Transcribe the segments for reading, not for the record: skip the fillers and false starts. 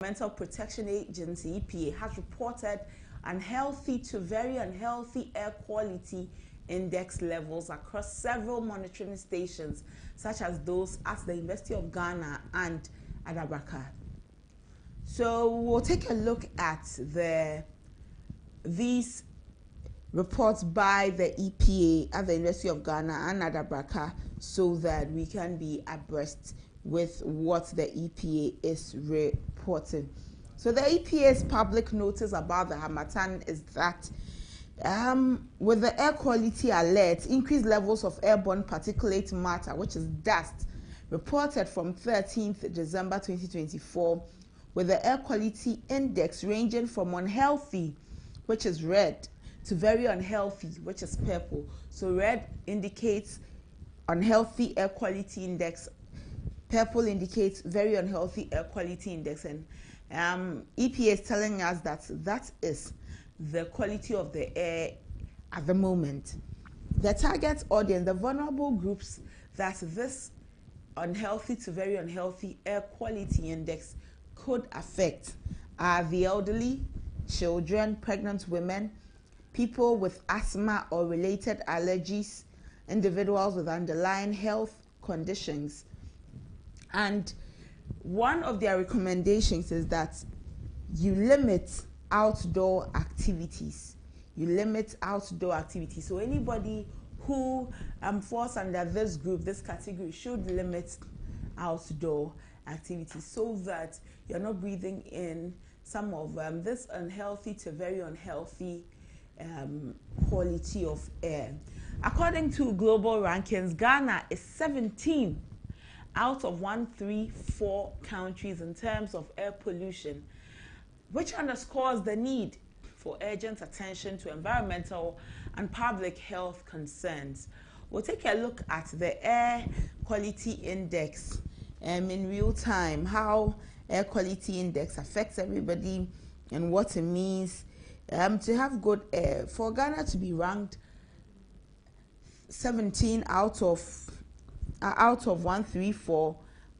Environmental Protection Agency, EPA, has reported unhealthy to very unhealthy air quality index levels across several monitoring stations, such as those at the University of Ghana and Adabraka. So we'll take a look at these reports by the EPA at the University of Ghana and Adabraka so that we can be abreast with what the EPA is reporting. So the EPA's public notice about the Harmattan is that with the air quality alert, increased levels of airborne particulate matter, which is dust, reported from 13th December 2024, with the air quality index ranging from unhealthy, which is red, to very unhealthy, which is purple. So red indicates unhealthy air quality index, purple indicates very unhealthy air quality index, and EPA is telling us that that is the quality of the air at the moment. The target audience, the vulnerable groups that this unhealthy to very unhealthy air quality index could affect are the elderly, children, pregnant women, people with asthma or related allergies, individuals with underlying health conditions. And one of their recommendations is that you limit outdoor activities. So anybody who falls under this group, this category, should limit outdoor activities so that you're not breathing in some of this unhealthy to very unhealthy quality of air. According to global rankings, Ghana is 17 out of 134 countries in terms of air pollution, which underscores the need for urgent attention to environmental and public health concerns. We'll take a look at the air quality index in real time, how air quality index affects everybody and what it means to have good air. For Ghana to be ranked 17 out of 134,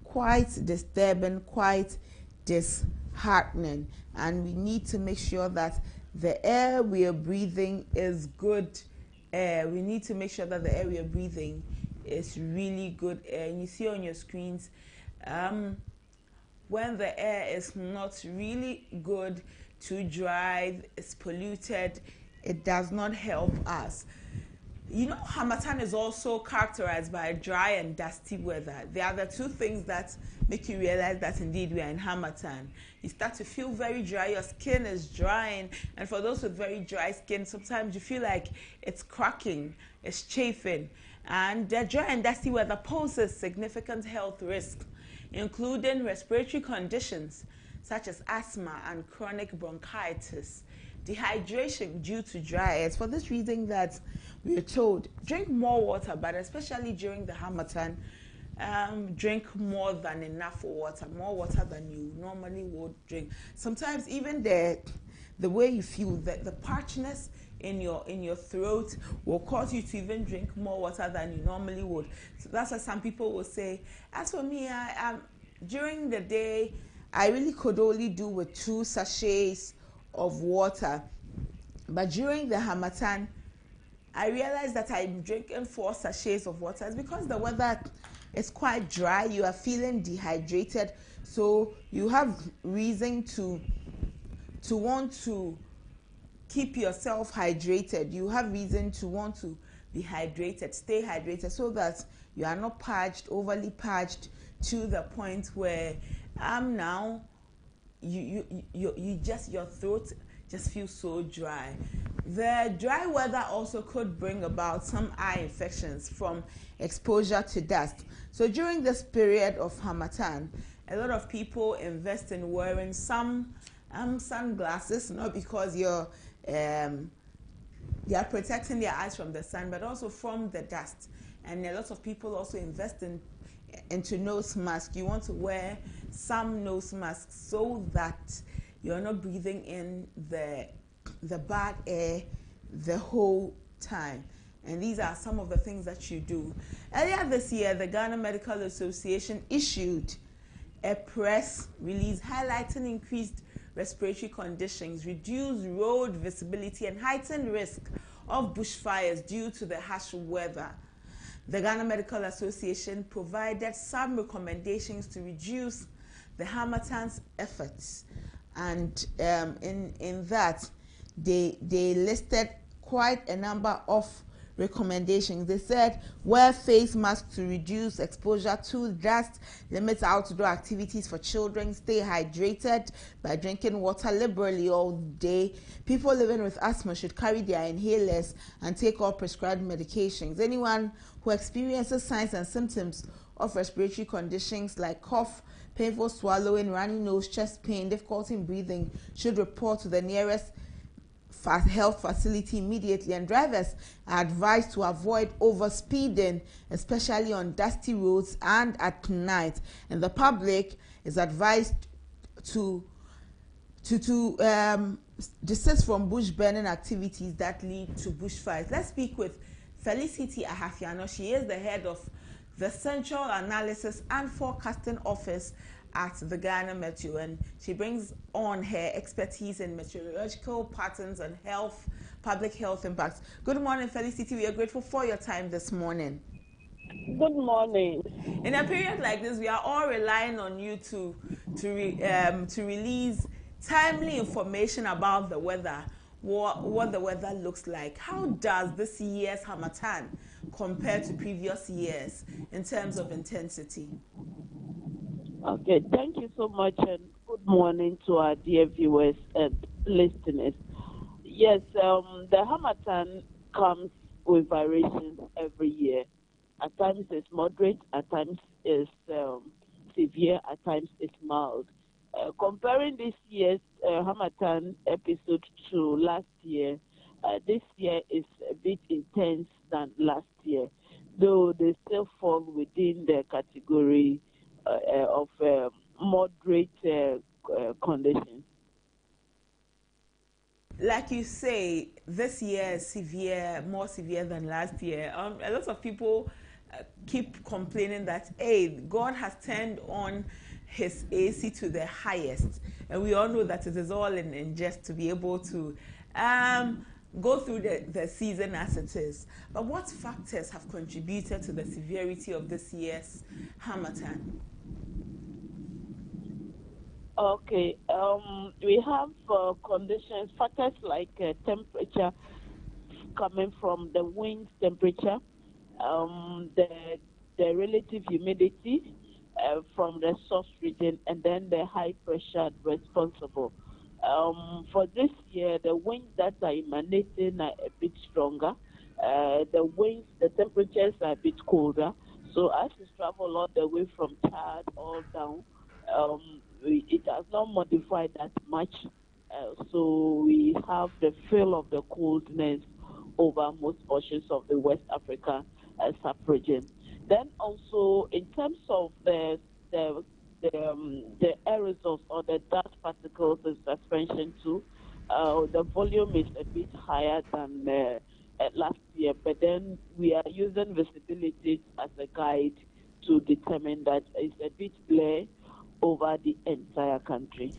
quite disturbing, quite disheartening, and we need to make sure that the air we are breathing is good air. We need to make sure that the air we are breathing is really good air. And you see on your screens, when the air is not really good to drive, it's polluted, it does not help us. You know, Harmattan is also characterized by dry and dusty weather. They are the two things that make you realize that indeed we are in Harmattan. You start to feel very dry, your skin is drying, and for those with very dry skin, sometimes you feel like it's cracking, it's chafing. And the dry and dusty weather poses significant health risks, including respiratory conditions such as asthma and chronic bronchitis, dehydration due to dry air. It's for this reason that we are told drink more water, but especially during the Harmattan, drink more than enough water, more water than you normally would drink. Sometimes even the way you feel, the parchness in your throat will cause you to even drink more water than you normally would. So that's why some people will say, as for me, during the day, I really could only do with 2 sachets of water, but during the Harmattan, I realized that I'm drinking 4 sachets of water. It's because the weather is quite dry, you are feeling dehydrated, so you have reason to want to keep yourself hydrated. You have reason to want to be hydrated, stay hydrated, so that you are not parched, overly parched, to the point where now your throat just feels so dry. The dry weather also could bring about some eye infections from exposure to dust. So during this period of Harmattan, a lot of people invest in wearing some sunglasses, not because they are protecting their eyes from the sun, but also from the dust. And a lot of people also invest into nose masks. You want to wear some nose masks so that you're not breathing in the bad air the whole time. And these are some of the things that you do. Earlier this year, the Ghana Medical Association issued A press release highlighting increased respiratory conditions, reduced road visibility, and heightened risk of bushfires due to the harsh weather. The Ghana Medical Association provided some recommendations to reduce the Harmattan's efforts, and in that they listed quite a number of recommendations. They said wear face masks to reduce exposure to dust, limit outdoor activities for children, stay hydrated by drinking water liberally all day. People living with asthma should carry their inhalers and take all prescribed medications. Anyone who experiences signs and symptoms of respiratory conditions like cough, painful swallowing, runny nose, chest pain, difficulty in breathing should report to the nearest health facility immediately, and drivers are advised to avoid overspeeding, especially on dusty roads and at night. And the public is advised to desist from bush burning activities that lead to bushfires. Let's speak with Felicity Ahafiano. She is the head of the Central Analysis and Forecasting Office at the Ghana Meteo, and she brings on her expertise in meteorological patterns and public health impacts. Good morning, Felicity. We are grateful for your time this morning. Good morning. In a period like this, we are all relying on you to release timely information about the weather, what the weather looks like. How does this year's Harmattan compare to previous years in terms of intensity? Okay, thank you so much, and good morning to our dear viewers and listeners. Yes, the Harmattan comes with variations every year. At times it's moderate, at times it's severe, at times it's mild. Comparing this year's Harmattan episode to last year, this year is a bit intense than last year, though they still fall within the category of moderate conditions. Like you say, this year is severe, more severe than last year. A lot of people keep complaining that, hey, God has turned on his AC to the highest. And we all know that it is all in jest to be able to go through the season as it is. But what factors have contributed to the severity of this year's Harmattan? Okay, we have conditions, factors like temperature coming from the wind temperature, the relative humidity from the source region, and then the high pressure responsible. For this year, the winds that are emanating are a bit stronger. The temperatures are a bit colder. So as we travel all the way from Chad all down, it has not modified that much. So we have the feel of the coldness over most portions of the West Africa sub-region. Then also in terms of the aerosols or the dust particles in suspension too, the volume is a bit higher than last year, but then we are using visibility as a guide to determine that it's a bit blurry over the entire country.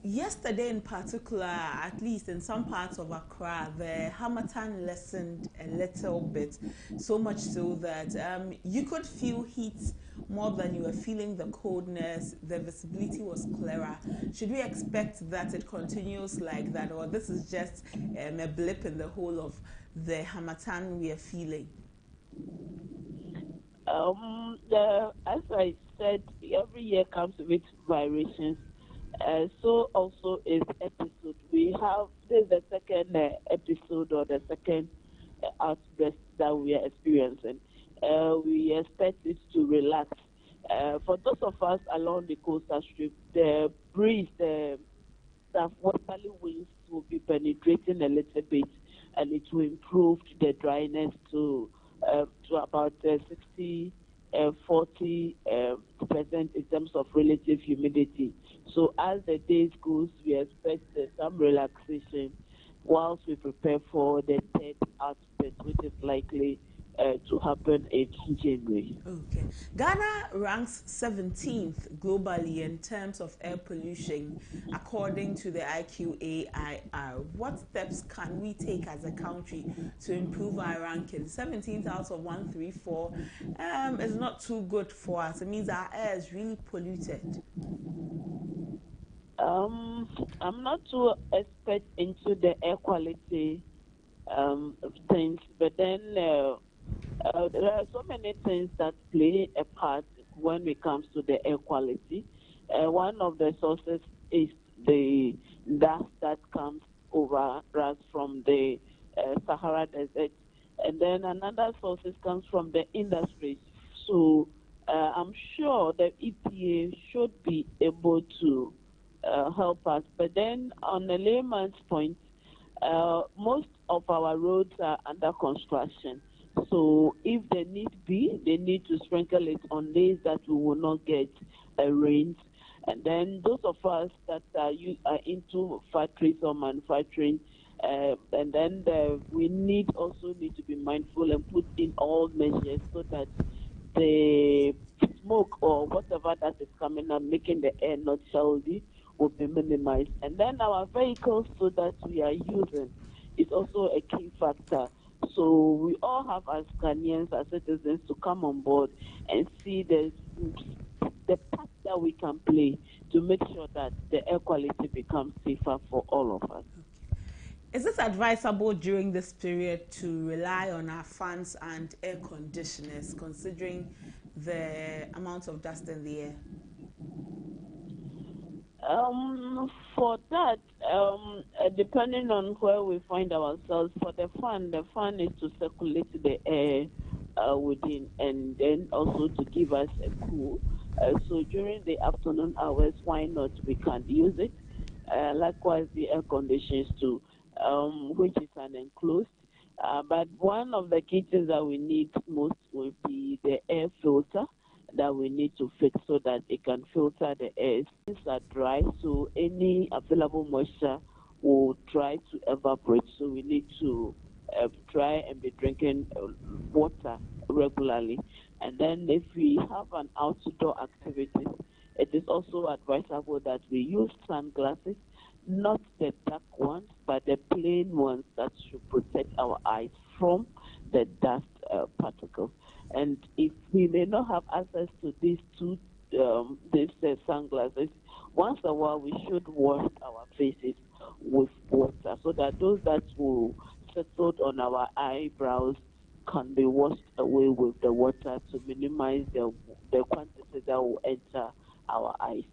Yesterday in particular, at least in some parts of Accra, the Harmattan lessened a little bit, so much so that you could feel heat more than you were feeling the coldness. The visibility was clearer. Should we expect that it continues like that, or this is just a blip in the whole of the Harmattan we are feeling? As I said, every year comes with variations. So also is episode. We have this is the second episode or the second outburst that we are experiencing. We expect it to relax. For those of us along the coastal strip, the breeze, the southwesterly winds will be penetrating a little bit, and it will improve the dryness to about 60. 40% in terms of relative humidity. So as the days goes, we expect some relaxation whilst we prepare for the third outburst, which is likely to happen in January. Okay. Ghana ranks 17th globally in terms of air pollution, according to the IQAIR. What steps can we take as a country to improve our ranking? 17th out of 134 is not too good for us. It means our air is really polluted. I'm not too expert into the air quality things, but then there are so many things that play a part when it comes to the air quality. One of the sources is the dust that comes over us from the Sahara Desert, and then another sources comes from the industries. So I'm sure the EPA should be able to help us. But then, on a layman's point, most of our roads are under construction. So if the need be, they need to sprinkle it on days that we will not get rains. And then those of us that are into factories or manufacturing, and then we also need to be mindful and put in all measures so that the smoke or whatever that is coming up, making the air not healthy, will be minimized. And then our vehicles so that we are using is also a key factor. So we all have, as Ghanaians, as citizens, to come on board and see the part that we can play to make sure that the air quality becomes safer for all of us. Is it advisable during this period to rely on our fans and air conditioners, considering the amount of dust in the air? For that, depending on where we find ourselves, for the fan is to circulate the air within, and then also to give us a cool. So during the afternoon hours, why not? We can use it. Likewise, the air conditioners too, which is an enclosed. But one of the key things that we need most will be the air filter that we need to fix so that it can filter the air. Things are dry, so any available moisture will try to evaporate. So we need to try and be drinking water regularly. And then if we have an outdoor activity, it is also advisable that we use sunglasses, not the dark ones, but the plain ones that should protect our eyes from the dust particles. And if we may not have access to these sunglasses, once a while we should wash our faces with water so that those that will settle on our eyebrows can be washed away with the water to minimize the quantity that will enter our eyes.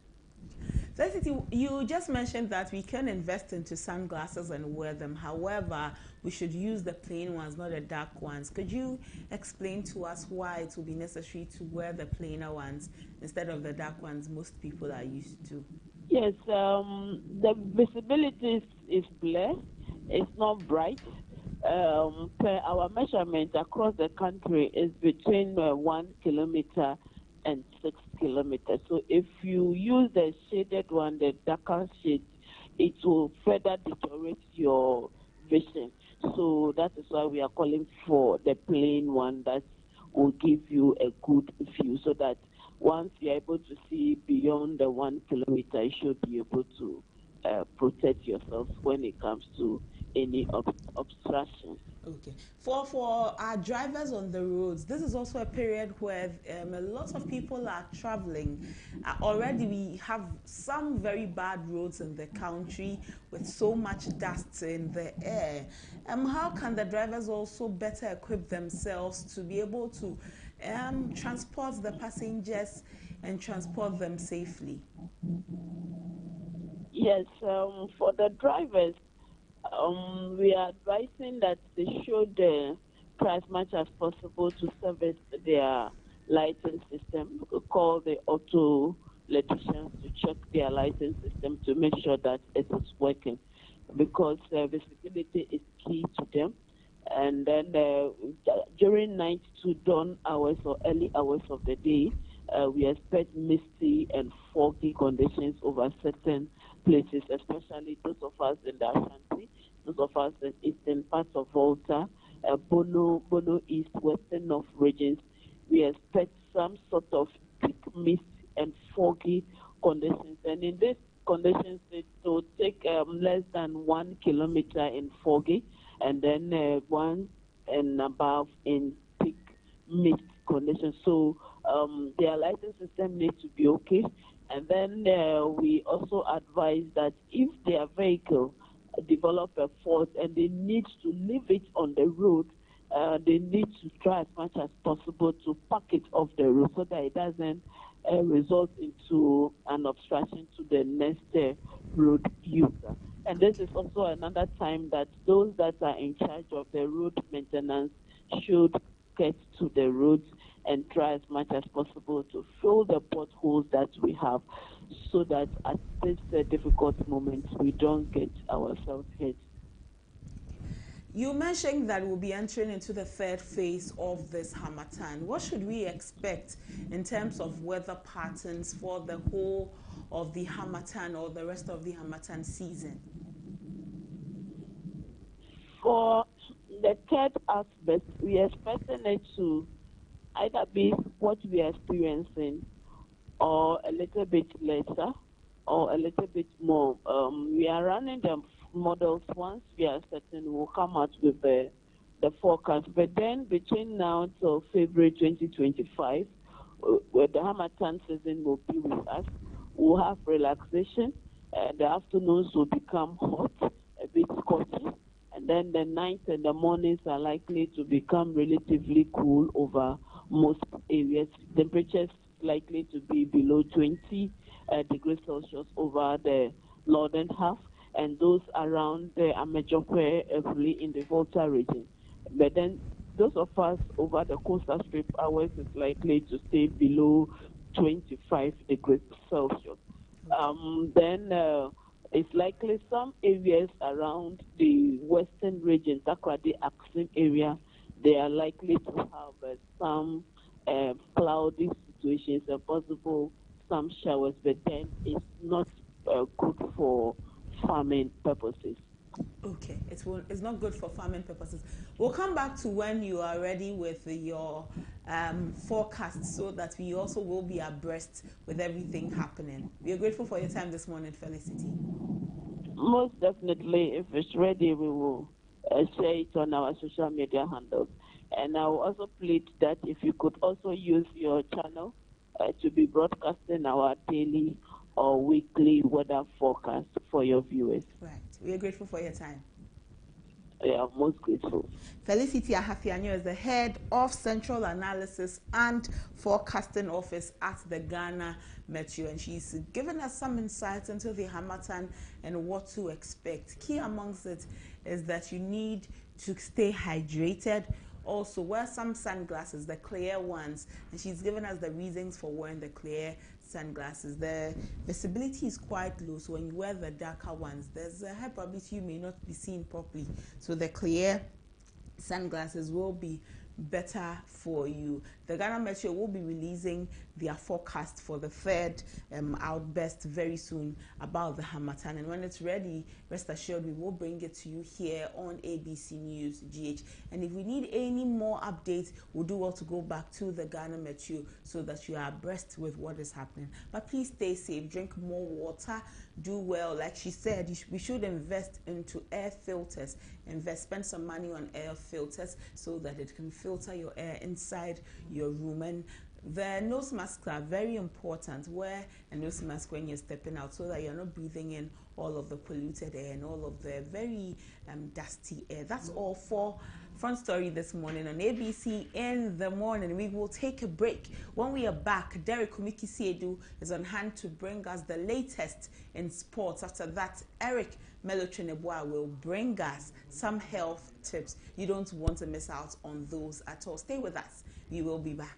Felicity, you just mentioned that we can invest into sunglasses and wear them. However, we should use the plain ones, not the dark ones. Could you explain to us why it will be necessary to wear the plainer ones instead of the dark ones most people are used to? Yes, the visibility is blurred. It's not bright. Per our measurement across the country is between 1 kilometer and 6 kilometers. So if you use the shaded one, the darker shade, it will further deteriorate your vision. So that is why we are calling for the plain one that will give you a good view so that once you're able to see beyond the 1 kilometer, you should be able to protect yourself when it comes to any obstruction. Okay. For our drivers on the roads, this is also a period where a lot of people are traveling. Already we have some very bad roads in the country with so much dust in the air. How can the drivers also better equip themselves to be able to transport the passengers and transport them safely? Yes, for the drivers, we are advising that they should try as much as possible to service their lighting system. We call the auto electricians to check their lighting system to make sure that it is working, because visibility is key to them. And then during night to dawn hours or early hours of the day, we expect misty and foggy conditions over certain places, especially those of us in the Ashanti, those of us in eastern parts of Volta, Bono East, Western North regions, we expect some sort of thick mist and foggy conditions. And in these conditions, it will take less than 1 kilometer in foggy, and then one and above in thick mist conditions. So their lighting system needs to be okay. And then we also advise that if their vehicle develop a fault and they need to leave it on the road, they need to try as much as possible to park it off the road so that it doesn't result into an obstruction to the next road user. And this is also another time that those that are in charge of the road maintenance should get to the roads and try as much as possible to fill the potholes that we have, so that at this difficult moment we don't get ourselves hit. You mentioned that we'll be entering into the third phase of this Harmattan. What should we expect in terms of weather patterns for the whole of the Harmattan or the rest of the Harmattan season? For the third aspect, we are expecting it to either be what we are experiencing or a little bit lesser or a little bit more. We are running the models. Once we are certain, we'll come out with the forecast. But then between now till February 2025, where the Harmattan season will be with us, we'll have relaxation. The afternoons will become hot, a bit scorchy. And then the nights and the mornings are likely to become relatively cool over most areas. Temperatures likely to be below 20 degrees Celsius over the northern half, and those around the Amejope, in the Volta region. But then those of us over the coastal strip, ours is likely to stay below 25 degrees Celsius. Then it's likely some areas around the western region, Takoradi Axim area, they are likely to have some cloudy situations and possible some showers, but then it's not good for farming purposes. Okay, it's not good for farming purposes. We'll come back to when you are ready with your forecast, so that we also will be abreast with everything happening. We are grateful for your time this morning, Felicity. Most definitely, if it's ready, we will share it on our social media handles. And I will also plead that if you could also use your channel to be broadcasting our daily or weekly weather forecast for your viewers. Right. We are grateful for your time. Yeah, I'm most grateful. Felicity Ahafianyo is the head of Central Analysis and Forecasting Office at the Ghana Meteo, and she's given us some insights into the Harmattan and what to expect. Key amongst it is that you need to stay hydrated. Also, wear some sunglasses, the clear ones, and she's given us the reasons for wearing the clear sunglasses. The visibility is quite low, so when you wear the darker ones, there's a high probability you may not be seen properly. So the clear sunglasses will be better for you. The Ghana Meteo will be releasing their forecast for the third outburst very soon about the Harmattan, and when it's ready, rest assured we will bring it to you here on ABC News GH. And if we need any more updates, we'll do well to go back to the Ghana Meteo so that you are abreast with what is happening. But please stay safe, drink more water, do well. Like she said, we should invest into air filters. Spend some money on air filters so that it can filter your air inside your room. And the nose masks are very important. Wear a nose mask when you're stepping out so that you're not breathing in all of the polluted air and all of the very dusty air. That's all for Front Story this morning on ABC in the morning. We will take a break. When we are back, Derek Kumiki-Siedu is on hand to bring us the latest in sports. After that, Eric Melocheneboa will bring us some health tips. You don't want to miss out on those at all. Stay with us. We will be back.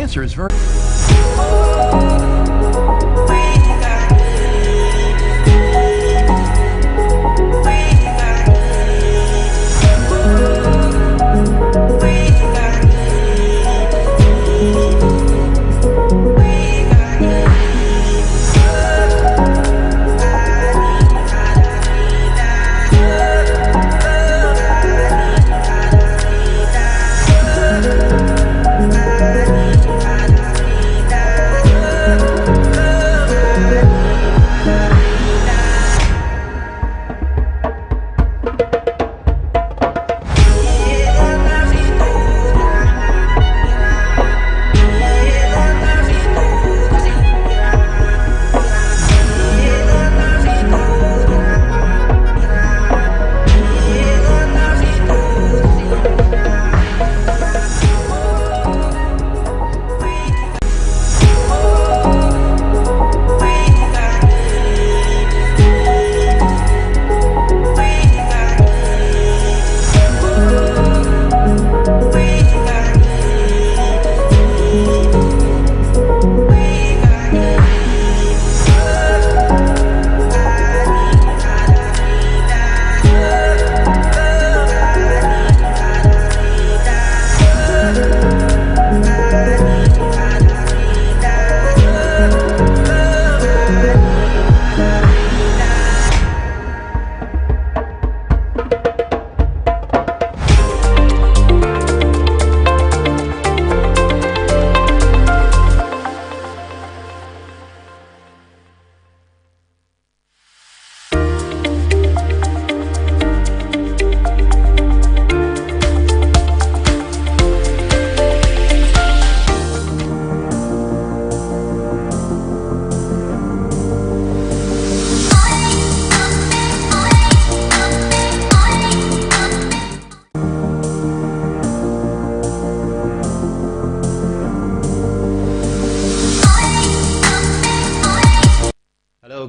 answer is very...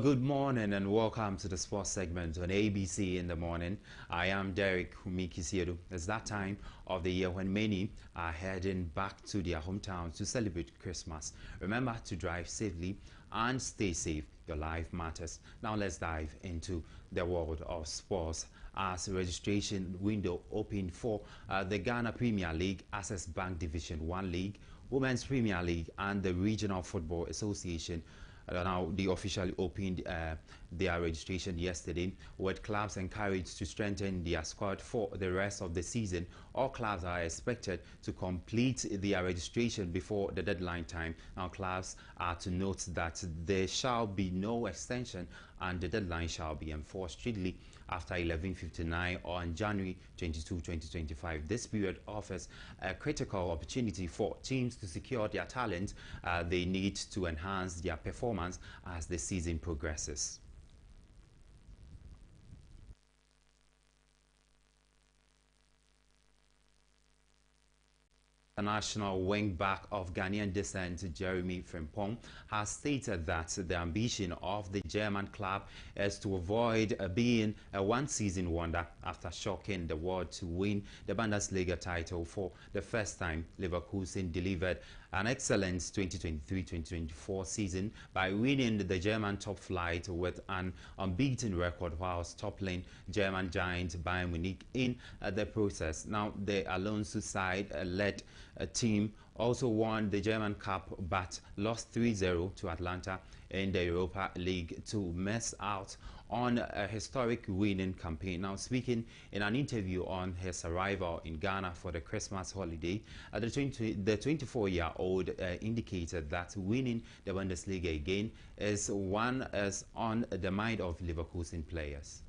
Good morning and welcome to the sports segment on ABC in the morning. I am Derek Humikisiedu. It's that time of the year when many are heading back to their hometowns to celebrate Christmas. Remember to drive safely and stay safe. Your life matters. Now let's dive into the world of sports as registration window opened for the Ghana Premier League, Access Bank Division 1 League, Women's Premier League and the Regional Football Association. Now they officially opened their registration yesterday, with clubs encouraged to strengthen their squad for the rest of the season. All clubs are expected to complete their registration before the deadline time. Now clubs are to note that there shall be no extension and the deadline shall be enforced strictly after 11:59 on January 22, 2025. This period offers a critical opportunity for teams to secure their talent they need to enhance their performance as the season progresses. The national wing-back of Ghanaian descent, Jeremy Frimpong, has stated that the ambition of the German club is to avoid being a one-season wonder after shocking the world to win the Bundesliga title for the first time. Leverkusen delivered an excellent 2023-2024 season by winning the German top flight with an unbeaten record whilst toppling German giant Bayern Munich in the process. Now, the Alonso side led team also won the German Cup but lost 3-0 to Atlanta in the Europa League to miss out on a historic winning campaign. Now, speaking in an interview on his arrival in Ghana for the Christmas holiday, the 24-year-old indicated that winning the Bundesliga again is on the mind of Leverkusen players.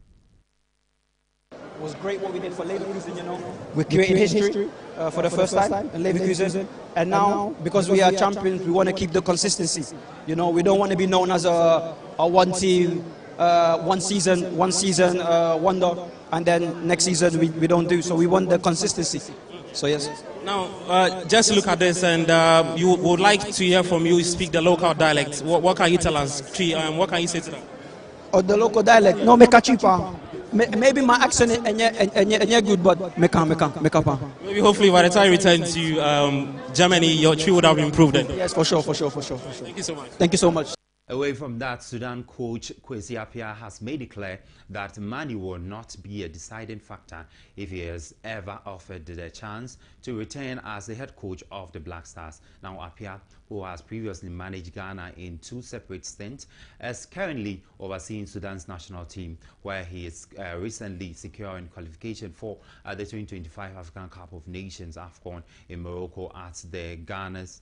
It was great what we did for Leverkusen, you know. We created history for the first time in Leverkusen. And now, because we are champions, we want to keep the consistency. You know, we don't want to be known as a one team, one season wonder, and then next season we don't do. So we want the consistency. So yes. Now, just look at this, and you would like to hear from you speak the local dialect. What can you tell us? What can you say to them? Oh, the local dialect. No, me kachipa. maybe my accent is good, but make up. Maybe hopefully by the time you return to Germany, your tree would have improved then. Yes, for sure. Thank you so much. Thank you so much. Away from that, Sudan coach Kwesi Appiah has made it clear that money will not be a deciding factor if he is ever offered the chance to return as the head coach of the Black Stars. Now, Appiah, who has previously managed Ghana in 2 separate stints, is currently overseeing Sudan's national team, where he is recently securing qualification for the 2025 African Cup of Nations AFCON in Morocco at Ghana's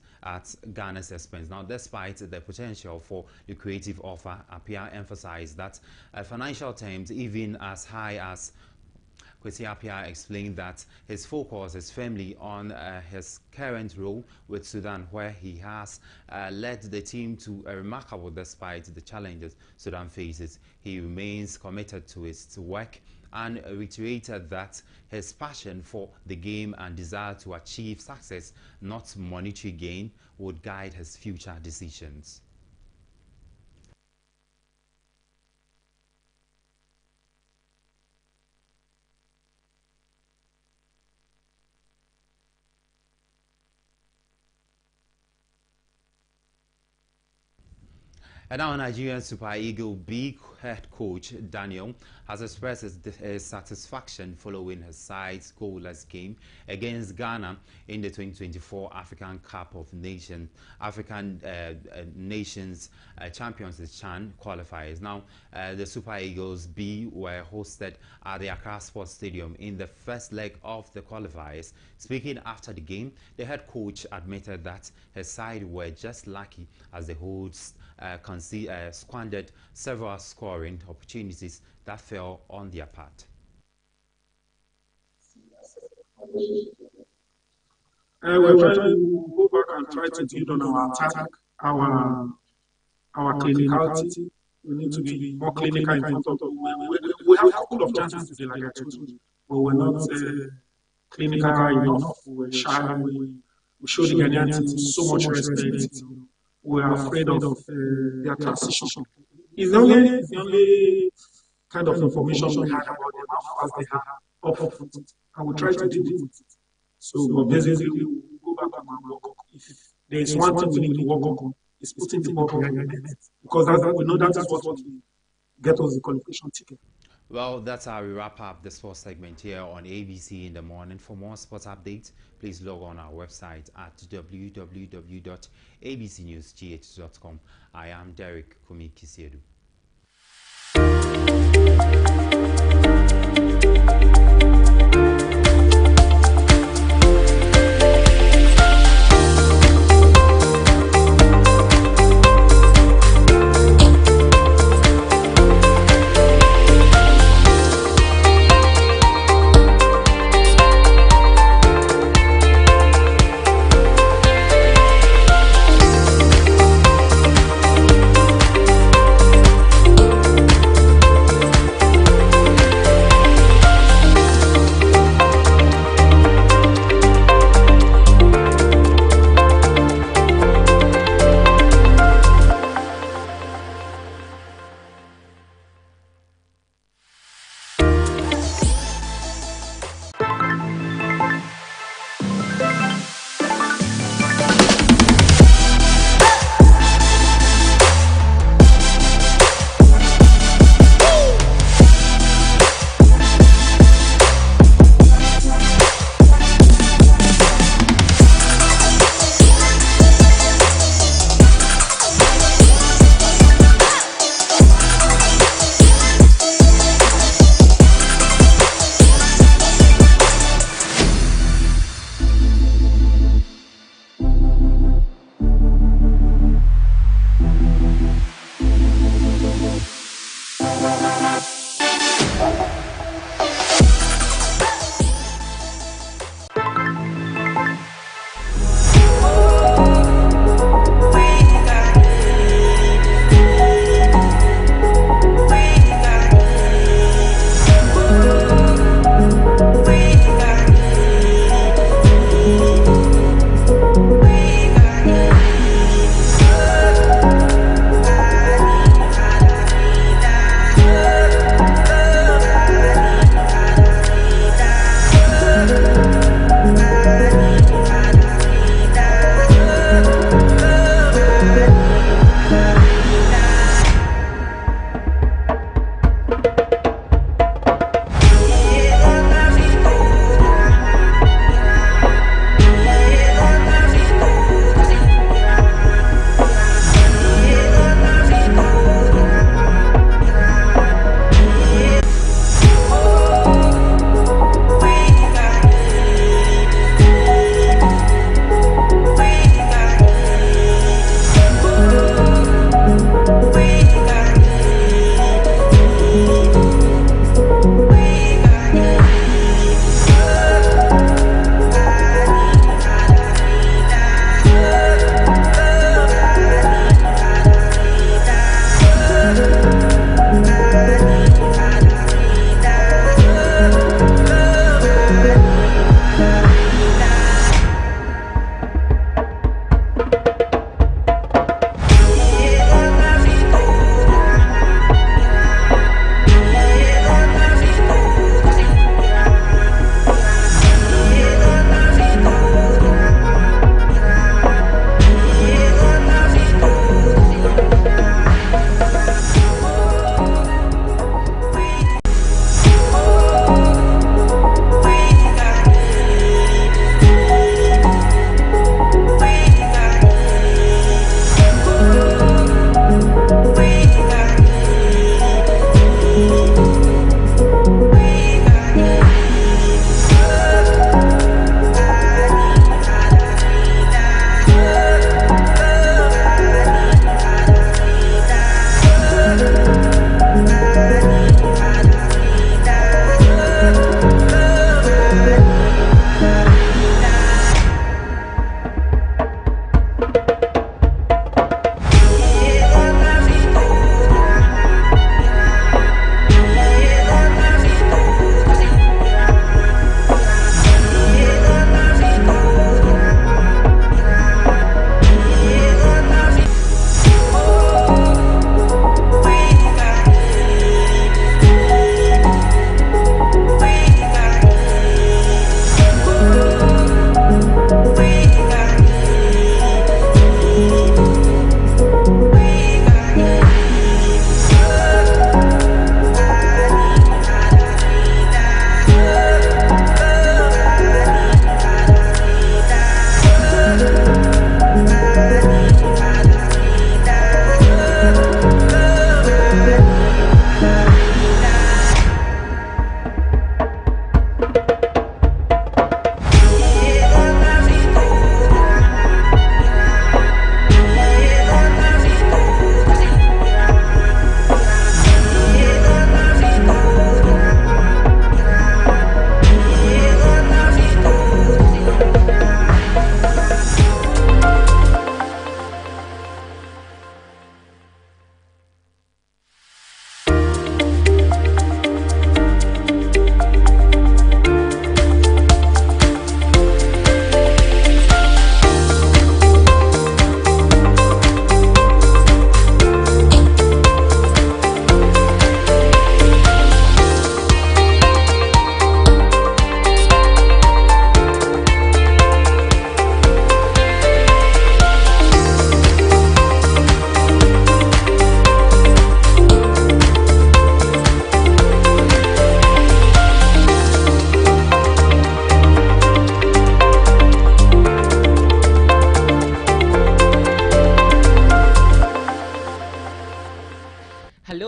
expense. Now, despite the potential for the creative offer, Appiah emphasized that financial terms, even as high as Kwesi Appiah explained that his focus is firmly on his current role with Sudan, where he has led the team to a remarkable despite the challenges Sudan faces. He remains committed to his work and reiterated that his passion for the game and desire to achieve success, not monetary gain, would guide his future decisions. And now Nigerian Super Eagle B head coach Daniel has expressed his satisfaction following his side's goalless game against Ghana in the 2024 African Cup of Nations Champions CHAN qualifiers. Now, the Super Eagles B were hosted at the Accra Sports Stadium in the first leg of the qualifiers. Speaking after the game, the head coach admitted that his side were just lucky as the hosts squandered several scoring opportunities that fell on their part. We're trying to go back and try to build on our attack, our clinicality. We need to be more clinical in front of we have a couple of chances today, like I told you, but we're not clinical enough. We're shy. We show the Ghanaian team so much respect. We're afraid of their transition. It's the only kind of information we had about them, how fast they have up front, and we try to deal with it. So, but basically, we'll go back and work. If there is one thing we need to work on, is putting the ball behind the net, because we know that is what will get us the qualification ticket. Well, that's how we wrap up the sports segment here on ABC in the morning. For more sports updates, please log on our website at www.abcnewsgh.com. I am Derek Kumikisiedu.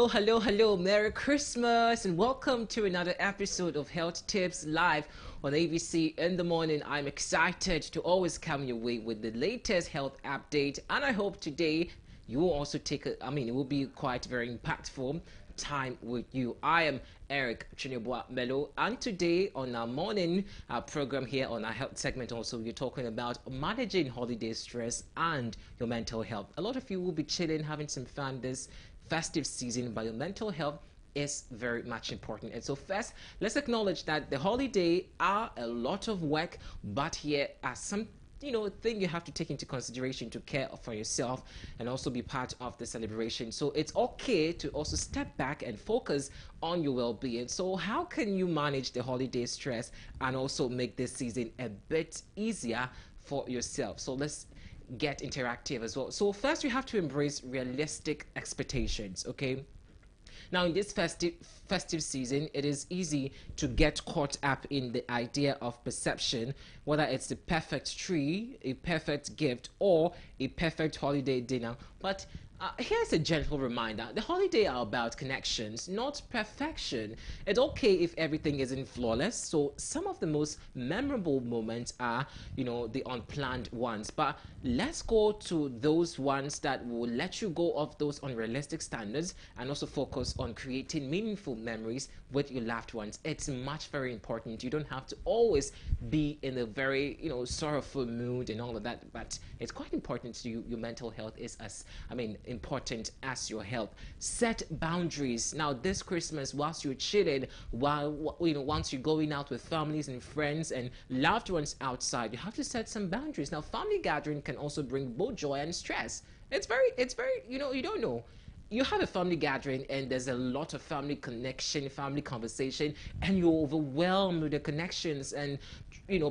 Hello, hello, hello. Merry Christmas and welcome to another episode of Health Tips Live on ABC in the morning. I'm excited to always come your way with the latest health update, and I hope today you will also take it will be quite very impactful time with you. I am Eric Chinebwa Melo, and today on our morning program here on our health segment, also we're talking about managing holiday stress and your mental health. A lot of you will be chilling, having some fun this festive season, but your mental health is very much important. And so first, let's acknowledge that the holiday are a lot of work, but here are some thing you have to take into consideration to care for yourself and also be part of the celebration. So it's okay to also step back and focus on your well-being. So how can you manage the holiday stress and also make this season a bit easier for yourself? So let's get interactive as well. So first, you have to embrace realistic expectations, okay? Now, in this festive season, it is easy to get caught up in the idea of perception, whether it's the perfect tree, a perfect gift, or a perfect holiday dinner. But here's a gentle reminder. The holiday are about connections, not perfection. It's okay if everything isn't flawless. So some of the most memorable moments are, the unplanned ones. But let's go to those ones that will let you go off those unrealistic standards and also focus on creating meaningful memories with your loved ones. It's very important. You don't have to always be in a very, sorrowful mood and all of that. But it's quite important to you. Your mental health is important as your health. Set boundaries. Now this Christmas, whilst you're chilling, once you're going out with families and friends and loved ones outside, you have to set some boundaries. Now family gathering can also bring both joy and stress. It's very you don't know. You have a family gathering and there's a lot of family connection, family conversation, and you're overwhelmed with the connections and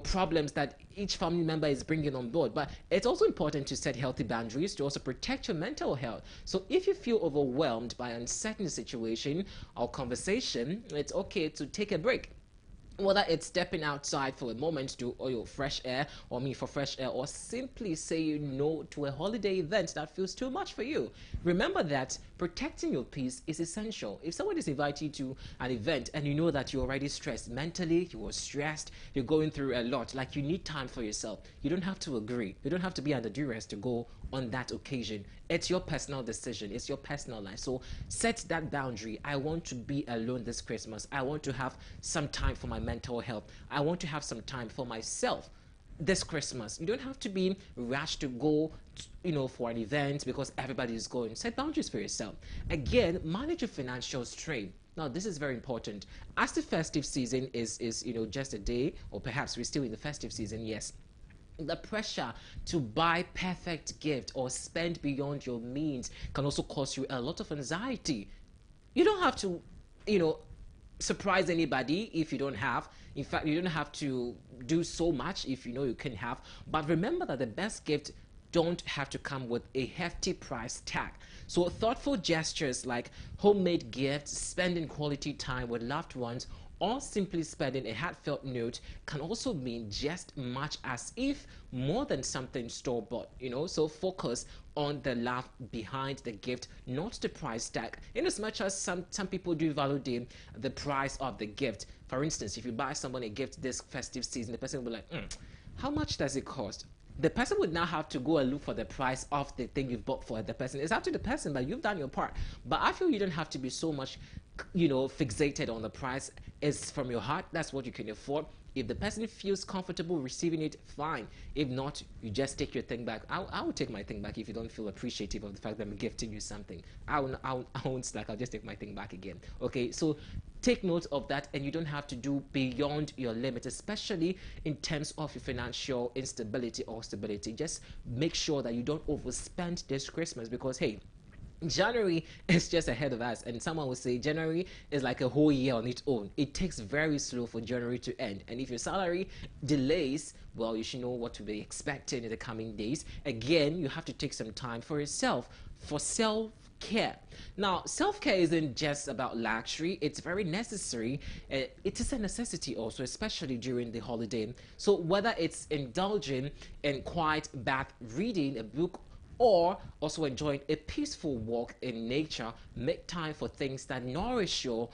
problems that each family member is bringing on board. But it's also important to set healthy boundaries to also protect your mental health. So if you feel overwhelmed by an uncertain situation or conversation, it's okay to take a break. Whether it's stepping outside for a moment to fresh air, or simply say no to a holiday event that feels too much for you. Remember that protecting your peace is essential. If someone is inviting you to an event and you know that you're already stressed mentally, you are stressed, you're going through a lot, like you need time for yourself. You don't have to agree. You don't have to be under duress to go on that occasion. It's your personal decision. It's your personal life. So set that boundary. I want to be alone this Christmas. I want to have some time for my mental health. I want to have some time for myself this Christmas. You don't have to be rushed to go for an event because everybody is going. Set boundaries for yourself. Again, manage your financial strain. Now, this is very important. As the festive season is just a day, or perhaps we're still in the festive season, yes. The pressure to buy perfect gift or spend beyond your means can also cause you a lot of anxiety. You don't have to, surprise anybody if you don't have. In fact, you don't have to do so much if you can have. But remember that the best gift don't have to come with a hefty price tag. So thoughtful gestures like homemade gifts, spending quality time with loved ones, or simply spending a heartfelt note can also mean just much as if more than something store-bought, So focus on the love behind the gift, not the price tag. In as much as some people do value the price of the gift. For instance, if you buy someone a gift this festive season, the person will be like, how much does it cost? The person would now have to go and look for the price of the thing you bought for the person. It's up to the person, but you've done your part. But I feel you don't have to be so much, fixated on the price. It's from your heart. That's what you can afford. If the person feels comfortable receiving it, fine. If not, you just take your thing back. I will take my thing back if you don't feel appreciative of the fact that I'm gifting you something. I won't slack. I'll just take my thing back again. Okay, so take note of that, and you don't have to do beyond your limit, especially in terms of your financial instability or stability. Just make sure that you don't overspend this Christmas because, hey, January is just ahead of us, and someone will say January is like a whole year on its own. It takes very slow for January to end, and if your salary delays, well, you should know what to be expecting in the coming days. Again, you have to take some time for yourself, for self-care. Now, self-care isn't just about luxury. It's very necessary. It is a necessity also, especially during the holiday. So whether it's indulging in quiet bath, reading a book, or also enjoying a peaceful walk in nature. Make time for things that nourish your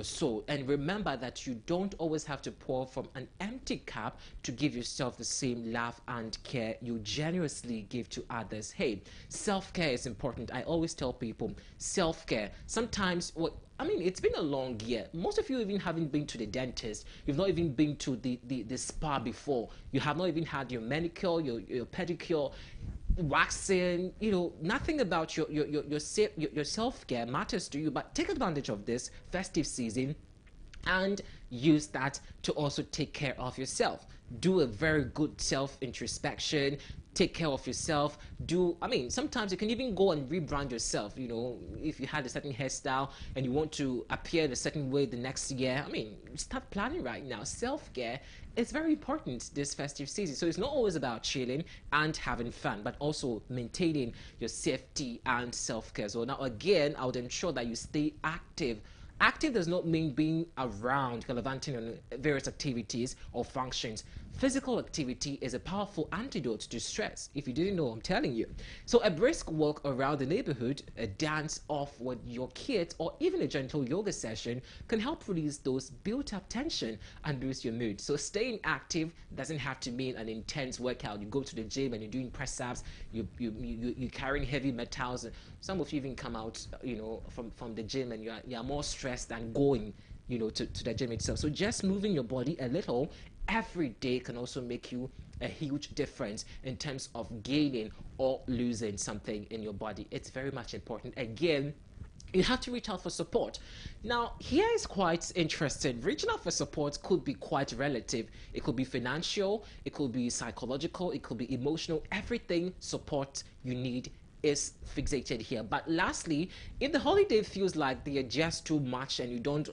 soul, and remember that you don't always have to pour from an empty cup to give yourself the same love and care you generously give to others. Hey, self-care is important. I always tell people self-care. Sometimes it's been a long year. Most of you even haven't been to the dentist. You've not even been to the spa before. You have not even had your manicure, your pedicure, waxing. Nothing about your self-care matters to you. But take advantage of this festive season and use that to also take care of yourself. Do a very good self-introspection. Take care of yourself. Sometimes you can even go and rebrand yourself. If you had a certain hairstyle and you want to appear in a certain way the next year, start planning right now. Self-care is very important this festive season. So it's not always about chilling and having fun, but also maintaining your safety and self-care. So now again, I would ensure that you stay active. Active does not mean being around, gallivanting on various activities or functions. Physical activity is a powerful antidote to stress. If you didn't know, I'm telling you. So a brisk walk around the neighborhood, a dance off with your kids, or even a gentle yoga session can help release those built-up tension and boost your mood. So staying active doesn't have to mean an intense workout. You go to the gym and you're doing press-ups, you're carrying heavy metals. Some of you even come out, from the gym and you're more stressed than going, to the gym itself. So just moving your body a little every day can also make you a huge difference in terms of gaining or losing something in your body. It's very much important. Again, you have to reach out for support. Now, here is quite interesting. Reaching out for support could be quite relative. It could be financial, it could be psychological, it could be emotional. Everything support you need is fixated here. But lastly, if the holiday feels like they are just too much and you don't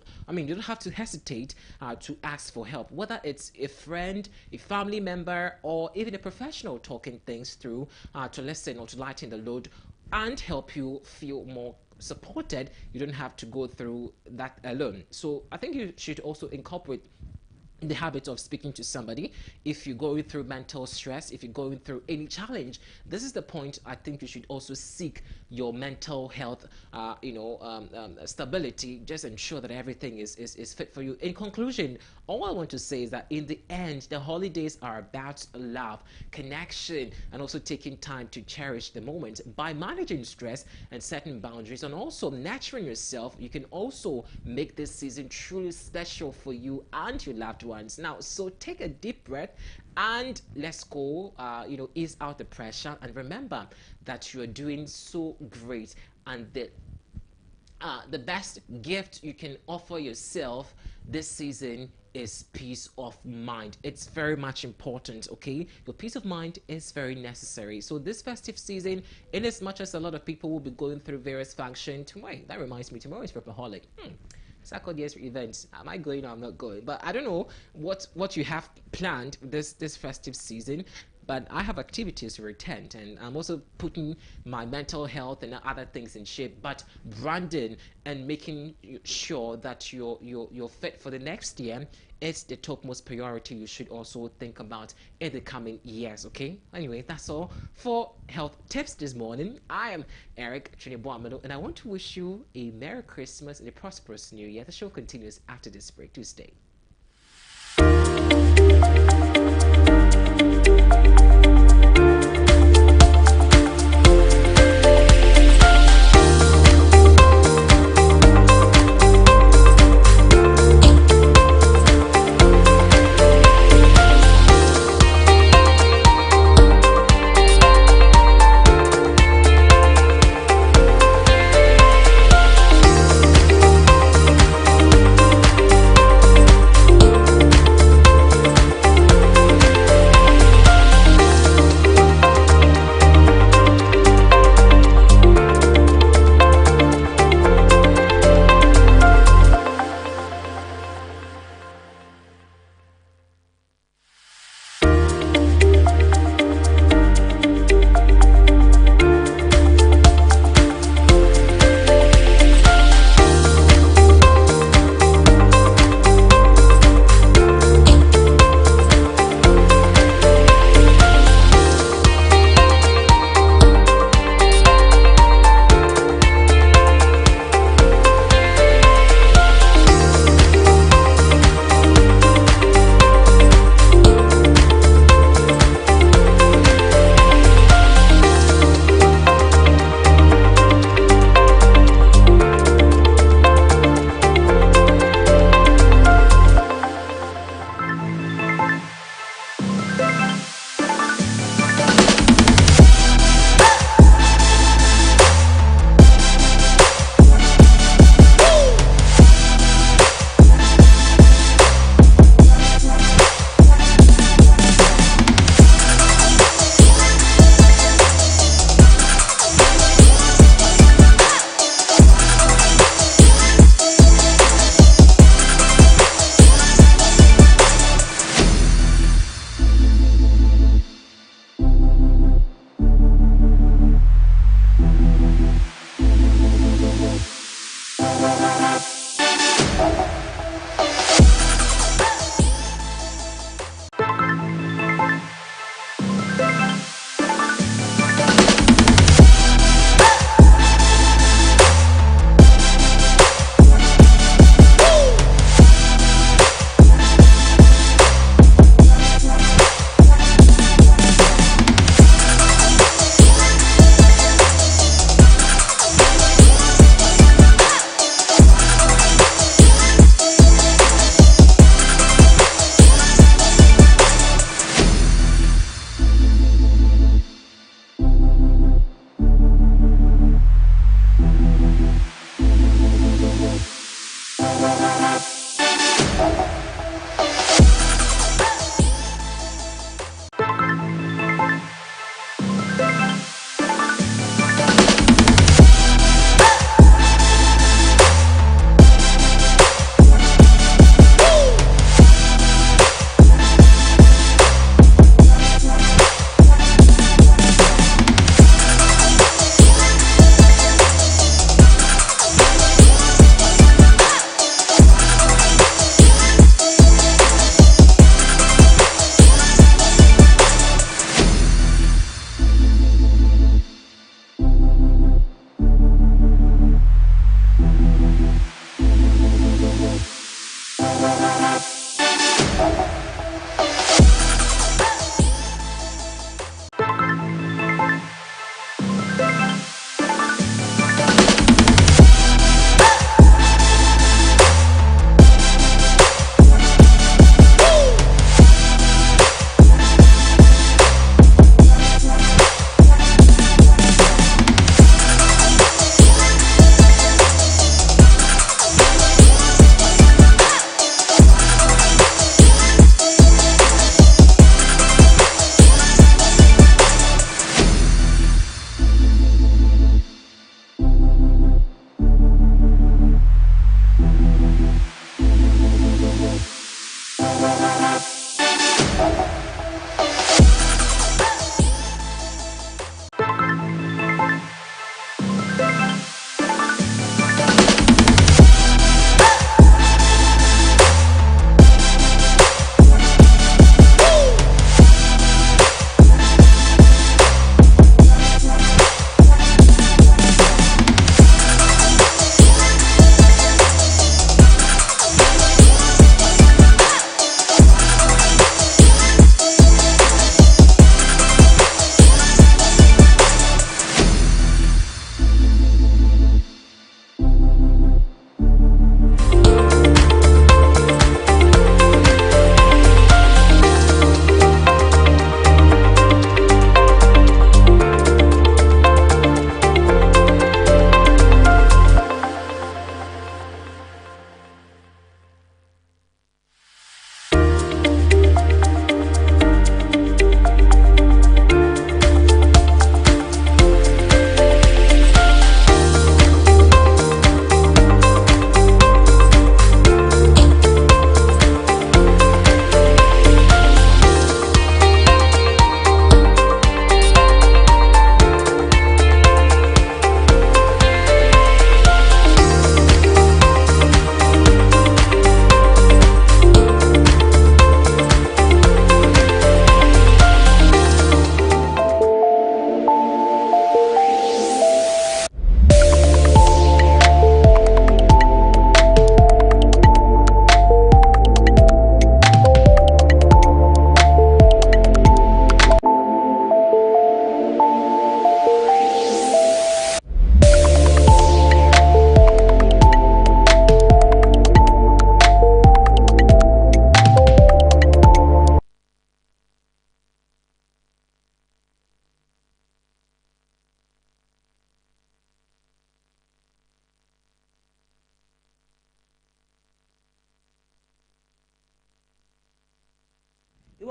have to hesitate to ask for help, whether it's a friend, a family member, or even a professional talking things through to listen or to lighten the load and help you feel more supported. You don't have to go through that alone. So I think you should also incorporate the habit of speaking to somebody. If you're going through mental stress, if you're going through any challenge, this is the point I think you should also seek your mental health stability. Just ensure that everything is fit for you. In conclusion, all I want to say is that in the end, the holidays are about love, connection, and also taking time to cherish the moment. By managing stress and setting boundaries and also nurturing yourself, you can also make this season truly special for you and your loved ones. Now, so take a deep breath and let's go, ease out the pressure, and remember that you are doing so great, and the best gift you can offer yourself this season is peace of mind. It's very much important, okay? Your peace of mind is very necessary. So this festive season, in as much as a lot of people will be going through various functions, wait, that reminds me, tomorrow is Prepaholic. Saturdays events. Am I going or I'm not going? But I don't know what you have planned this festive season. But I have activities to attend, and I'm also putting my mental health and other things in shape. But branding and making sure that you're fit for the next year is the topmost priority you should also think about in the coming years. Okay. Anyway, that's all for health tips this morning. I am Eric Trinidad, and I want to wish you a Merry Christmas and a prosperous New Year. The show continues after this break. Do stay.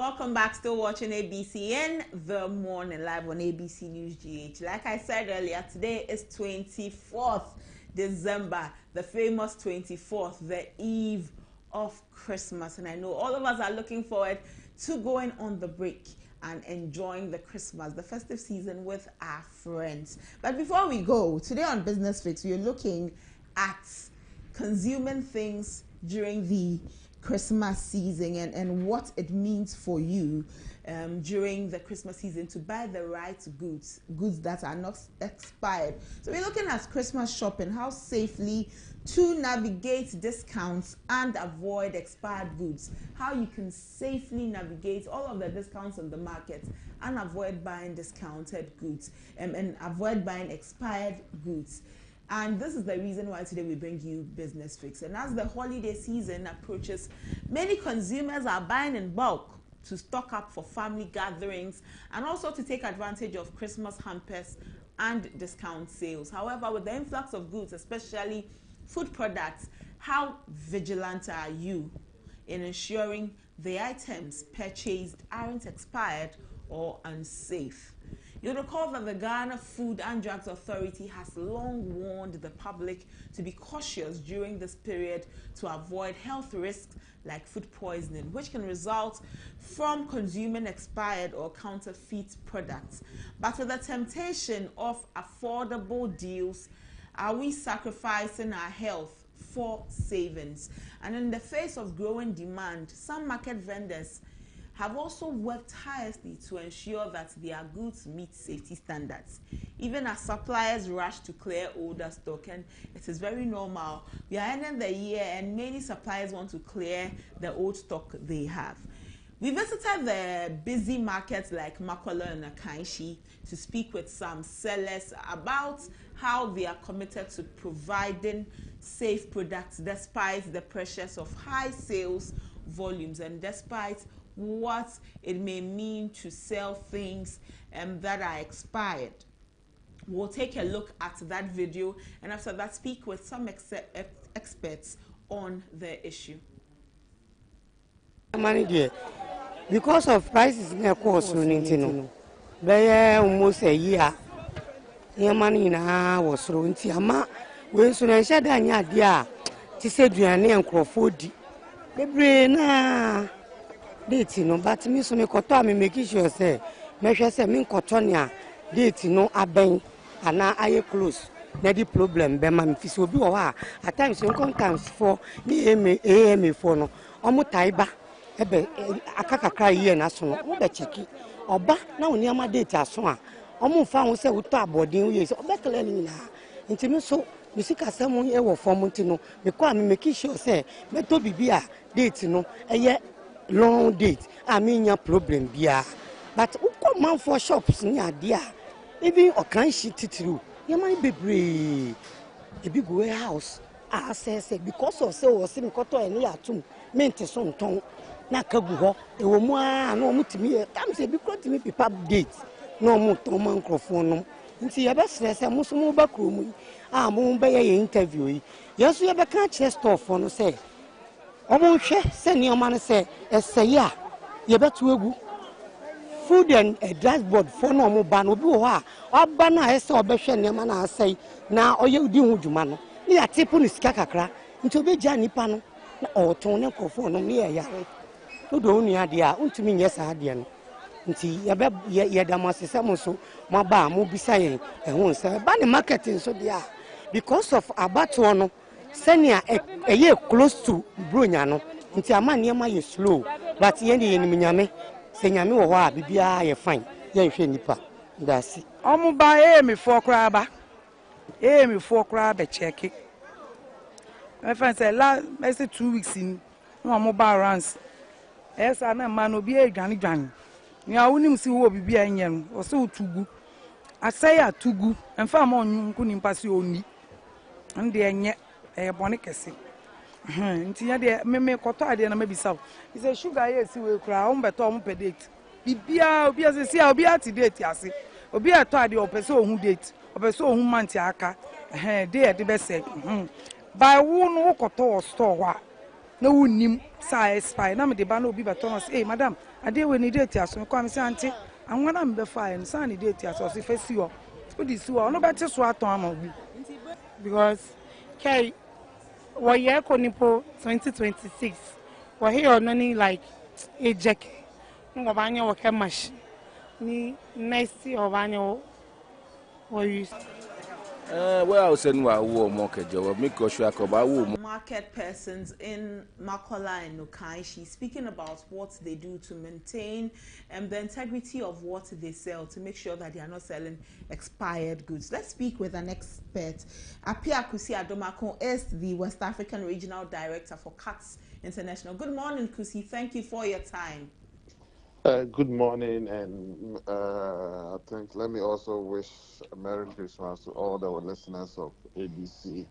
welcome back. Still watching ABC in the morning, live on ABC News GH. Like I said earlier, today is 24th December, the famous 24th, the eve of Christmas. And I know all of us are looking forward to going on the break and enjoying the Christmas, the festive season with our friends. But before we go, today on Business Fix, we're looking at consuming things during the Christmas season and what it means for you during the Christmas season to buy the right goods that are not expired. So we're looking at Christmas shopping, how safely to navigate discounts and avoid expired goods, how you can safely navigate all of the discounts on the market and avoid buying discounted goods and avoid buying expired goods. And this is the reason why today we bring you Business Fix. And as the holiday season approaches, many consumers are buying in bulk to stock up for family gatherings and also to take advantage of Christmas hampers and discount sales. However, with the influx of goods, especially food products, how vigilant are you in ensuring the items purchased aren't expired or unsafe? You'll recall that the Ghana Food and Drugs Authority has long warned the public to be cautious during this period to avoid health risks like food poisoning, which can result from consuming expired or counterfeit products. But with the temptation of affordable deals, are we sacrificing our health for savings? And in the face of growing demand, some market vendors have also worked tirelessly to ensure that their goods meet safety standards, even as suppliers rush to clear older stock. And it is very normal. We are ending the year and many suppliers want to clear the old stock they have. We visited the busy markets like Makola and Akanshi to speak with some sellers about how they are committed to providing safe products despite the pressures of high sales volumes and despite what it may mean to sell things that are expired. We'll take a look at that video and after that speak with some experts on the issue. Because of prices in the course, they almost a year. Your money now was thrown to Yama. When soon I said, I dear, to say, Diane and Crawford. The brain, date no, but me so me koto me make sure say me hwe say me koto ne a date no aben ana aye close na di problem be ma me fi so bi wo ha at times sometimes for me am for no omo taiba ebe akakakra ye na so no wo be cheki oba na woni ama date aso a omo fa ho say wo to abodin wo ye say oba kala ni na nti me so me sika sam e wo form nti no me ko me make sure say me to bibia date no eye long date, I mean your problem bia. But who come man for shops near dear? Even or can she through? You might be brave. A big warehouse. I say because of so was in cotton and near to meant to some tongue. Nakabu, a woman, no more to me. Come say because to me people date. No more to microphone. And see, I best say, I must move back room. I won't buy an interview. Yes, we have a catch stuff on say. Omo send your man say ya ye betu food and a dashboard for no mo ban obi ho a oba na ese obehwe ne ma na asai na oye udi hu dwuma no ne ya tipu ni sika kakra nti obeja nipa no na oton ne kofo no ne ya do unu ade a untumi nye sa ade no nti ye damase se mo so mo ba mo bisa yen ehun se ba ne marketing so dia because of abato no senior a close to Brunya no nti ama niema ye slow but ye ni nyame se nyame wo ha bibia ye fine ye hwe nipa ndasi omo ba me for kra ba me for kra be check my friend say la me say 2 weeks in no omo ba runs esa na ma no bi edwan ni a wonim si wo bibia nyem o se otugu asaya tugu emfa ma onyu nimpa si oni ande enye boni kese nti ya de me koto ade na mabisa he say sugar here si we kura o mbeto o mpedate bibia obi asesi a obi ati date ase obi eto ade o pese ohun date o pese ohun manti aka de be se by wo no koto store wa na wonim sa expire na me de ba na obi beto no say hey madam ade we ni date aso ko am say ante anwana mbe fa en san ni date aso se fa si ho so di si ho no beti so aton ama bi because kai wo ye ko nipo 2026 wo he ono ni like ejek ngo banya wo ke mash ni next year banya wo use well, send wa wo market job make sure akoba wo market persons in Makola and Nukai. Speaking about what they do to maintain the integrity of what they sell to make sure that they are not selling expired goods. Let's speak with an expert. Apia Kusi Adomako is the West African Regional Director for CATS International. Good morning, Kusi. Thank you for your time. Good morning, and I think let me also wish a Merry Christmas to all the listeners of ABC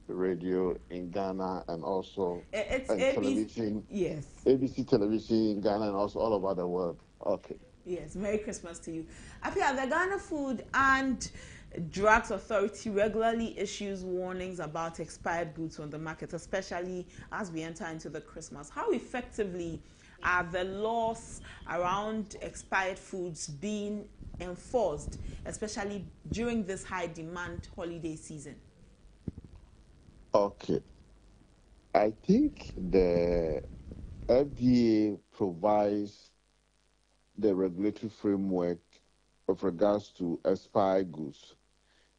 radio in Ghana and also television. Yes. ABC television in Ghana and also all over the world. Okay. Yes, Merry Christmas to you. Apia, the Ghana Food and Drugs Authority regularly issues warnings about expired goods on the market, especially as we enter into the Christmas. How effectively are the laws around expired foods being enforced, especially during this high demand holiday season? Okay. I think the FDA provides the regulatory framework with regards to expired goods.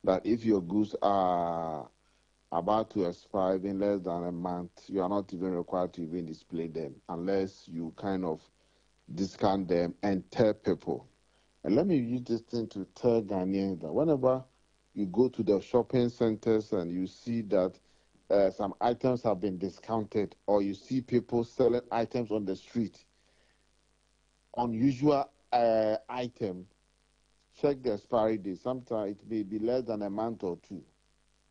That if your goods are about to expire in less than a month, you are not even required to even display them unless you kind of discount them and tell people. And let me use this thing to tell Ghanaians that whenever you go to the shopping centers and you see that some items have been discounted, or you see people selling items on the street, unusual item, check the expiry date. Sometimes it may be less than a month or two.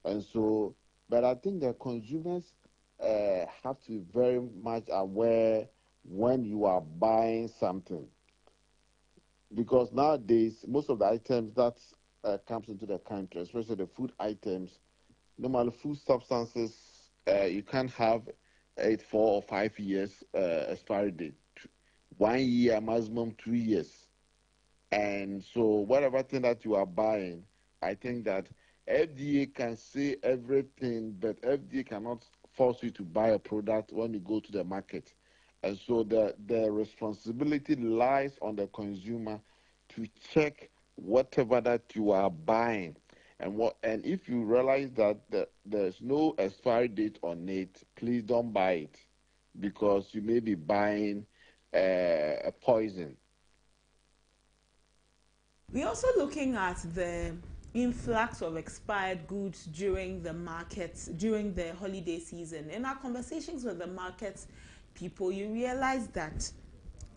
And so, but I think that consumers have to be very much aware when you are buying something. Because nowadays, most of the items that comes into the country, especially the food items, normally food substances, you can't have 4 or 5 years expiry date. 1 year, maximum 2 years. And so whatever thing that you are buying, I think that FDA can say everything, but FDA cannot force you to buy a product when you go to the market. And so the responsibility lies on the consumer to check whatever that you are buying. And if you realize that there's no expiry date on it, please don't buy it, because you may be buying a poison. We're also looking at the influx of expired goods during the markets, during the holiday season. In our conversations with the market people, you realize that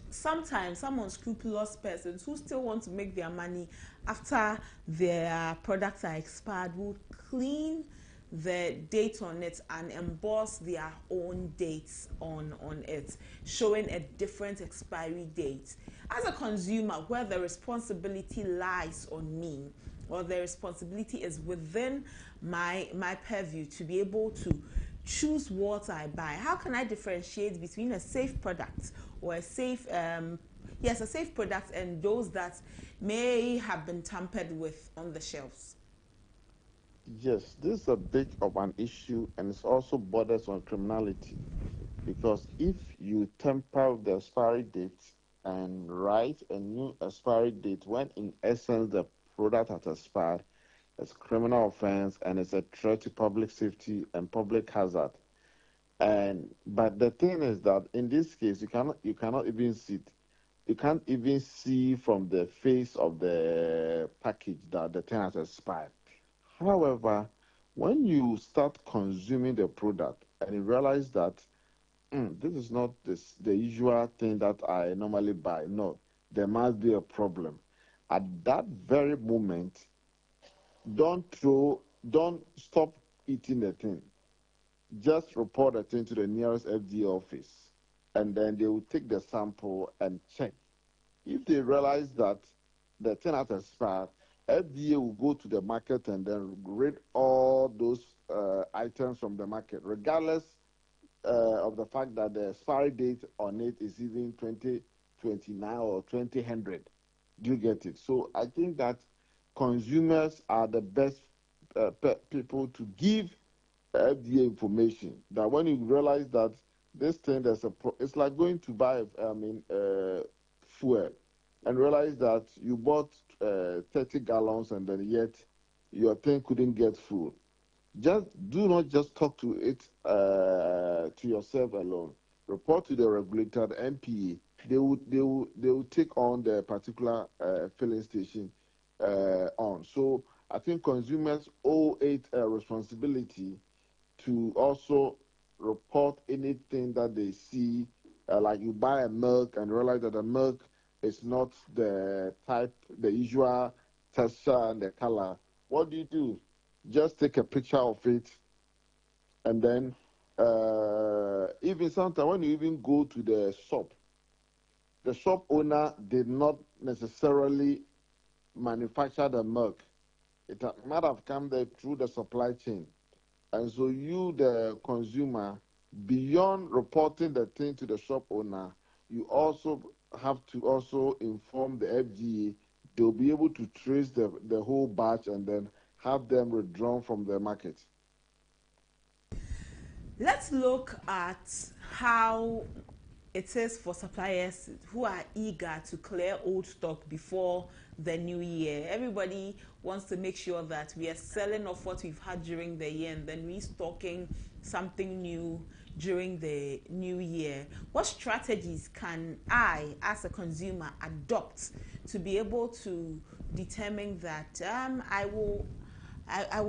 sometimes some unscrupulous persons who still want to make their money after their products are expired will clean the date on it and emboss their own dates on it, showing a different expiry date. As a consumer, where the responsibility lies on me, or the responsibility is within my purview to be able to choose what I buy, how can I differentiate between a safe product or a safe product and those that may have been tampered with on the shelves? Yes, this is a bit of an issue, and it's also borders on criminality, because if you tamper with the expiry date and write a new expiry date when in essence the product has expired, it's a criminal offense and it's a threat to public safety and public hazard. But the thing is that in this case, you cannot even see it. You can't even see from the face of the package that the thing has expired. However, when you start consuming the product and you realize that this is not the usual thing that I normally buy, no, there must be a problem. At that very moment, don't stop eating the thing. Just report the thing to the nearest FDA office, and then they will take the sample and check. If they realize that the thing has expired, FDA will go to the market and then rid all those items from the market, regardless of the fact that the expiry date on it is even 20 29 or 2000. Do you get it? So I think that consumers are the best people to give FDA information. That when you realize that this thing, it's like going to buy, fuel, and realize that you bought 30 gallons and then yet your thing couldn't get full. Just do not just talk to it to yourself alone. Report to the regulator, the MPA. They will take on the particular filling station on. So I think consumers owe it a responsibility to also report anything that they see, like you buy a milk and realize that the milk is not the type, the usual texture and the color. What do? Just take a picture of it, and then even sometimes when you even go to the shop owner did not necessarily manufacture the milk. It might have come there through the supply chain. And so you, the consumer, beyond reporting the thing to the shop owner, you also have to also inform the FDA. They'll be able to trace the whole batch and then have them withdrawn from the market. Let's look at how it is for suppliers who are eager to clear old stock before the new year. Everybody wants to make sure that we are selling off what we've had during the year and then restocking something new during the new year. What strategies can I, as a consumer, adopt to be able to determine that I will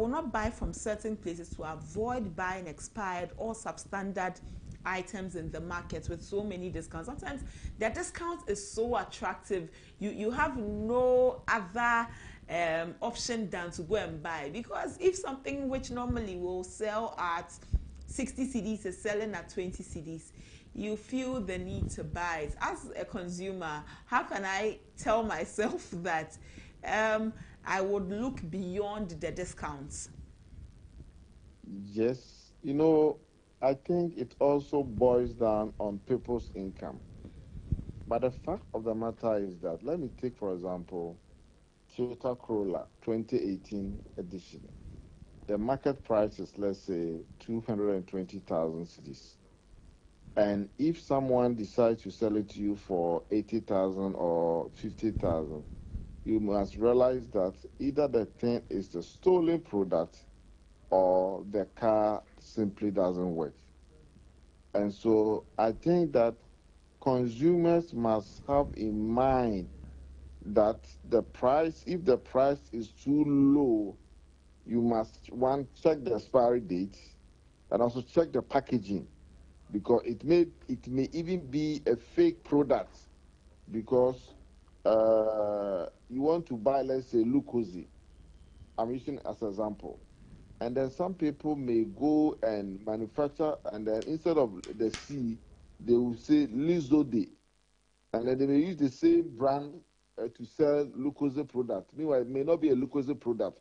not buy from certain places to avoid buying expired or substandard items in the market with so many discounts? Sometimes their discount is so attractive, you have no other option than to go and buy, because if something which normally will sell at 60 cedis is selling at 20 cedis, you feel the need to buy it. As a consumer, how can I tell myself that I would look beyond the discounts? Yes, I think it also boils down on people's income. But the fact of the matter is that, let me take, for example, Toyota Corolla 2018 edition. The market price is, let's say, 220,000 cedis. And if someone decides to sell it to you for 80,000 or 50,000, you must realize that either the thing is the stolen product or the car simply doesn't work. And so I think that consumers must have in mind that the price, if the price is too low, you must, one, check the expiry date and also check the packaging, because it may even be a fake product, because you want to buy, let's say, Lucozade. I'm using it as an example. And then some people may go and manufacture, and then instead of the C, they will say Lizode. And then they may use the same brand to sell Lucozade product. Meanwhile, it may not be a Lucozade product.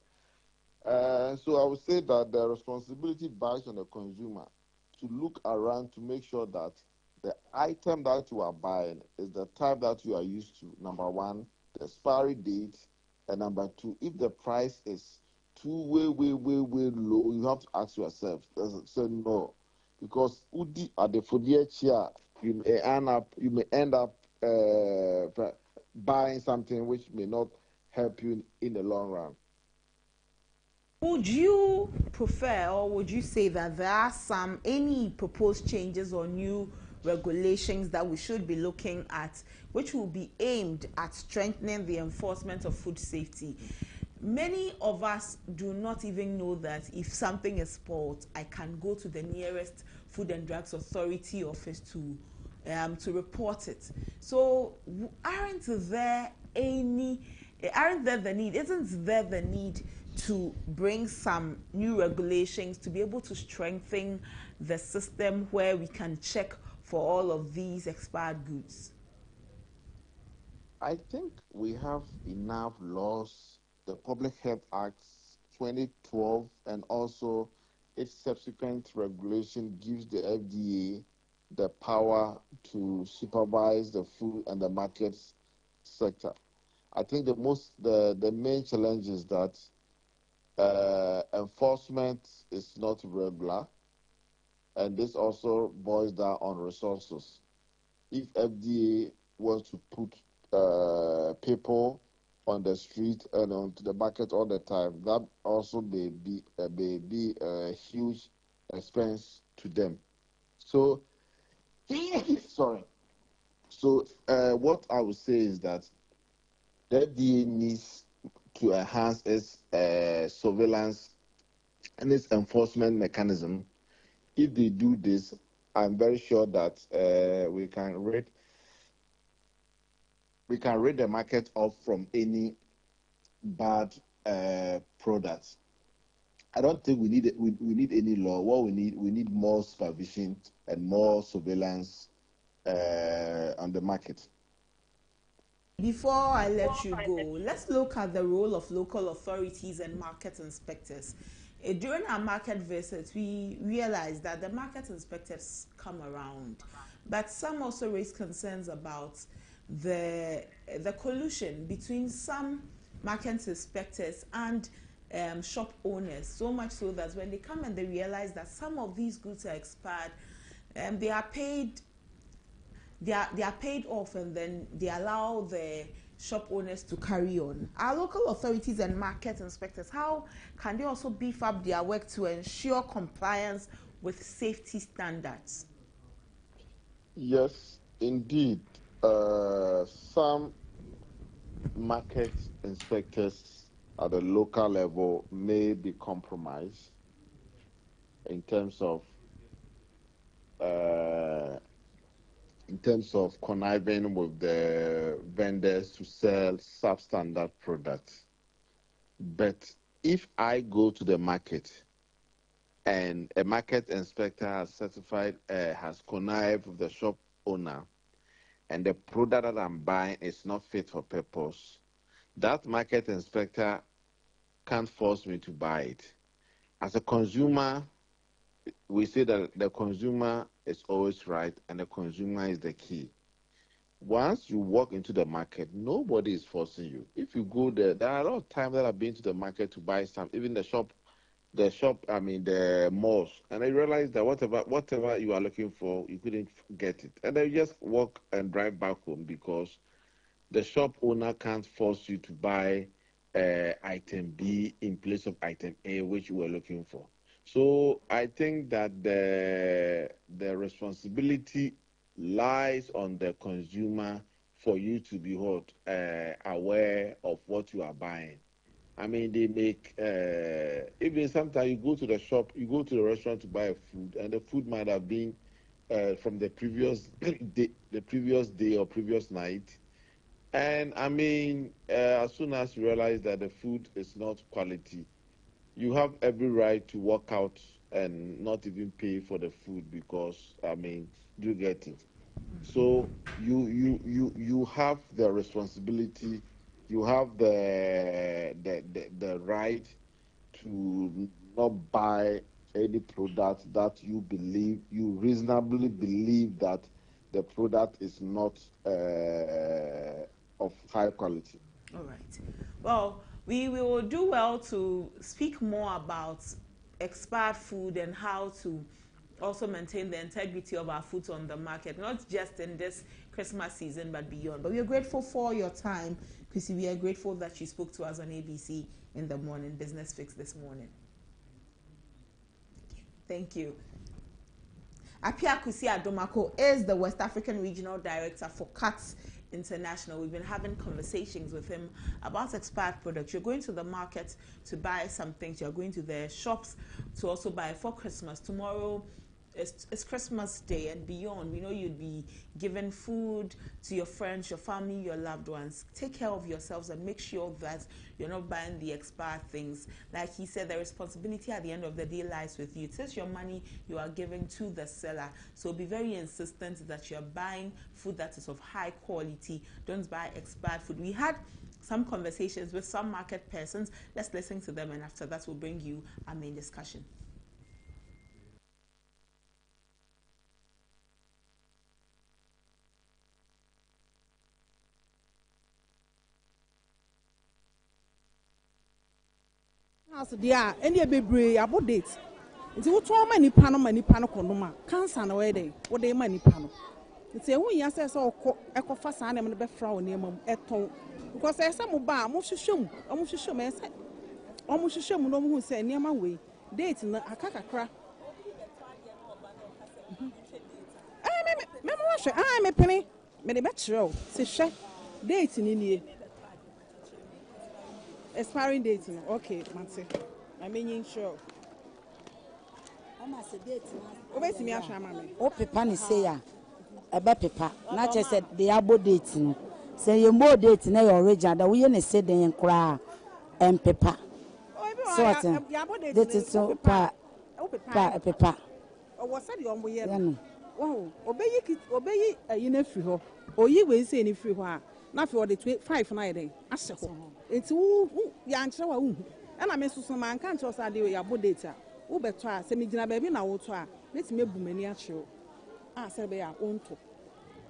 So I would say that the responsibility lies on the consumer to look around to make sure that the item that you are buying is the type that you are used to. Number one, the expiry date. And number two, if the price is too way low, you have to ask yourself, say no. Because Udi at the Fodiachia, you may end up buying something which may not help you in the long run. Would you prefer, or would you say that there are any proposed changes or new regulations that we should be looking at, which will be aimed at strengthening the enforcement of food safety? Many of us do not even know that if something is spoiled, I can go to the nearest Food and Drugs Authority office to report it. So isn't there the need to bring some new regulations to be able to strengthen the system where we can check for all of these expired goods? I think we have enough laws. The Public Health Act 2012 and also its subsequent regulation gives the FDA the power to supervise the food and the market sector. I think the main challenge is that enforcement is not regular, and this also boils down on resources. If FDA wants to put people on the street and onto the market all the time, that also may be a huge expense to them. So, sorry. So, what I would say is that the FDA needs to enhance its surveillance and its enforcement mechanism. If they do this, I'm very sure that we can rid the market off from any bad products. I don't think we need any law. What we need more supervision and more surveillance on the market. Before I let you go, let's look at the role of local authorities and market inspectors. During our market visits, we realized that the market inspectors come around, but some also raise concerns about the collusion between some market inspectors and shop owners, so much so that when they come and they realize that some of these goods are expired, they are paid off, and then they allow the shop owners to carry on. Our local authorities and market inspectors, how can they also beef up their work to ensure compliance with safety standards? Yes, indeed. Some market inspectors at the local level may be compromised in terms of conniving with the vendors to sell substandard products. But if I go to the market and a market inspector has has connived with the shop owner, and the product that I'm buying is not fit for purpose, that market inspector can't force me to buy it. As a consumer, we say that the consumer is always right and the consumer is the key. Once you walk into the market, nobody is forcing you. If you go there are a lot of times that I've been to the market to buy something, even the malls, and I realized that whatever you are looking for, you couldn't get it. And I just walk and drive back home because the shop owner can't force you to buy item B in place of item A, which you were looking for. So I think that the responsibility lies on the consumer for you to be aware of what you are buying. I mean, they make even sometimes you go to the shop, you go to the restaurant to buy food, and the food might have been from the previous day or previous night. And I mean, as soon as you realize that the food is not quality, you have every right to walk out and not even pay for the food because, I mean, you get it. So you have the responsibility, you have the right to not buy any product that you reasonably believe that the product is not of high quality. All right. Well, we will do well to speak more about expired food and how to also maintain the integrity of our food on the market, not just in this Christmas season, but beyond. But we are grateful for your time, Chrissy. We are grateful that you spoke to us on ABC in the morning, Business Fix this morning. Thank you. Apia Kusi Adomako is the West African Regional Director for CATS International. We've been having conversations with him about expired products. You're going to the market to buy some things. You're going to the shops to also buy for Christmas. Tomorrow it's Christmas Day and beyond. We know you'd be giving food to your friends, your family, your loved ones. Take care of yourselves and make sure that you're not buying the expired things. Like he said, the responsibility at the end of the day lies with you. It is your money you are giving to the seller. So be very insistent that you're buying food that is of high quality. Don't buy expired food. We had some conversations with some market persons. Let's listen to them, and after that we'll bring you our main discussion. House dia any bebre about dates. Nti wo to many pano konoma cancer na we dey wo dey many pano. Nti ehun ya say ekofa saa na me be fra wo name eton because esa mo ba mo hwehwem esa omo hwehwem no mo hu say name we date na akakakra. Me mo hwe me pene me dey be kire se hwe date ni nie expiring date no okay mate I mean sure ama se date na obetimi ahwa ma me o pepa ni say ya ebe pepa na che say the abo date no say ye mo date na your original da we ne say den kra em pepa so what date so pa pepa o wo say the ombo ye no wow obeyi ayi na firi ho oyi we say ni firi ho a na fi o de 5 na yeden ahye ho enti wo ya nkyere wa wo na me susu man kan cho sa de we abo data wo beto a se me gina ba bi na wo to a letime bu mani akyewo a se be ya onto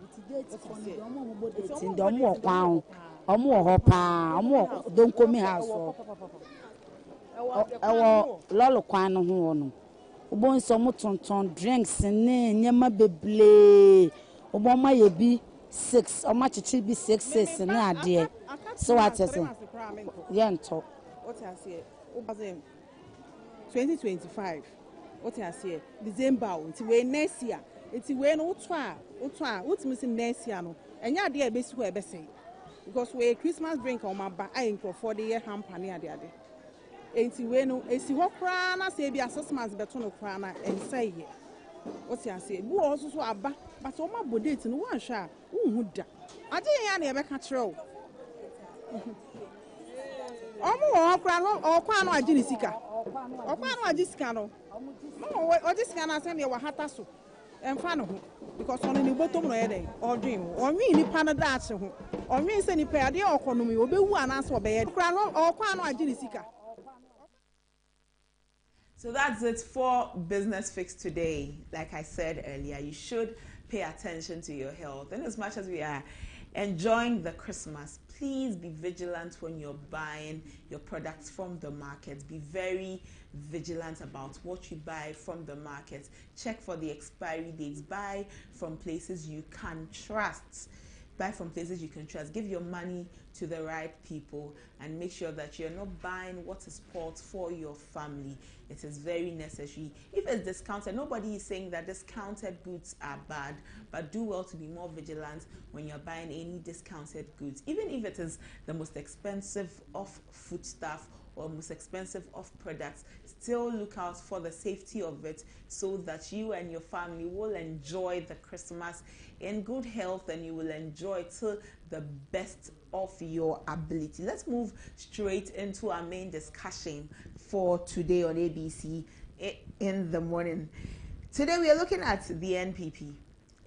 enti date for the omo mo bo date ndi omo okwan omo ho pa omo don komi house ewo lolo kwan no ho no obo nso mo tonton drinks ne nyama beble obo ma ye bi 6 o ma chichi bi 6 na ade so what say yento what I say 2025 what I say December until we next year until we no to a what me say next year no enya ade e be si ho e be say because we Christmas drink on my ba I for the year hamper ne ade enti we no esi ho kra na say bi assessments beto no kra na ensay ye what I say bu also so aba but o ma bodate no wan hwa a hu da ade ya na e be ka kire o omo okra no okwa no agi ni sika okwa no agi sika no mo odi sika na say ne wa hata so emfa no ho because on ni botom no yeden odwin onwi ni pa no da ache ho onwi se ni pa ade okonomi obewu anase obeye okra no okwa no agi ni sika. So that's it for Business Fix today. Like I said earlier, you should pay attention to your health. And as much as we are enjoying the Christmas, please be vigilant when you're buying your products from the market. Be very vigilant about what you buy from the market. Check for the expiry dates. Buy from places you can trust. Buy from places you can trust. Give your money to the right people and make sure that you're not buying what is bought for your family. It is very necessary. If it's discounted, nobody is saying that discounted goods are bad, but do well to be more vigilant when you're buying any discounted goods. Even if it is the most expensive of foodstuff or most expensive of products, still look out for the safety of it so that you and your family will enjoy the Christmas in good health and you will enjoy it to the best of your ability. Let's move straight into our main discussion for today on ABC in the morning. Today we are looking at the NPP.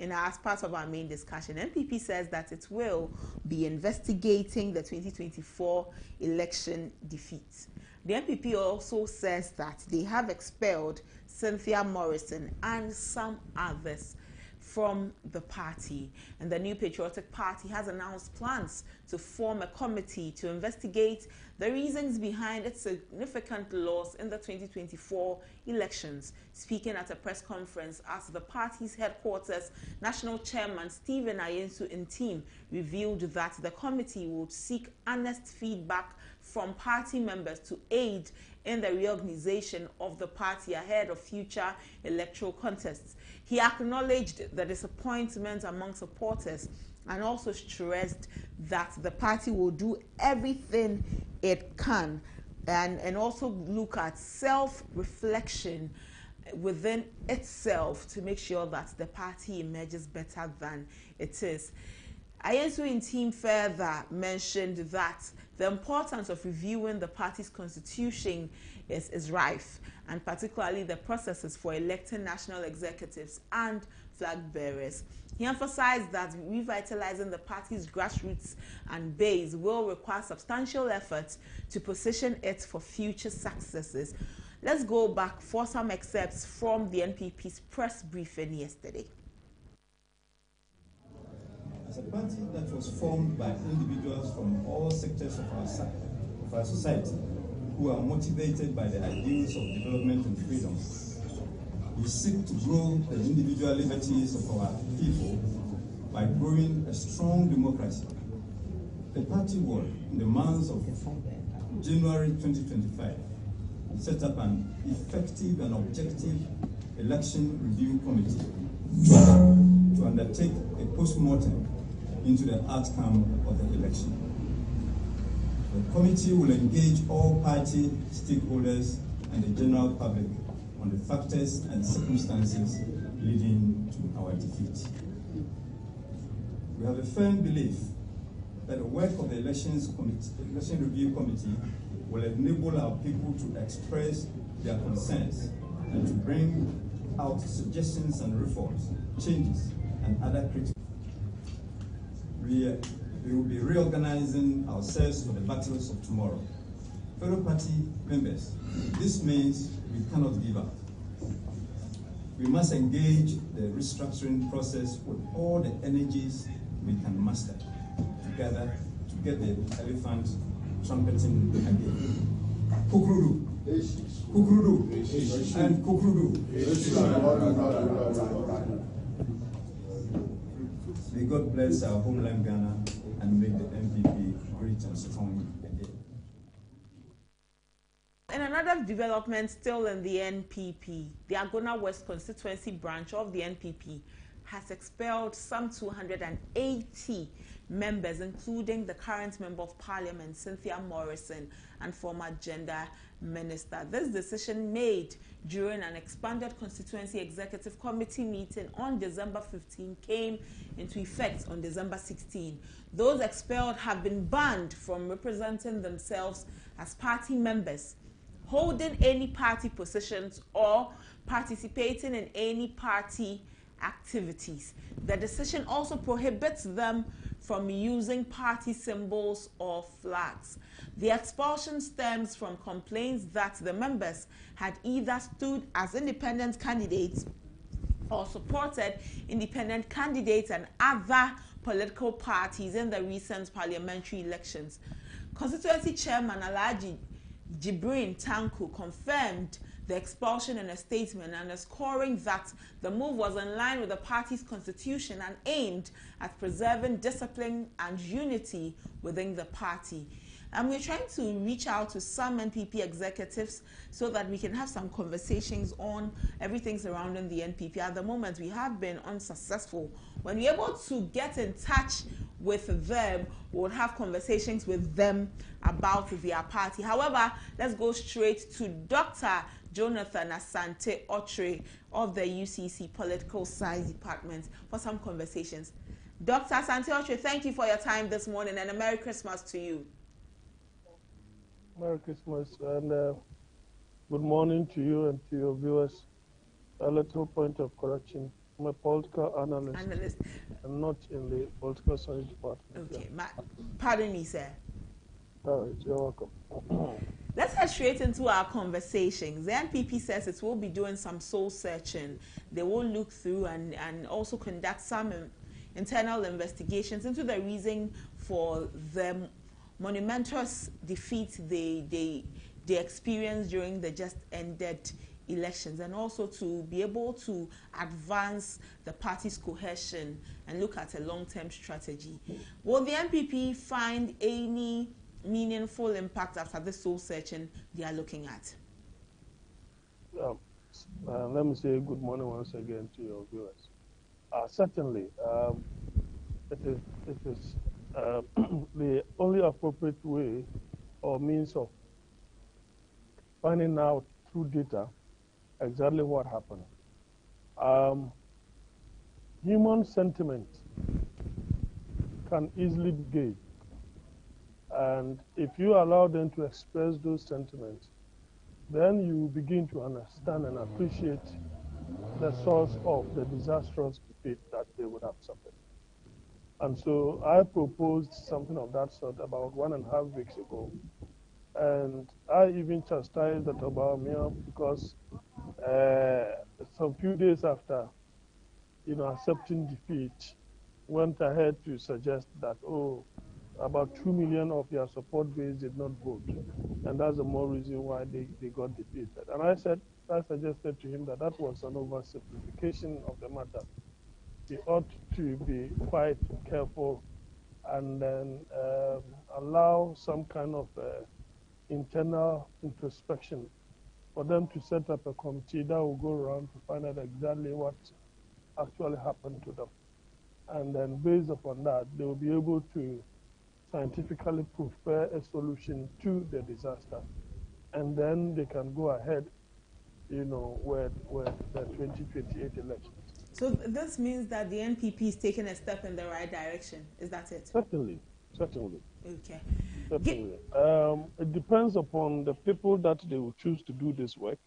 As part of our main discussion, NPP says that it will be investigating the 2024 election defeat. The NPP also says that they have expelled Cynthia Morrison and some others from the party, and the New Patriotic Party has announced plans to form a committee to investigate the reasons behind its significant loss in the 2024 elections. Speaking at a press conference at the party's headquarters, National Chairman Stephen Ayensu Ntim revealed that the committee would seek honest feedback from party members to aid in the reorganization of the party ahead of future electoral contests. He acknowledged the disappointment among supporters and also stressed that the party will do everything it can and also look at self-reflection within itself to make sure that the party emerges better than it is. Ayensu Ntim further mentioned that the importance of reviewing the party's constitution is rife, and particularly the processes for electing national executives and flag bearers. He emphasized that revitalizing the party's grassroots and base will require substantial efforts to position it for future successes. Let's go back for some excerpts from the NPP's press briefing yesterday. As a party that was formed by individuals from all sectors of our society who who are motivated by the ideals of development and freedom. We seek to grow the individual liberties of our people by growing a strong democracy. The party will, in the months of January 2025, set up an effective and objective election review committee to undertake a post-mortem into the outcome of the election. The committee will engage all party stakeholders and the general public on the factors and circumstances leading to our defeat. We have a firm belief that the work of the election review committee will enable our people to express their concerns and to bring out suggestions and reforms, changes, and other critical. We will be reorganizing ourselves for the battles of tomorrow. Fellow party members, this means we cannot give up. We must engage the restructuring process with all the energies we can muster together to get the elephant trumpeting again. Kukrudu, Kukrudu, and Kukrudu. May God bless our homeland Ghana and make the NPP great and strong again. In another development still in the NPP, the Agona West constituency branch of the NPP has expelled some 280 members, including the current Member of Parliament, Cynthia Morrison, and former Gender Minister. This decision made during an expanded constituency executive committee meeting on December 15 came into effect on December 16. Those expelled have been banned from representing themselves as party members, holding any party positions, or participating in any party activities. The decision also prohibits them from using party symbols or flags. The expulsion stems from complaints that the members had either stood as independent candidates or supported independent candidates and other political parties in the recent parliamentary elections. Constituency Chairman Alhaji Jibrin Tanku confirmed the expulsion in a statement, underscoring that the move was in line with the party's constitution and aimed at preserving discipline and unity within the party. And we're trying to reach out to some NPP executives so that we can have some conversations on everything surrounding the NPP. At the moment, we have been unsuccessful. When we're able to get in touch with them, we'll have conversations with them about their party. However, let's go straight to Dr. Jonathan Asante Otre of the UCC Political Science Department for some conversations. Dr. Asante Otre, thank you for your time this morning, and a Merry Christmas to you. Merry Christmas and good morning to you and to your viewers. A little point of correction. I'm a political analyst. I'm not in the political science department. Okay, pardon me, sir. All right, you're welcome. Let's head straight into our conversations. The NPP says it will be doing some soul searching. They will look through and also conduct some internal investigations into the reason for the monumentous defeat they experienced during the just ended elections, and also to be able to advance the party's cohesion and look at a long-term strategy. Will the NPP find any meaningful impact after the soul searching they are looking at? Let me say good morning once again to your viewers. Certainly, it is the only appropriate way or means of finding out through data exactly what happened. Human sentiment can easily be gauged, and if you allow them to express those sentiments, then you begin to understand and appreciate the source of the disastrous defeat that they would have suffered. And so I proposed something of that sort about 1.5 weeks ago. And I even chastised Dr. Bawumia because some few days after, accepting defeat, went ahead to suggest that, about 2 million of their support base did not vote. And that's the more reason why they got defeated. And I suggested to him that that was an oversimplification of the matter. He ought to be quite careful and then allow some kind of internal introspection for them to set up a committee that will go around to find out exactly what actually happened to them. And then based upon that, they will be able to scientifically prepare a solution to the disaster. And then they can go ahead, with the 2028 elections. So this means that the NPP is taking a step in the right direction. Is that it? Certainly. Okay. Certainly. It depends upon the people that they will choose to do this work.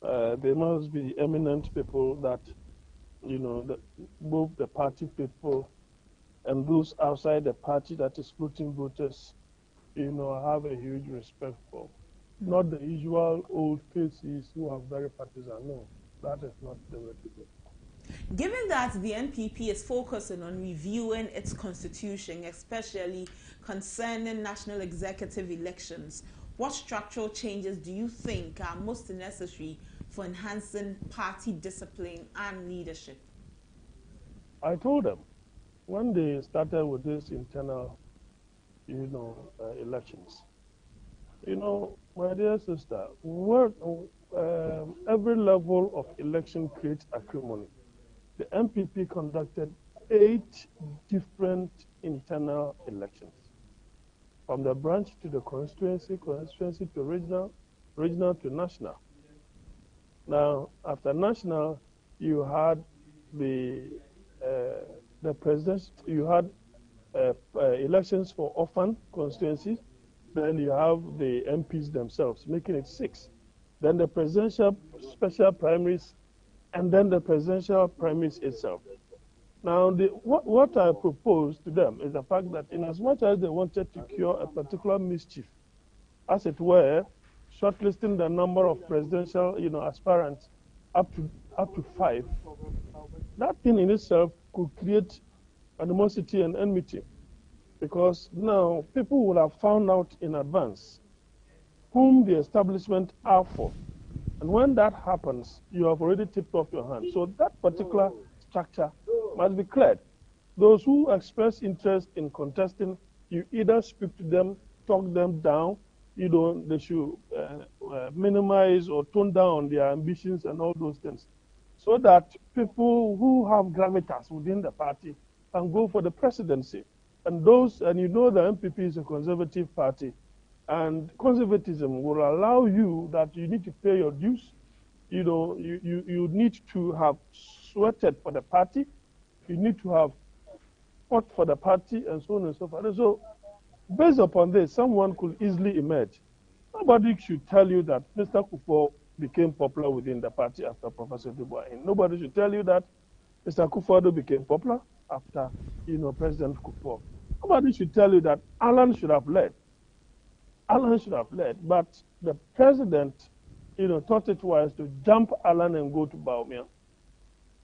There must be eminent people that, both the party people and those outside the party that is floating voters, have a huge respect for. Not the usual old faces who are very partisan. No, that is not the way to go. Given that the NPP is focusing on reviewing its constitution, especially concerning national executive elections, what structural changes do you think are most necessary for enhancing party discipline and leadership? I told them when they started with this internal, elections. My dear sister, every level of election creates acrimony. The MPP conducted 8 different internal elections, from the branch to the constituency to regional to national. Now, after national, you had the president. You had elections for orphan constituencies. Then you have the MPs themselves, making it 6. Then the presidential special primaries, and then the presidential primaries itself. Now, what I propose to them is the fact that in as much as they wanted to cure a particular mischief, as it were, shortlisting the number of presidential, aspirants up to 5, that thing in itself could create animosity and enmity, because now people will have found out in advance whom the establishment are for. And when that happens, you have already tipped off your hand. So that particular structure must be cleared. Those who express interest in contesting, you either speak to them, talk them down, they should minimize or tone down their ambitions and all those things, so that people who have gravitas within the party can go for the presidency. And the MPP is a conservative party. And conservatism will allow you that you need to pay your dues. You need to have sweated for the party. You need to have fought for the party, and so on and so forth. And so, based upon this, someone could easily emerge. Nobody should tell you that Mr. Kufuor became popular within the party after Professor Dubois. Nobody should tell you that Mr. Kufuor became popular after, President Kufuor. Nobody should tell you that Alan should have led. Alan should have led, but the president, thought it wise to jump Alan and go to Bawumia.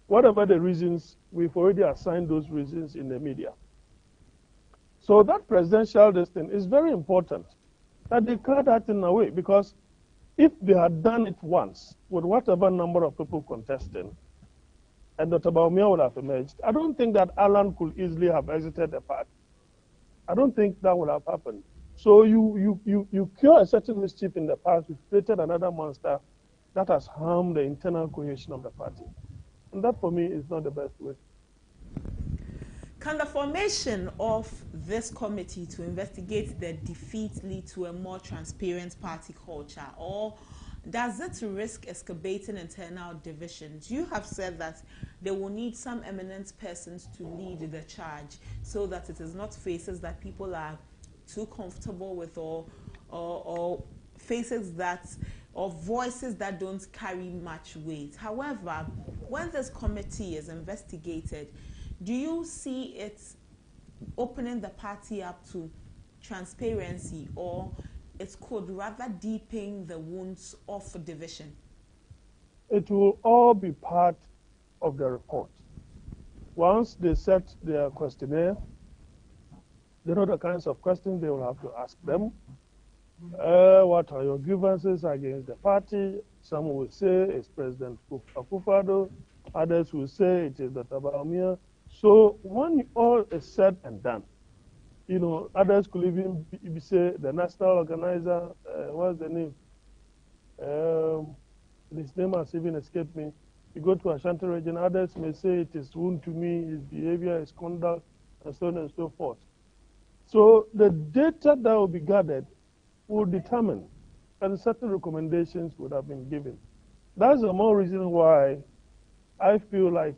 Whatever the reasons, we've already assigned those reasons in the media. So that presidential destiny is very important, that they clear that in a way, because if they had done it once with whatever number of people contesting, and Dr. Bawumia would have emerged, I don't think that Alan could easily have exited the party. I don't think that would have happened. So you cure a certain mischief in the past, you've created another monster that has harmed the internal cohesion of the party. And that, for me, is not the best way. Can the formation of this committee to investigate the defeat lead to a more transparent party culture, or does it risk excavating internal divisions? You have said that they will need some eminent persons to lead the charge, so that it is not faces that people are too comfortable with, or faces that, or voices that don't carry much weight. However, when this committee is investigated, do you see it opening the party up to transparency, or it could rather deepen the wounds of division? It will all be part of the report. Once they set their questionnaire, They know the kinds of questions they will have to ask them. What are your grievances against the party? Some will say it's President Akufo-Addo. Others will say it is Dr. Bawumia. So when all is said and done, you know, others could even say the national organizer, what's the name? His name has even escaped me. You go to Ashanti region, others may say it is wound to me, his behavior, his conduct, and so on and so forth. So the data that will be gathered will determine, and certain recommendations would have been given. That's the more reason why I feel like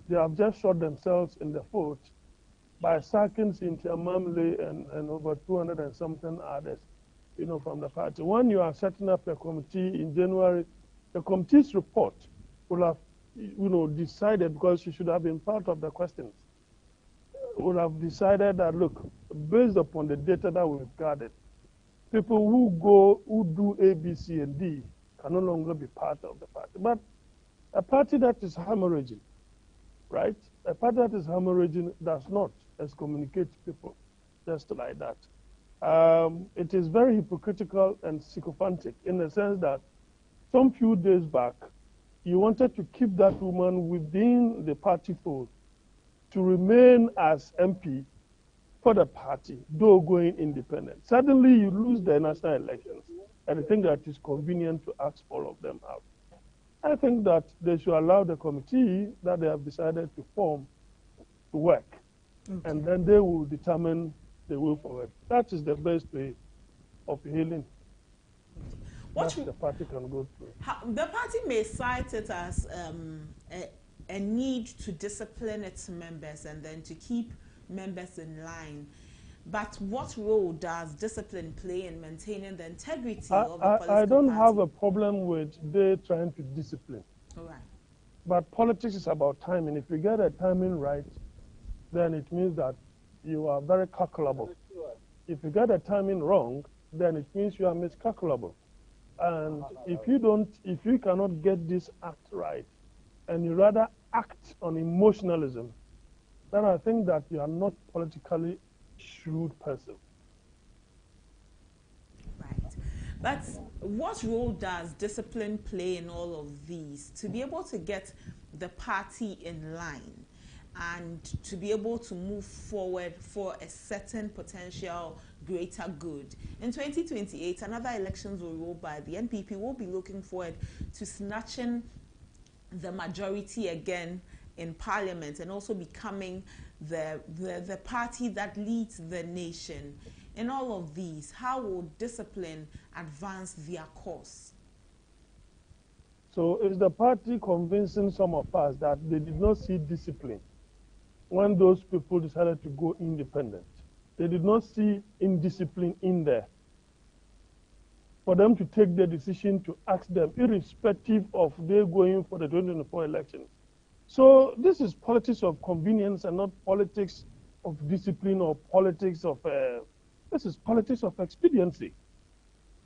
they have just shot themselves in the foot by sacking Cynthia Mamle and over 200 and something others, you know, from the party. When you are setting up a committee in January, the committee's report will have, you know, decided, because she should have been part of the questions, would have decided that, look, based upon the data that we've gathered, people who do A, B, C, and D can no longer be part of the party. But a party that is hemorrhaging, right? A party that is hemorrhaging does not excommunicate people just like that. It is very hypocritical and sycophantic in the sense that some few days back, you wanted to keep that woman within the party fold to remain as MP for the party, though going independent. Suddenly, you lose the national elections, and I think that it's convenient to ask all of them out. I think that they should allow the committee that they have decided to form to work, and then they will determine the way forward. That is the best way of healing. What the party can go through. The party may cite it as a need to discipline its members and then to keep members in line. But what role does discipline play in maintaining the integrity of the political I don't party? have a problem with they trying to discipline. All right. But politics is about timing. If you get the timing right, then it means that you are very calculable. If you get the timing wrong, then it means you are miscalculable. And if you cannot get this act right, and you rather act on emotionalism, then I think that you are not politically shrewd person. Right. But what role does discipline play in all of these to be able to get the party in line and to be able to move forward for a certain potential greater good? In 2028, another elections will roll by. The NPP will be looking forward to snatching the majority again in parliament and also becoming the party that leads the nation. In all of these, how will discipline advance their cause? So is the party convincing some of us that they did not see discipline when those people decided to go independent? They did not see indiscipline in there for them to take the decision to ask them, irrespective of they going for the 2024 elections. So this is politics of convenience and not politics of discipline or politics of, this is politics of expediency.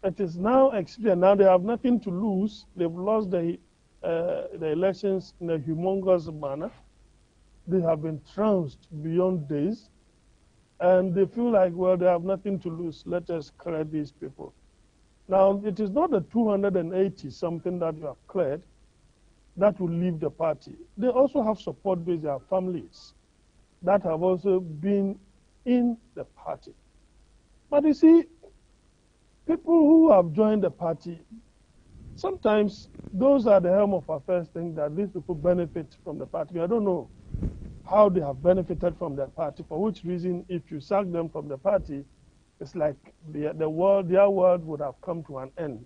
It is now expedient. Now they have nothing to lose. They've lost the elections in a humongous manner. They have been trounced beyond days. And they feel like, well, they have nothing to lose. Let us clear these people. Now, it is not the 280 something that you have cleared that will leave the party. They also have support base, their families that have also been in the party. But you see, people who have joined the party, sometimes those are the helm of affairs think that these people benefit from the party. I don't know how they have benefited from the party, for which reason if you sack them from the party, it's like their world would have come to an end.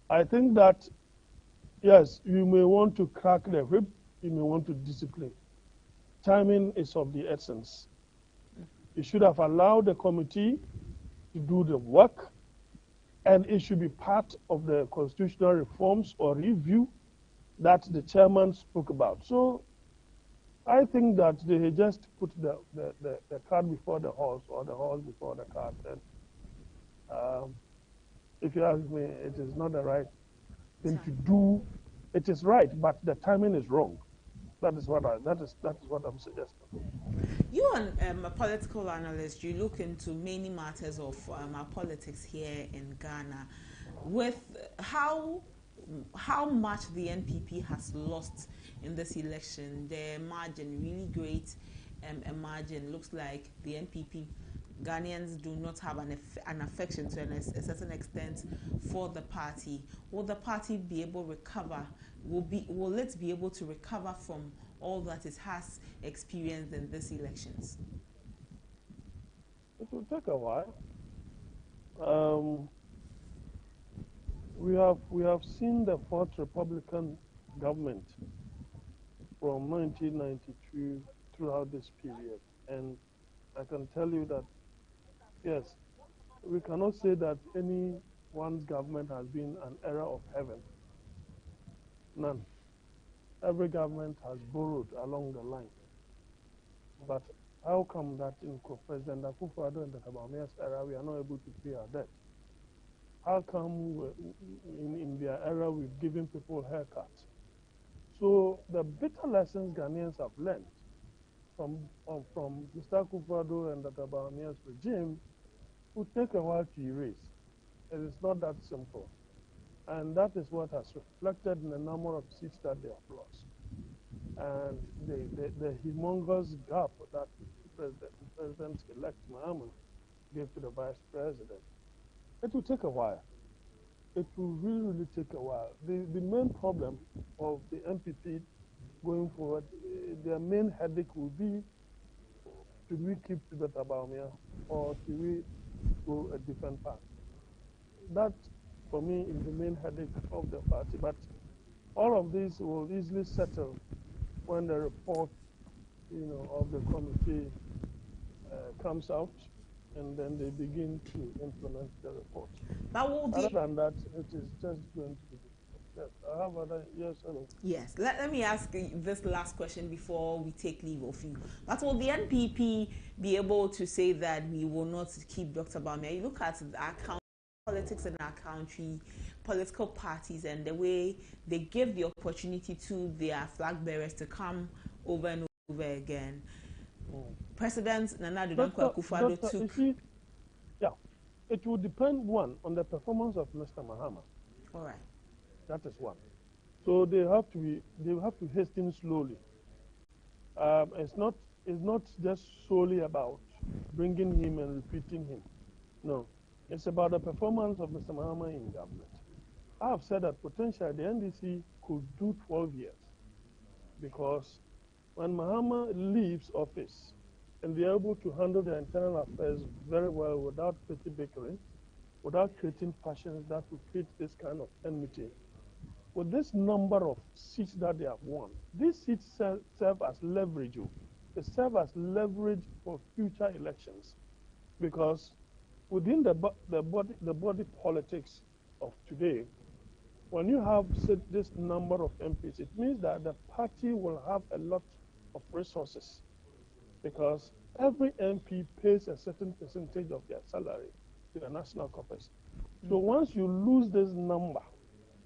I think that, yes, you may want to crack the whip, you may want to discipline. Timing is of the essence. You should have allowed the committee to do the work, and it should be part of the constitutional reforms or review that the chairman spoke about. So I think that they just put the cart before the horse or the horse before the cart. And if you ask me, it is not the right thing to do. It is right, but the timing is wrong. That is what I'm suggesting. You are a political analyst. You look into many matters of our politics here in Ghana. With how much the NPP has lost in this election, the margin really great. A margin looks like the NPP Ghanaians do not have an affection to a certain extent for the party. Will the party be able to recover? Will it be able to recover from all that it has experienced in these elections? It will take a while. We have seen the fourth Republican government from 1992 throughout this period, and I can tell you that yes, we cannot say that any one's government has been an era of heaven. None. Every government has borrowed along the line. But how come that in President Akufo-Addo and Dr. Bawumia's era we are not able to pay our debt? How come in their era we've given people haircuts? So the bitter lessons Ghanaians have learned from Mr. Akufo-Addo and Dr. Bawumia's regime will take a while to erase. It is not that simple. And that is what has reflected in the number of seats that they have lost. And the humongous gap that President-elect Mahama gave to the Vice President. It will take a while. It will really take a while. The main problem of the NPP going forward, their main headache will be, should we keep to the Bawumia or should we go a different path? That, for me, is the main headache of the party. But all of this will easily settle when the report, of the committee comes out, and then they begin to implement the report. Other than that, it is just going to be difficult. Yes, I have other. Yes, hello. Yes. Let me ask you this last question before we take leave of you. But will the NPP be able to say that we will not keep Dr. Bawumia? You look at our politics in our country, political parties, and the way they give the opportunity to their flag bearers to come over and over again. President Nana Dankwa Akufo-Addo took. Yeah, it will depend on the performance of Mr. Mahama. All right. That is one. So they have to hasten slowly. It's not just solely about bringing him and repeating him. No. It's about the performance of Mr. Mahama in government. I have said that potentially the NDC could do 12 years because when Mahama leaves office and they're able to handle the internal affairs very well without petty bickering, without creating passions that will create this kind of enmity, with this number of seats that they have won, these seats serve as leverage. They serve as leverage for future elections because within the body politics of today, when you have this number of MPs, it means that the party will have a lot of resources because every MP pays a certain percentage of their salary to the national coffers. So once you lose this number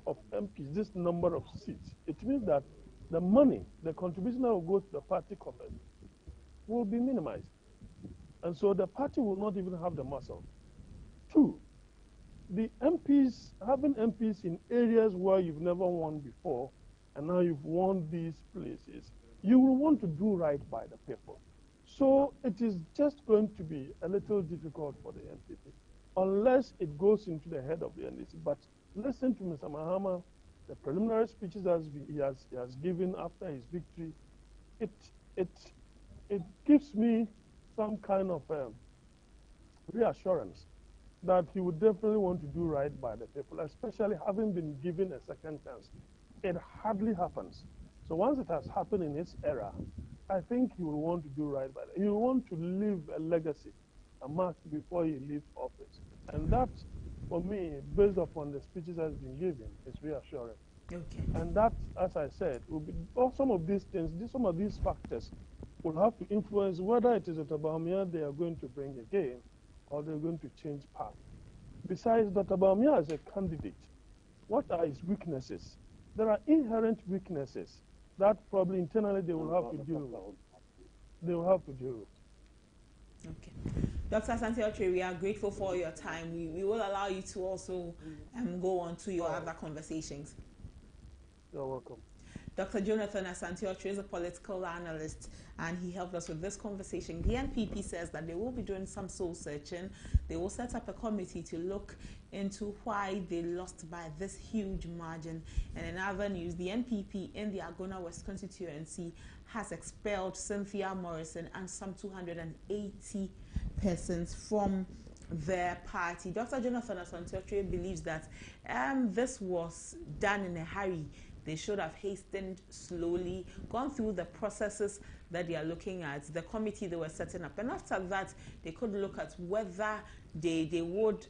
of MPs, this number of seats, it means that the money, the contribution that will go to the party coffers will be minimized. And so the party will not even have the muscle. Two, the MPs, having MPs in areas where you've never won before, and now you've won these places, you will want to do right by the people. So it is just going to be a little difficult for the NPP, unless it goes into the head of the NDC. But listen to Mr. Mahama, the preliminary speeches he has given after his victory, it gives me some kind of reassurance that he would definitely want to do right by the people, especially having been given a second chance. It hardly happens. So once it has happened in his era, I think he will want to do right by it. He will want to leave a legacy, a mark before he leaves office. And that, for me, based upon the speeches that has been given, is reassuring. Okay. And that, as I said, will be some of these things, some of these factors will have to influence whether it is Dr. Bawumia they are going to bring again or they're going to change path. Besides, Dr. Bawumia as a candidate, what are his weaknesses? There are inherent weaknesses that probably internally they will have to deal with. They will have to deal with. Okay. Dr. Asante Ochoe, we are grateful for your time. We will allow you to also go on to your other conversations. You're welcome. Dr. Jonathan Asante Ochoe is a political analyst, and he helped us with this conversation. The NPP says that they will be doing some soul searching. They will set up a committee to look into why they lost by this huge margin. And in other news, the NPP in the Agona West constituency has expelled Cynthia Morrison and some 280 persons from their party. Dr. Jonathan Asante Ochoe believes that this was done in a hurry. They should have hastened slowly, gone through the processes that they are looking at, the committee they were setting up, and after that they could look at whether they would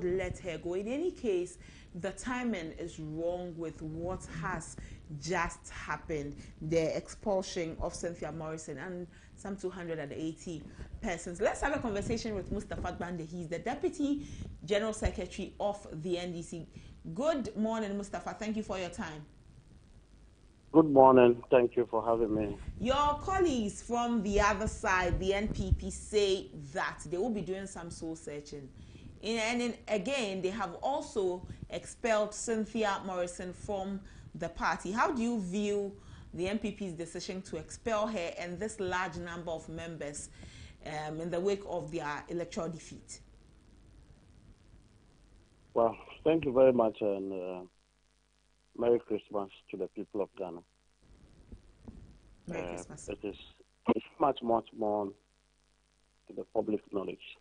let her go. In any case, the timing is wrong with what has just happened, the expulsion of Cynthia Morrison and some 280 persons. Let's have a conversation with Mustafa Gbande. He's the Deputy General Secretary of the NDC. Good morning, Mustafa. Thank you for your time. Good morning. Thank you for having me. Your colleagues from the other side, the NPP, say that they will be doing some soul searching. And again, they have also expelled Cynthia Morrison from the party. How do you view the NPP's decision to expel her and this large number of members in the wake of their electoral defeat? Well, thank you very much, and Merry Christmas to the people of Ghana. Merry Christmas. It is much more to the public knowledge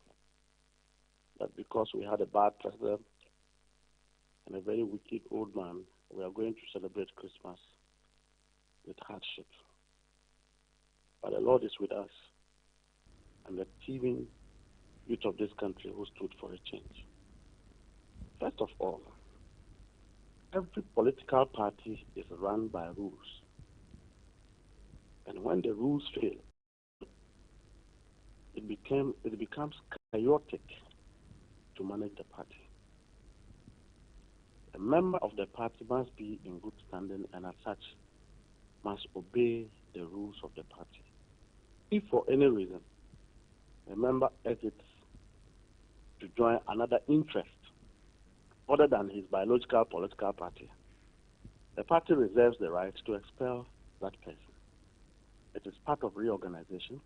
that because we had a bad president and a very wicked old man, we are going to celebrate Christmas with hardship. But the Lord is with us and the teeming youth of this country who stood for a change. First of all, every political party is run by rules. And when the rules fail, it becomes chaotic to manage the party. A member of the party must be in good standing and as such must obey the rules of the party. If for any reason a member exits to join another interest other than his biological political party, the party reserves the right to expel that person. It is part of reorganization.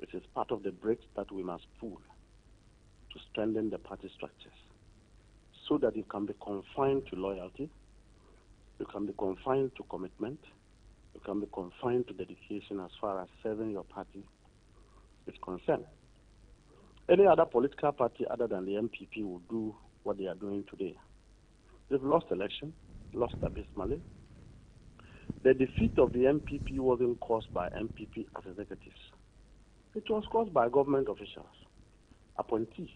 It is part of the bricks that we must pull to strengthen the party structures so that you can be confined to loyalty, you can be confined to commitment, you can be confined to dedication as far as serving your party is concerned. Any other political party other than the NPP will do what they are doing today. They've lost election, lost abysmally. The defeat of the NPP wasn't caused by NPP as executives. It was caused by government officials, appointees,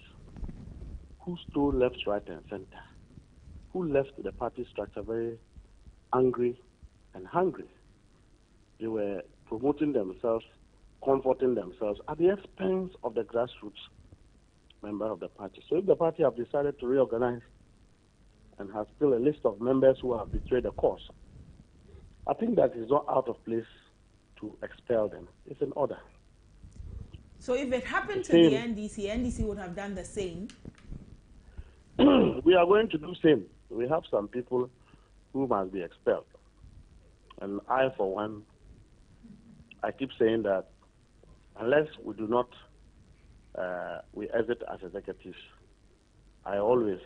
who stole left, right, and center, who left the party structure very angry and hungry. They were promoting themselves, comforting themselves at the expense of the grassroots member of the party. So if the party have decided to reorganize and has still a list of members who have betrayed the cause, I think that is not out of place to expel them. It's an order. So if it happened to the NDC would have done the same? We are going to do the same. We have some people who must be expelled. And I, for one, I keep saying that unless we do not, we exit as executives, I always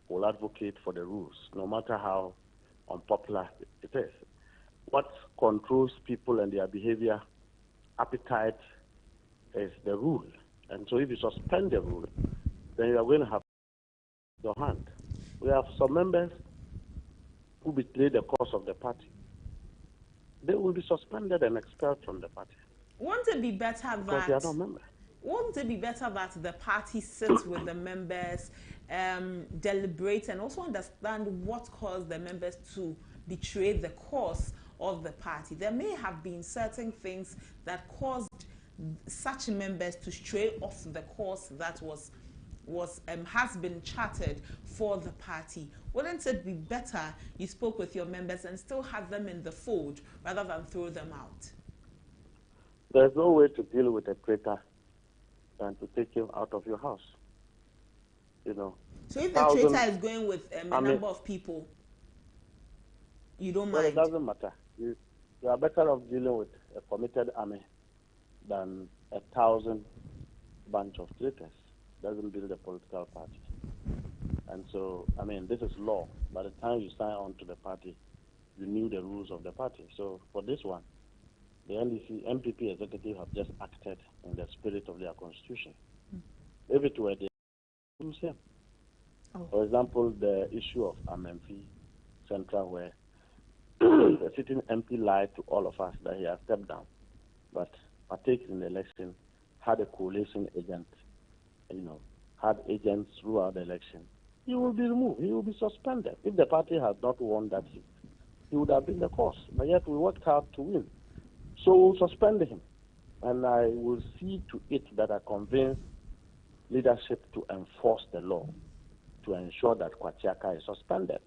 will advocate for the rules, no matter how unpopular it is. What controls people and their behavior, appetite, is the rule. And so if you suspend the rule, then you are going to have your hand. We have some members who betray the cause of the party. They will be suspended and expelled from the party. Won't it be better because they are not members? Won't it be better that the party sits with the members, deliberate, and also understand what caused the members to betray the cause of the party? There may have been certain things that caused such members to stray off the course that was has been chartered for the party. Wouldn't it be better you spoke with your members and still have them in the fold rather than throw them out? There's no way to deal with a traitor than to take him out of your house. You know. So if the traitor is going with a number of people, you don't mind? Well, it doesn't matter. You are better off dealing with a committed army than 1,000 bunch of traitors. Doesn't build a political party. And so, I mean, this is law. By the time you sign on to the party, you knew the rules of the party. So for this one, the NDC, MPP executive have just acted in the spirit of their constitution. If it were the same. For example, the issue of Amenfi Central, where the sitting MP lied to all of us that he has stepped down, but partaked in the election, had a coalition agent, had agents throughout the election. He will be removed. He will be suspended. If the party had not won that seat, he would have been the cause. But yet we worked hard to win. So we'll suspend him. And I will see to it that I convince leadership to enforce the law to ensure that Kwachiaka is suspended.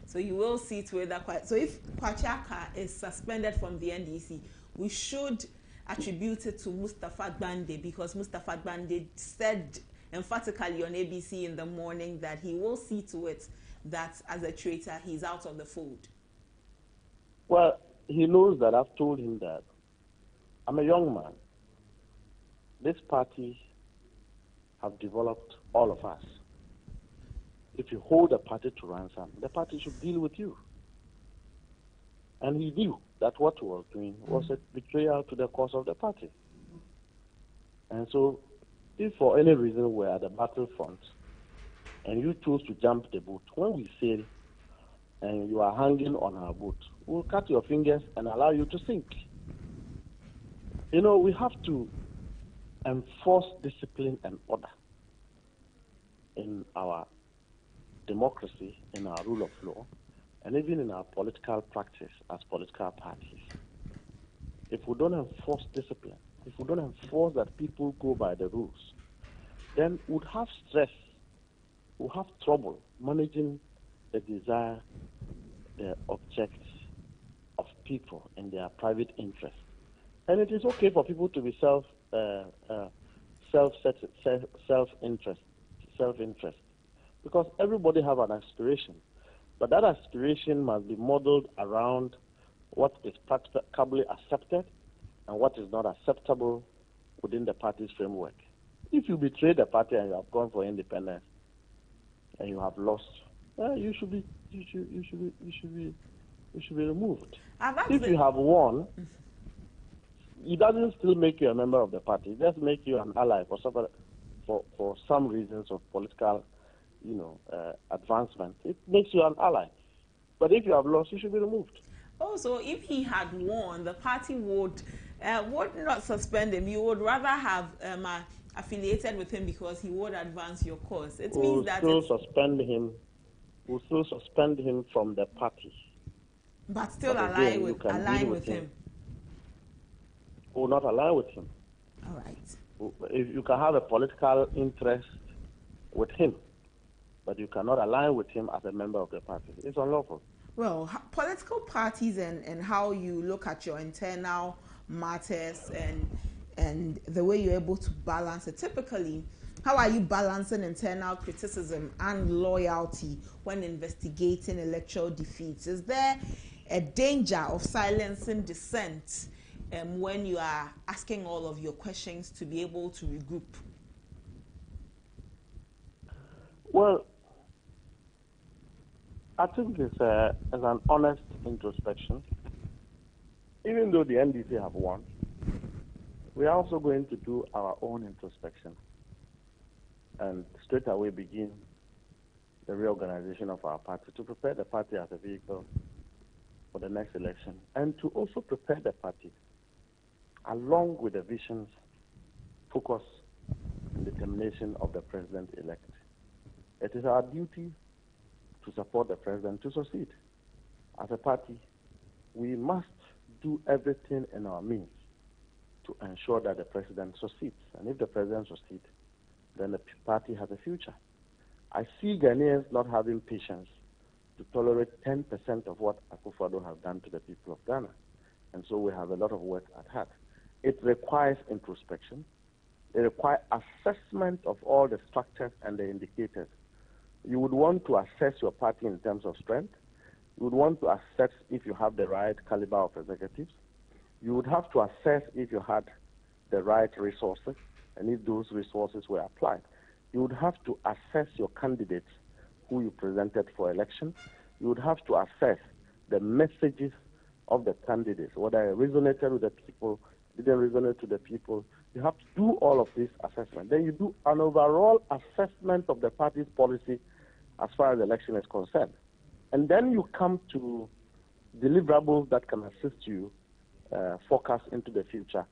So you will see to it that so if Kwachiaka is suspended from the NDC, we should attribute it to Mustafa Gbande, because Mustafa Gbande said emphatically on ABC in the morning that he will see to it that as a traitor he's out of the fold. Well, he knows that I've told him that I'm a young man. This party have developed all of us. If you hold a party to ransom, the party should deal with you. And he knew that what he was doing was a betrayal to the cause of the party. And so, if for any reason we're at the battlefront and you choose to jump the boat, when we sail and you are hanging on our boat, we'll cut your fingers and allow you to sink. You know, we have to enforce discipline and order in our democracy, in our rule of law, and even in our political practice as political parties. If we don't enforce discipline, if we don't enforce that people go by the rules, then we'd have stress, we'll have trouble managing the desire, the objects of people and their private interests. And it is okay for people to be self-interest, because everybody have an aspiration. But that aspiration must be modeled around what is practicably accepted and what is not acceptable within the party's framework. If you betray the party and you have gone for independence and you have lost, you should be removed. If you have won, it doesn't still make you a member of the party. It just makes you an ally for some reasons of political, advancement. It makes you an ally. But if you have lost, you should be removed. Also, if he had won, the party would not suspend him. You would rather have affiliated with him because he would advance your cause. It means that we'll still suspend him from the party. But still align with him. Or not align with him. All right. If you can have a political interest with him, but you cannot align with him as a member of the party. It's unlawful. Well, political parties and how you look at your internal matters and the way you're able to balance it. Typically, how are you balancing internal criticism and loyalty when investigating electoral defeats? Is there a danger of silencing dissent when you are asking all of your questions to be able to regroup? Well, I think it's an honest introspection. Even though the NDC have won, we are also going to do our own introspection and straight away begin the reorganization of our party to prepare the party as a vehicle for the next election, and to also prepare the party along with the visions, focus, and determination of the president-elect. It is our duty to support the president to succeed. As a party, we must do everything in our means to ensure that the president succeeds. And if the president succeeds, then the party has a future. I see Ghanaians not having patience to tolerate 10% of what Akufo-Addo has done to the people of Ghana. And so we have a lot of work at heart. It requires introspection. It requires assessment of all the structures and the indicators. You would want to assess your party in terms of strength. You would want to assess if you have the right caliber of executives. You would have to assess if you had the right resources and if those resources were applied. You would have to assess your candidates who you presented for election. You would have to assess the messages of the candidates, whether it resonated with the people, didn't resonate with the people. You have to do all of this assessment. Then you do an overall assessment of the party's policy as far as the election is concerned. And then you come to deliverables that can assist you forecast into the future,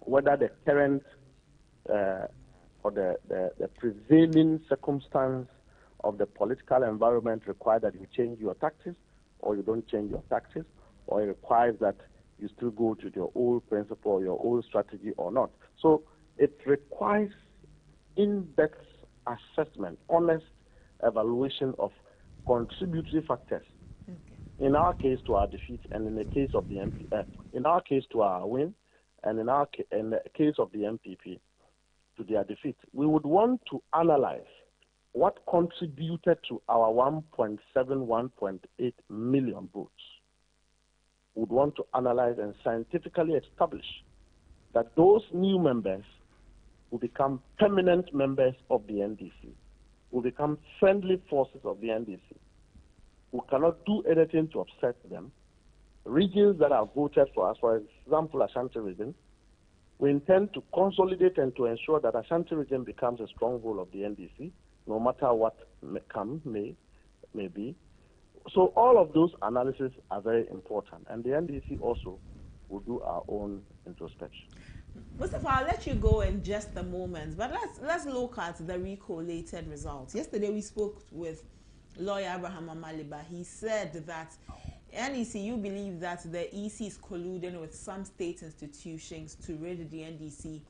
whether the current or the prevailing circumstance of the political environment require that you change your tactics or you don't change your tactics, or it requires that you still go to your old principle or your old strategy or not. So it requires in-depth assessment, honest evaluation of contributory factors. In our case, to our defeat, and in the case of the MPP, in our case to our win, and in the case of the MPP to their defeat, we would want to analyze what contributed to our 1.7, 1.8 million votes. We would want to analyze and scientifically establish that those new members will become permanent members of the NDC, will become friendly forces of the NDC. We cannot do anything to upset them. Regions that have voted for us, for example, Ashanti region, we intend to consolidate and to ensure that Ashanti region becomes a stronghold of the NDC, no matter what may be. So all of those analyses are very important, and the NDC also will do our own introspection. Mustafa, I'll let you go in just a moment, but let's look at the recollated results. Yesterday we spoke with lawyer Abraham Amaliba. He said that NDC, you believe that the EC is colluding with some state institutions to rid the NDC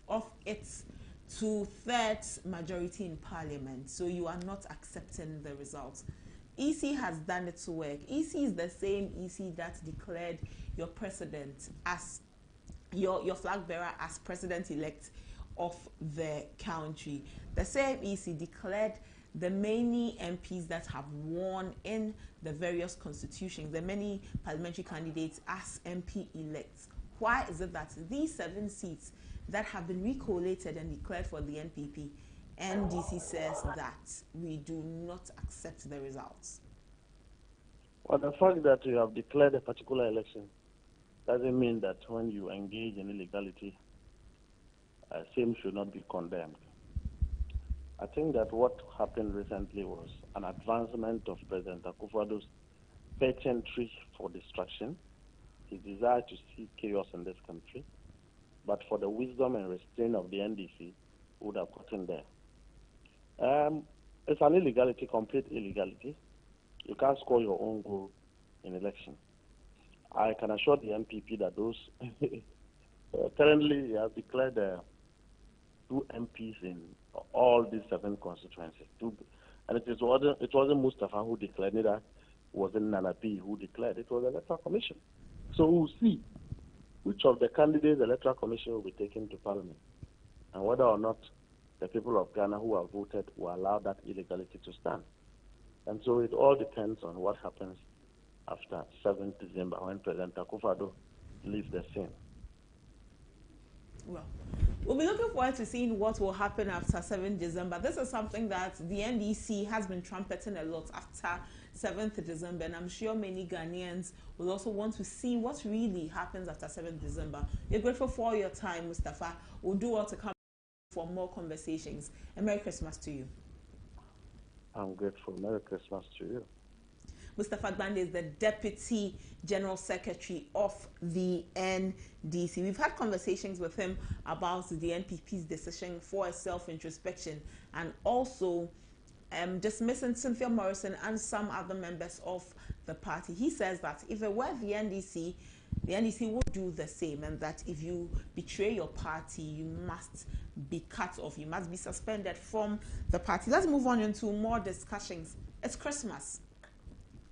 of its 2/3 majority in parliament, so you are not accepting the results. EC has done its work. EC is the same EC that declared your president as your flag bearer as president-elect of the country. The same EC declared the many MPs that have won in the various constitutions, the many parliamentary candidates as MP-elects. Why is it that these 7 seats that have been recollated and declared for the NPP, NDC says that we do not accept the results? Well, the fact that you have declared a particular election doesn't mean that when you engage in illegality, same should not be condemned. I think that what happened recently was an advancement of President Akufo-Addo's pageantry for destruction, his desire to see chaos in this country, but for the wisdom and restraint of the NDC would have gotten there. It's an illegality, complete illegality. You can't score your own goal in election. I can assure the MPP that those currently have declared 2 MPs in all these 7 constituencies. And it wasn't Mustafa who declared, neither was it Nana P who declared. It was the Electoral Commission. So we'll see which of the candidates the Electoral Commission will be taken to Parliament, and whether or not the people of Ghana who have voted will allow that illegality to stand. And so it all depends on what happens after 7th December when President Akufo-Addo leaves the scene. Well, we'll be looking forward to seeing what will happen after 7th December. This is something that the NDC has been trumpeting a lot after 7th December, and I'm sure many Ghanaians will also want to see what really happens after 7th December. We're grateful for your time, Mustafa. We'll do all to come for more conversations. And Merry Christmas to you. I'm grateful. Merry Christmas to you. Mustafa Gbande is the Deputy General Secretary of the NDC. We've had conversations with him about the NPP's decision for a self-introspection and also dismissing Cynthia Morrison and some other members of the party. He says that if it were the NDC, the NDC will do the same, and that if you betray your party, you must be cut off, you must be suspended from the party. Let's move on into more discussions. It's Christmas.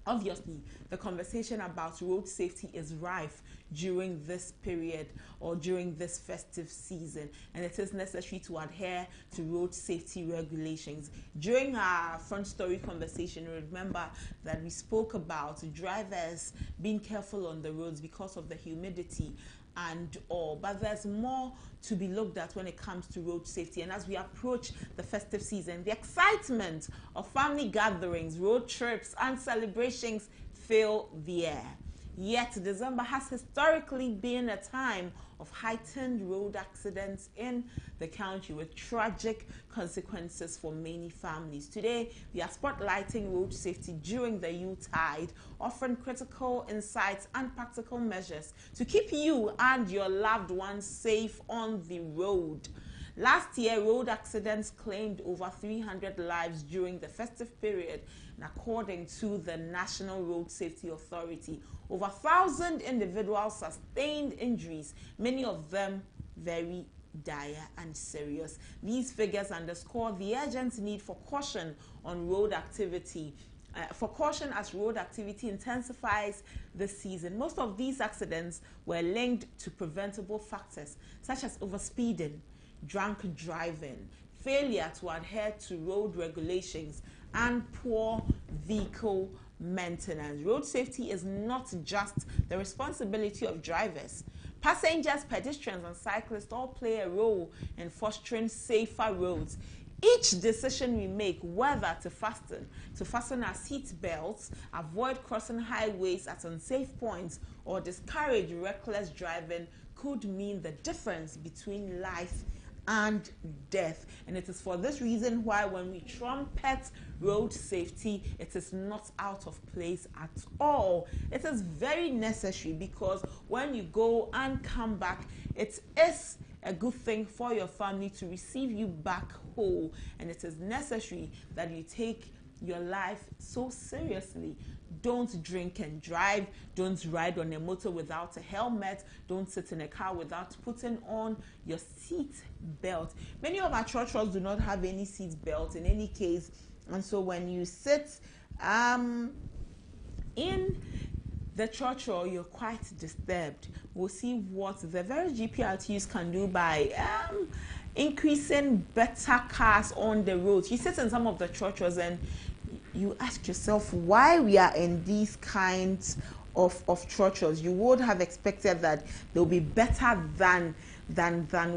Obviously, the conversation about road safety is rife during this period or during this festive season, and it is necessary to adhere to road safety regulations. During our front story conversation, remember that we spoke about drivers being careful on the roads because of the humidity and all, but there's more to be looked at when it comes to road safety. And as we approach the festive season, the excitement of family gatherings, road trips and celebrations fill the air. Yet December has historically been a time of heightened road accidents in the country, with tragic consequences for many families. Today, we are spotlighting road safety during the Yuletide, offering critical insights and practical measures to keep you and your loved ones safe on the road. Last year, road accidents claimed over 300 lives during the festive period, and according to the National Road Safety Authority, over 1,000 individuals sustained injuries, many of them very dire and serious. These figures underscore the urgent need for caution on road activity. As road activity intensifies this season. Most of these accidents were linked to preventable factors such as overspeeding, drunk driving, failure to adhere to road regulations, and poor vehicle maintenance. Road safety is not just the responsibility of drivers. Passengers, pedestrians, and cyclists all play a role in fostering safer roads. Each decision we make, whether to fasten our seat belts, avoid crossing highways at unsafe points, or discourage reckless driving, could mean the difference between life and death. And it is for this reason why when we trumpet road safety, it is not out of place at all. It is very necessary, because when you go and come back, it is a good thing for your family to receive you back whole, and it is necessary that you take your life so seriously. Don't drink and drive. Don't ride on a motor without a helmet. Don't sit in a car without putting on your seat belt. Many of our churches do not have any seat belt in any case, and so when you sit in the church, or you're quite disturbed, we'll see what the various GPRTs can do by increasing better cars on the roads. You sit in some of the churches and you ask yourself why we are in these kinds of churches. You would have expected that they'll be better than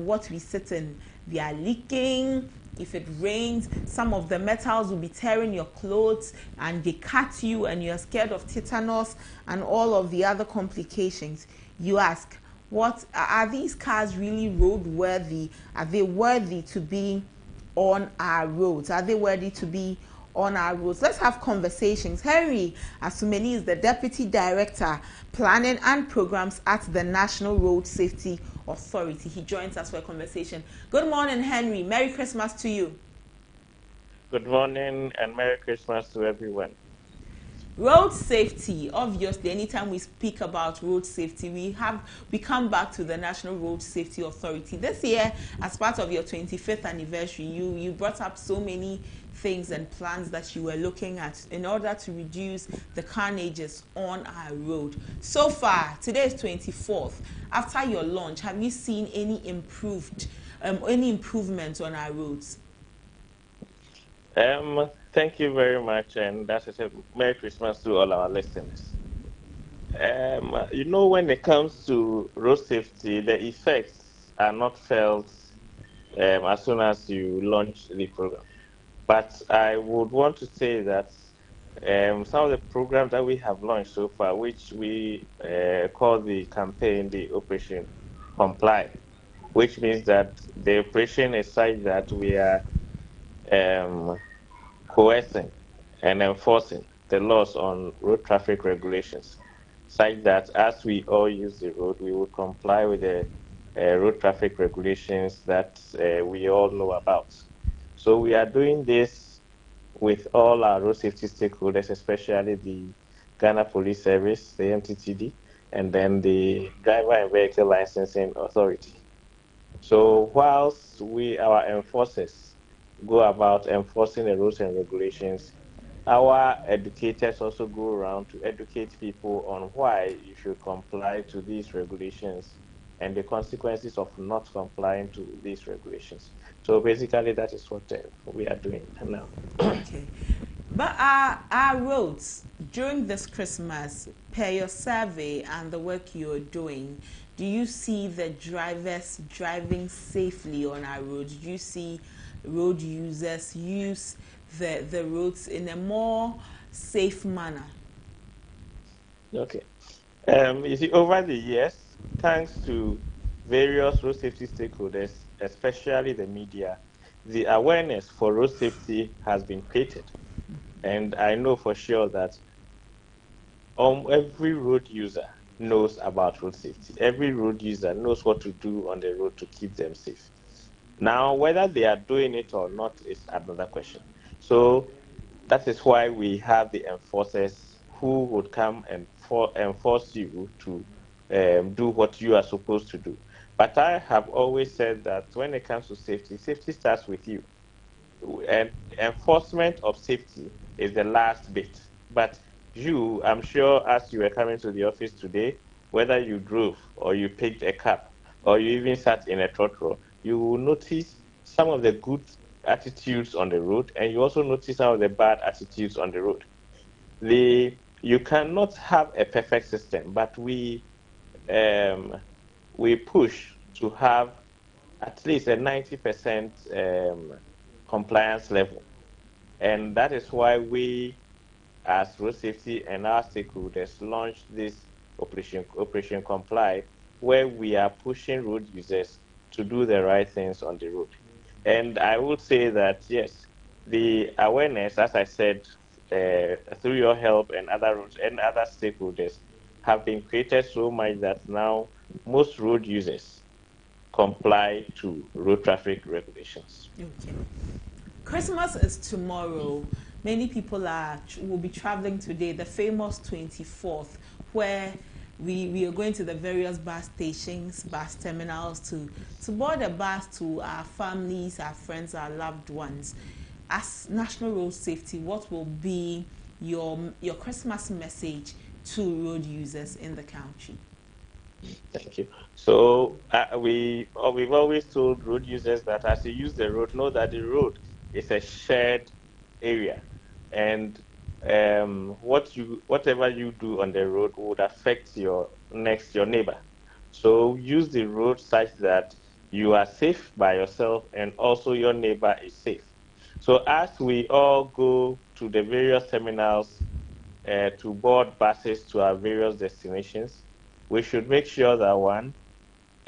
what we sit in. They are leaking. If it rains, some of the metals will be tearing your clothes, and they cut you, and you're scared of tetanus and all of the other complications. You ask, what are these cars really roadworthy? Are they worthy to be on our roads? Are they worthy to be on our roads? Let's have conversations. Henry Asumeni is the Deputy Director, Planning and Programs at the National Road Safety Authority. He joins us for a conversation. Good morning, Henry. Merry Christmas to you. Good morning and Merry Christmas to everyone. Road safety, obviously, anytime we speak about road safety, we come back to the National Road Safety Authority. This year, as part of your 25th anniversary, you brought up so many things and plans that you were looking at in order to reduce the carnages on our road. So far, today is 24th. After your launch, have you seen any improvement on our roads? Thank you very much, and that's a Merry Christmas to all our listeners. When it comes to road safety, the effects are not felt as soon as you launch the program. But I would want to say that some of the programs that we have launched so far, which we call the campaign, the Operation Comply, which means that the operation is such that we are coercing and enforcing the laws on road traffic regulations, such that as we all use the road, we will comply with the road traffic regulations that we all know about. So we are doing this with all our road safety stakeholders, especially the Ghana Police Service, the MTTD, and then the Driver and Vehicle Licensing Authority. So whilst our enforcers go about enforcing the rules and regulations, our educators also go around to educate people on why you should comply to these regulations and the consequences of not complying to these regulations. So basically, that is what we are doing now. Okay. But our roads during this Christmas, per your survey and the work you're doing, do you see the drivers driving safely on our roads? Do you see road users use the roads in a more safe manner? Okay. You see, over the years, thanks to various road safety stakeholders, especially the media, the awareness for road safety has been created. And I know for sure that every road user knows about road safety. Every road user knows what to do on the road to keep them safe. Now, whether they are doing it or not is another question. So that is why we have the enforcers who would come and enforce you to do what you are supposed to do. But I have always said that when it comes to safety, safety starts with you. And enforcement of safety is the last bit. But you, I'm sure, as you were coming to the office today, whether you drove or you picked a cab or you even sat in a trotro, you will notice some of the good attitudes on the road, and you also notice some of the bad attitudes on the road. You cannot have a perfect system, but we push to have at least a 90% compliance level. And that is why we, as road safety and our stakeholders, launched this Operation Comply, where we are pushing road users to do the right things on the road. And I would say that, yes, the awareness, as I said, through your help and other stakeholders, have been created so much that now most road users comply to road traffic regulations. Okay. Christmas is tomorrow. Many people will be traveling today, the famous 24th, where we are going to the various bus stations, bus terminals to board a bus to our families, our friends, our loved ones. As National Road Safety, what will be your Christmas message to road users in the country? Thank you. So we've always told road users that as you use the road, know that the road is a shared area, and whatever you do on the road would affect your neighbor. So use the road such that you are safe by yourself and also your neighbor is safe. So as we all go to the various terminals to board buses to our various destinations, we should make sure that one,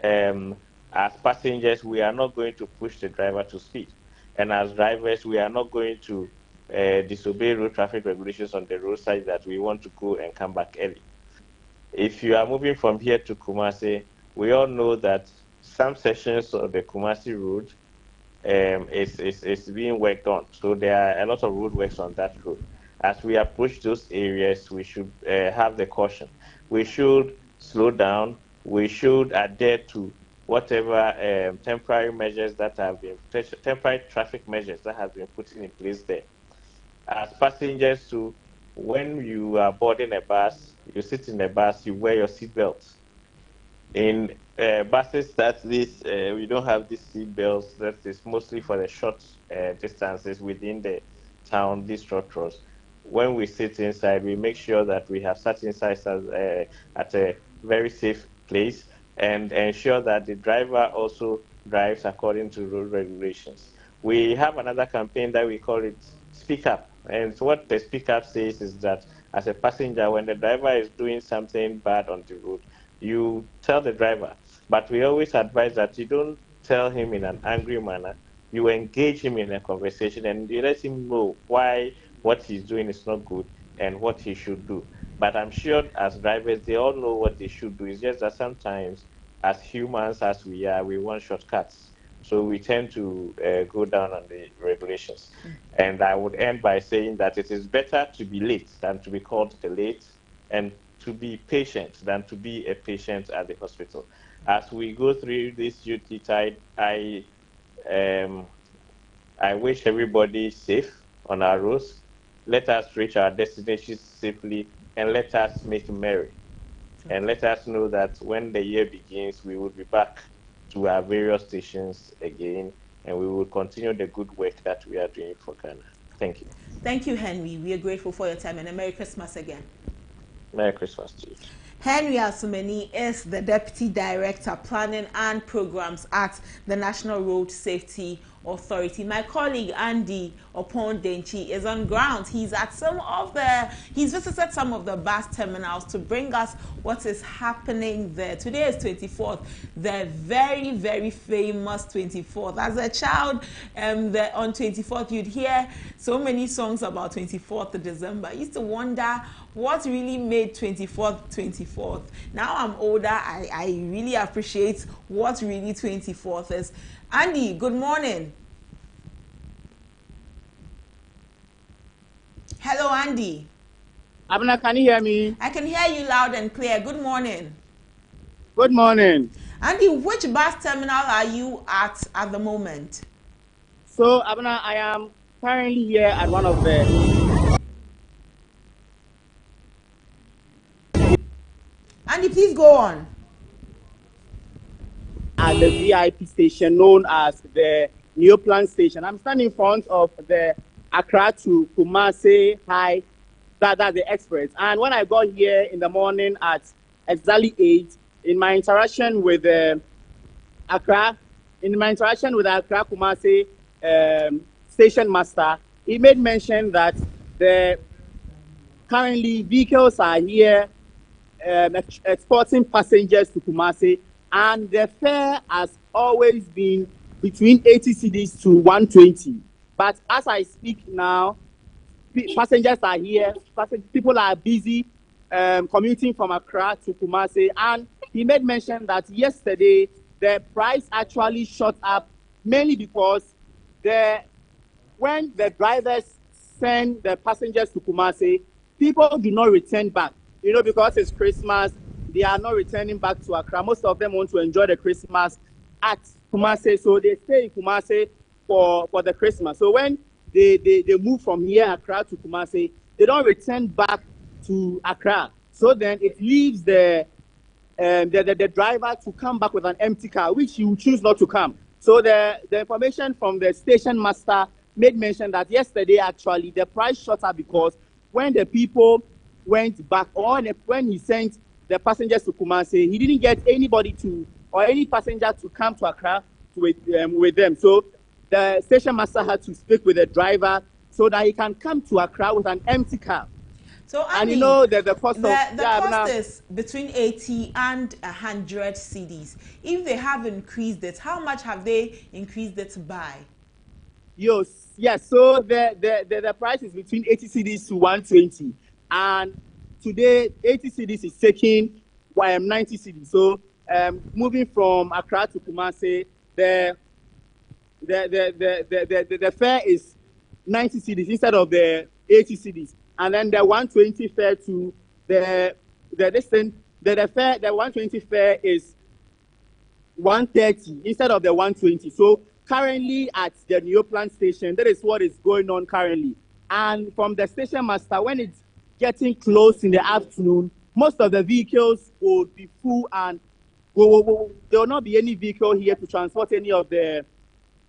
as passengers, we are not going to push the driver to speed. And as drivers, we are not going to disobey road traffic regulations on the road such that we want to go and come back early. If you are moving from here to Kumasi, we all know that some sections of the Kumasi road is being worked on. So there are a lot of road works on that road. As we approach those areas, we should have the caution. We should slow down. We should adhere to whatever temporary measures that have been, temporary traffic measures that have been put in place there. As passengers too, when you are boarding a bus, you sit in a bus, you wear your seatbelt. In buses that we don't have these seat belts. That is mostly for the short distances within the town, these structures. When we sit inside, we make sure that we have sat inside at a very safe place and ensure that the driver also drives according to road regulations. We have another campaign that we call it Speak Up. And what the Speak Up says is that as a passenger, when the driver is doing something bad on the road, you tell the driver. But we always advise that you don't tell him in an angry manner. You engage him in a conversation and you let him know why what he's doing is not good and what he should do. But I'm sure as drivers, they all know what they should do. It's just that sometimes, as humans as we are, we want shortcuts. So we tend to go down on the regulations. And I would end by saying that it is better to be late than to be called late. And to be patient than to be a patient at the hospital. As we go through this duty tide, I wish everybody safe on our roads. Let us reach our destinations safely, and let us make merry. And let us know that when the year begins, we will be back to our various stations again, and we will continue the good work that we are doing for Ghana. Thank you. Thank you, Henry. We are grateful for your time, and a Merry Christmas again. Merry Christmas to you. Henry Asumeni is the Deputy Director, Planning and Programs at the National Road Safety Authority. My colleague Andy Opon-Denchi is on ground. He's visited some of the bus terminals to bring us what is happening there. Today is 24th, the very, very famous 24th. As a child, on 24th, you'd hear so many songs about 24th of December. I used to wonder what really made 24th. Now I'm older, I really appreciate what really 24th is. Andy, good morning. Hello, Andy. Abna, can you hear me? I can hear you loud and clear. Good morning. Good morning. Andy, which bus terminal are you at the moment? So, Abna, I am currently here at one of the... Andy, please go on. At the VIP station known as the Neoplan station. I'm standing in front of the Accra to Kumasi High, that's the express. And when I got here in the morning at exactly 8, in my interaction with Accra Kumasi station master, he made mention that the currently vehicles are here exporting passengers to Kumasi, and the fare has always been between 80 cedis to 120. But as I speak now, passengers are here, people are busy commuting from Accra to Kumasi, and he made mention that yesterday the price actually shot up mainly because when the drivers send the passengers to Kumasi, people do not return back. You know, because it's Christmas, they are not returning back to Accra. Most of them want to enjoy the Christmas at Kumasi, so they stay in Kumasi for the Christmas. So when they move from here, Accra to Kumasi, they don't return back to Accra. So then it leaves the driver to come back with an empty car, which he will choose not to come. So the information from the station master made mention that yesterday actually the price shot up because when the people went back, or when he sent the passengers to Kumasi, he didn't get anybody or any passenger to come to Accra with them. So the station master had to speak with the driver so that he can come to Accra with an empty car. So Andy, and you know that the cost cost is between 80 and 100 cedis. If they have increased it, how much have they increased it by? Yes. So the price is between 80 cedis to 120. And today, 80 cedis is taking 90 cedis. So moving from Accra to Kumasi, the fare is 90 cedis instead of the 80 cedis. And then the 120 fare to the 120 fare is 130 instead of the 120. So currently at the Neoplan station, that is what is going on currently. And from the station master, when it's getting close in the afternoon, most of the vehicles will be full and there will not be any vehicle here to transport any of the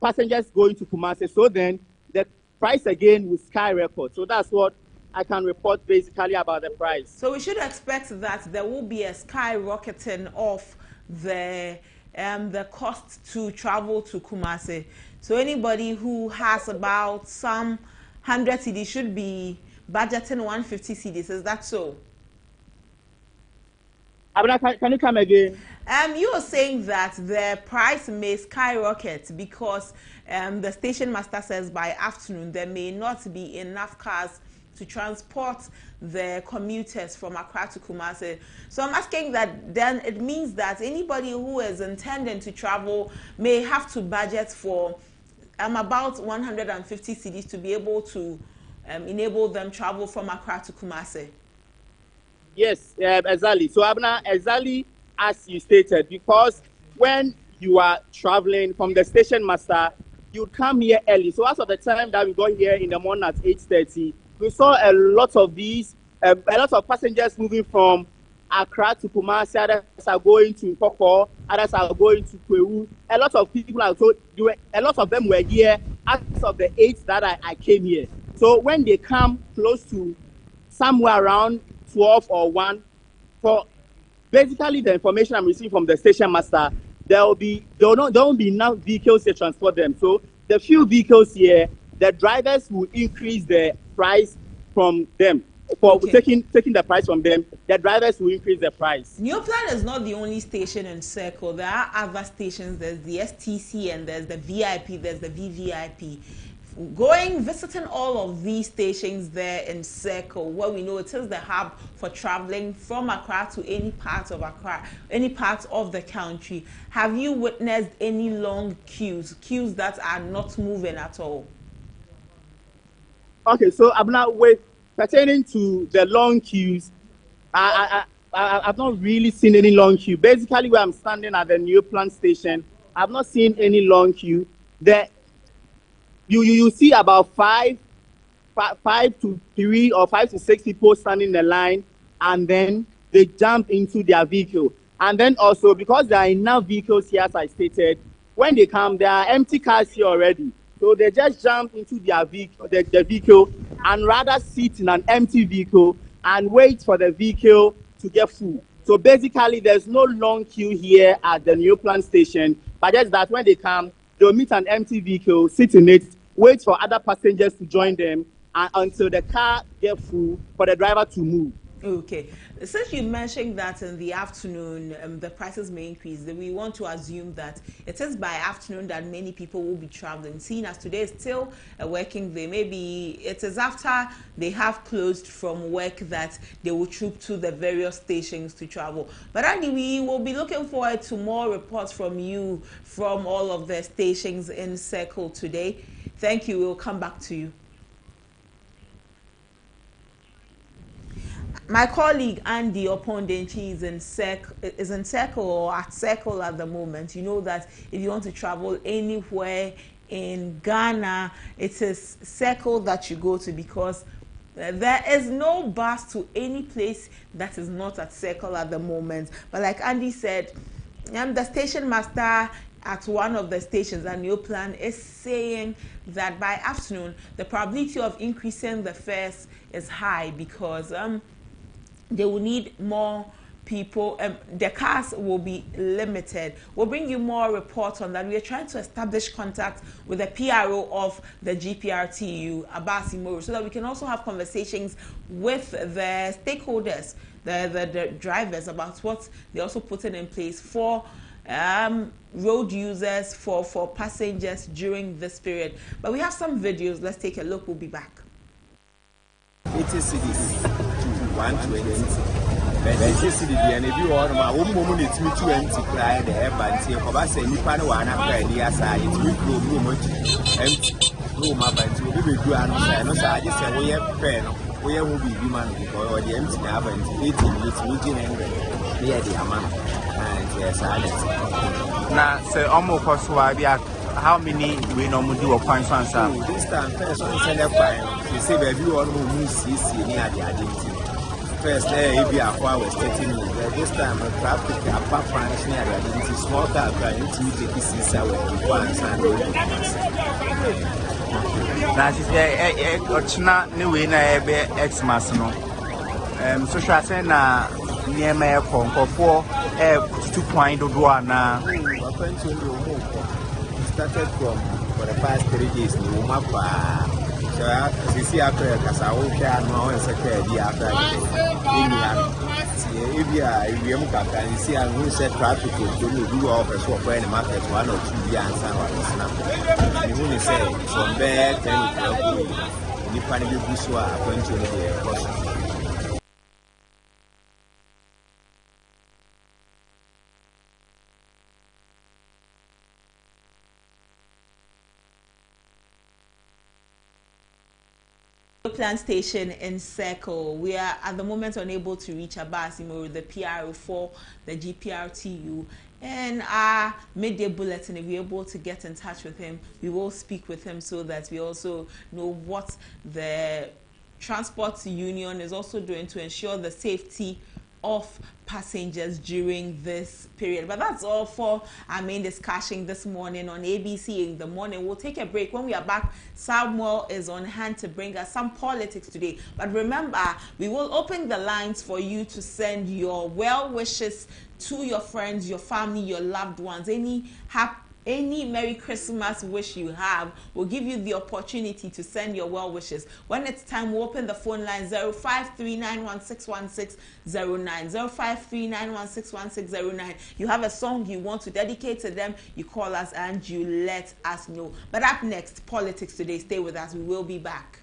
passengers going to Kumasi. So then the price again will skyrocket. So that's what I can report basically about the price. So we should expect that there will be a skyrocketing of the cost to travel to Kumasi. So anybody who has about some 100 cedis should be budgeting 150 cedis. Is that so? Abna, can you come again? You were saying that the price may skyrocket because the station master says by afternoon there may not be enough cars to transport the commuters from Accra to Kumasi. So I'm asking that then it means that anybody who is intending to travel may have to budget for about 150 cedis to be able to enable them travel from Accra to Kumasi. Yes, exactly. So Abna, exactly as you stated, because when you are traveling from the station master, you come here early. So as of the time that we got here in the morning at 8:30, we saw a lot of a lot of passengers moving from Accra to Kumasi. Others are going to Koko. Others are going to Kwewu. A lot of people are told. A lot of them were here as of the 8th that I came here. So when they come close to somewhere around 12 or 1, for basically the information I'm receiving from the station master, there won't be enough vehicles to transport them. So the few vehicles here, the drivers will increase the price from them. For taking the price from them, the drivers will increase the price. Neoplan is not the only station in Circle. There are other stations. There's the STC and there's the VIP, there's the VVIP. Visiting all of these stations there in Circle, where we know it is the hub for traveling from Accra to any part of Accra, any part of the country. Have you witnessed any long queues that are not moving at all? Okay, so Abna, pertaining to the long queues, I've not really seen any long queue. Basically, where I'm standing at the Neoplan station, I've not seen any long queue. You see about five to 3 or 5 to 6 people standing in the line, and then they jump into their vehicle. And then also, because there are enough vehicles here, as I stated, when they come, there are empty cars here already. So they just jump into their vehicle, the vehicle, and rather sit in an empty vehicle and wait for the vehicle to get full. So basically, there's no long queue here at the Neoplan station, but just that when they come, they'll meet an empty vehicle, sit in it, wait for other passengers to join them, and until the car gets full for the driver to move. Okay. Since you mentioned that in the afternoon the prices may increase, we want to assume that it is by afternoon that many people will be traveling. Seeing as today is still a working day, maybe it is after they have closed from work that they will troop to the various stations to travel. But Andy, we will be looking forward to more reports from you from all of the stations in Circle today. Thank you. We'll come back to you. My colleague Andy Opondenchi is in Circle or at Circle at the moment. You know that if you want to travel anywhere in Ghana, it is Circle that you go to, because there is no bus to any place that is not at Circle at the moment. But like Andy said, the station master at one of the stations at Neoplan is saying that by afternoon the probability of increasing the fares is high, because they will need more people. The cars will be limited. We'll bring you more reports on that. We are trying to establish contact with the PRO of the GPRTU, Abbas Imoru, so that we can also have conversations with the stakeholders, the drivers, about what they're also putting in place for road users, for passengers during this period. But we have some videos. Let's take a look. We'll be back. 80 cities to 120. But 80 cities, and if you are my own moment, it's me 20 cry the air, but see, if I say you find one up by the side, it's we grow much empty room up until we do answer. No, I just say we have pen, we will be human because the empty number and 80 minutes, we didn't near the amount. And yes, I now, say almost cost how many we normally do a fine answer? This time, first, on the fine, you say, baby, you all move see near the identity. First, if you are was 13 minutes, this time, a traffic, a pump finance near the identity, small car, you need to take this is our once and now, she's a not new in a Xmas. No, so shall I say now near my conquer for 2.1 now. Started for the past 3 days in Umapa. So I see after because I will share now and secretary after if you are see and we set traffic to do offer so for any market 1 or 2 years and you will say from there 10 you find a good so going to the Plant station in Circle. We are at the moment unable to reach Abbas Imoro, the PRO for the GPRTU. And our midday bulletin, if we're able to get in touch with him, we will speak with him so that we also know what the transport union is also doing to ensure the safety of passengers during this period. But that's all for our main discussion this morning on ABC in the morning. We'll take a break. When we are back, Samuel is on hand to bring us some politics today. But remember, we will open the lines for you to send your well wishes to your friends, your family, your loved ones. Any Merry Christmas wish you have, will give you the opportunity to send your well wishes. When it's time, we'll open the phone line 0539161609. 0539161609. You have a song you want to dedicate to them, you call us and you let us know. But up next, politics today. Stay with us. We will be back.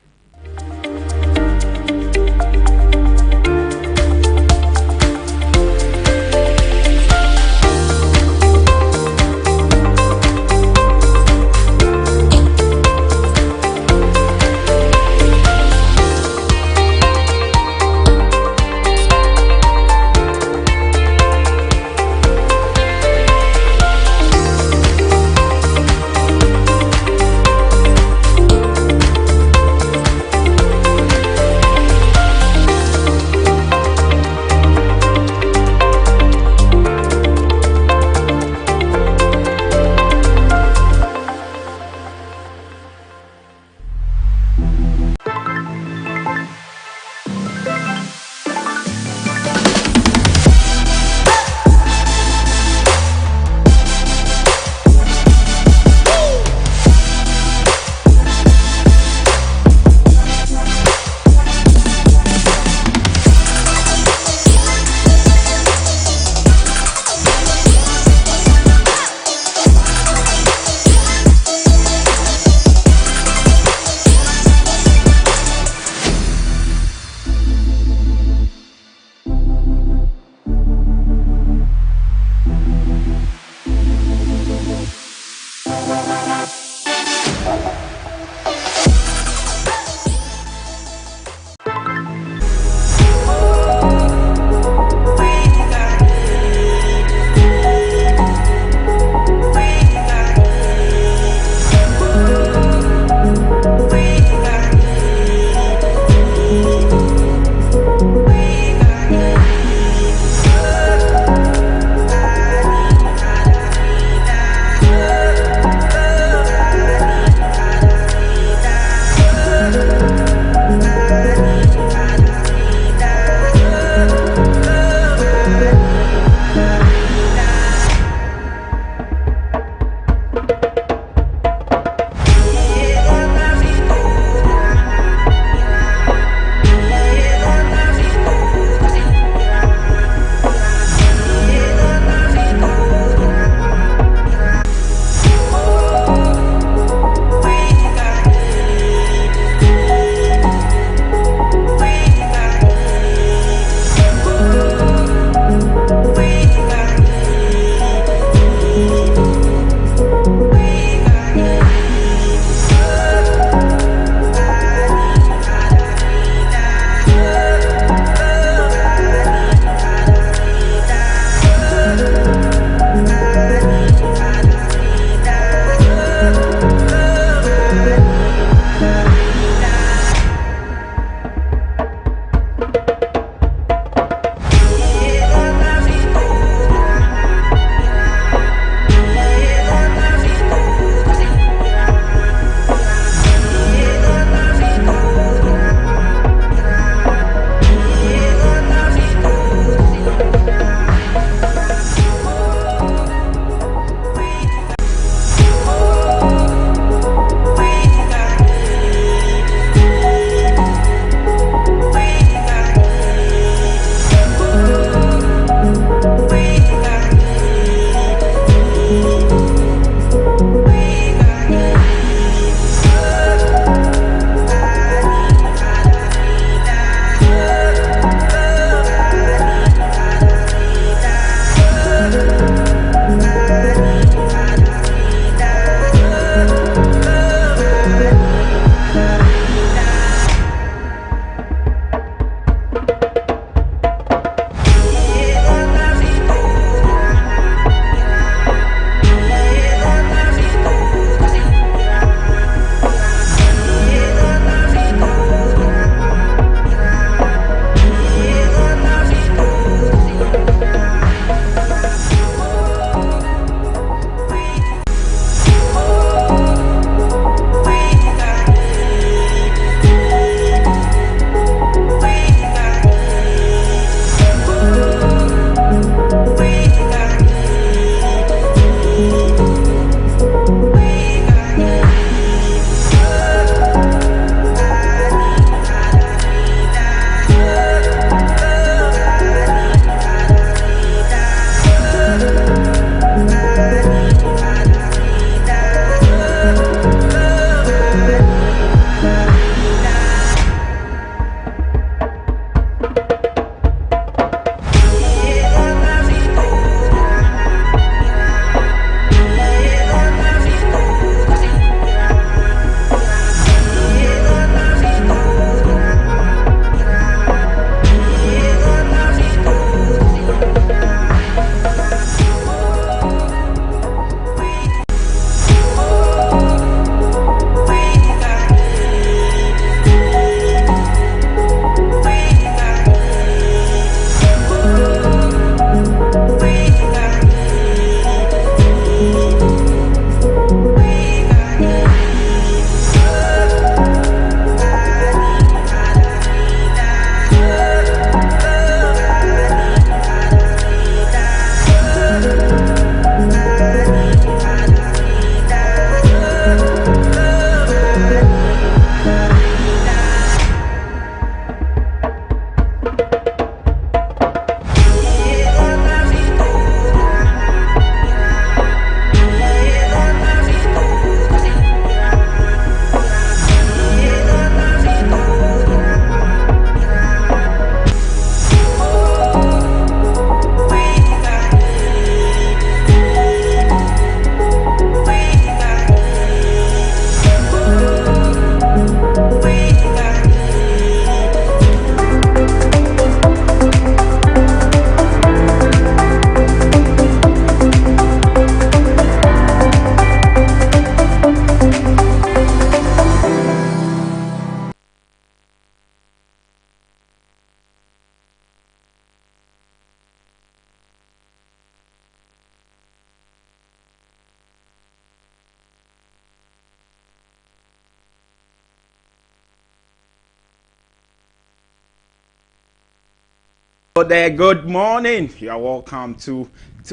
Hello there, good morning. You are welcome to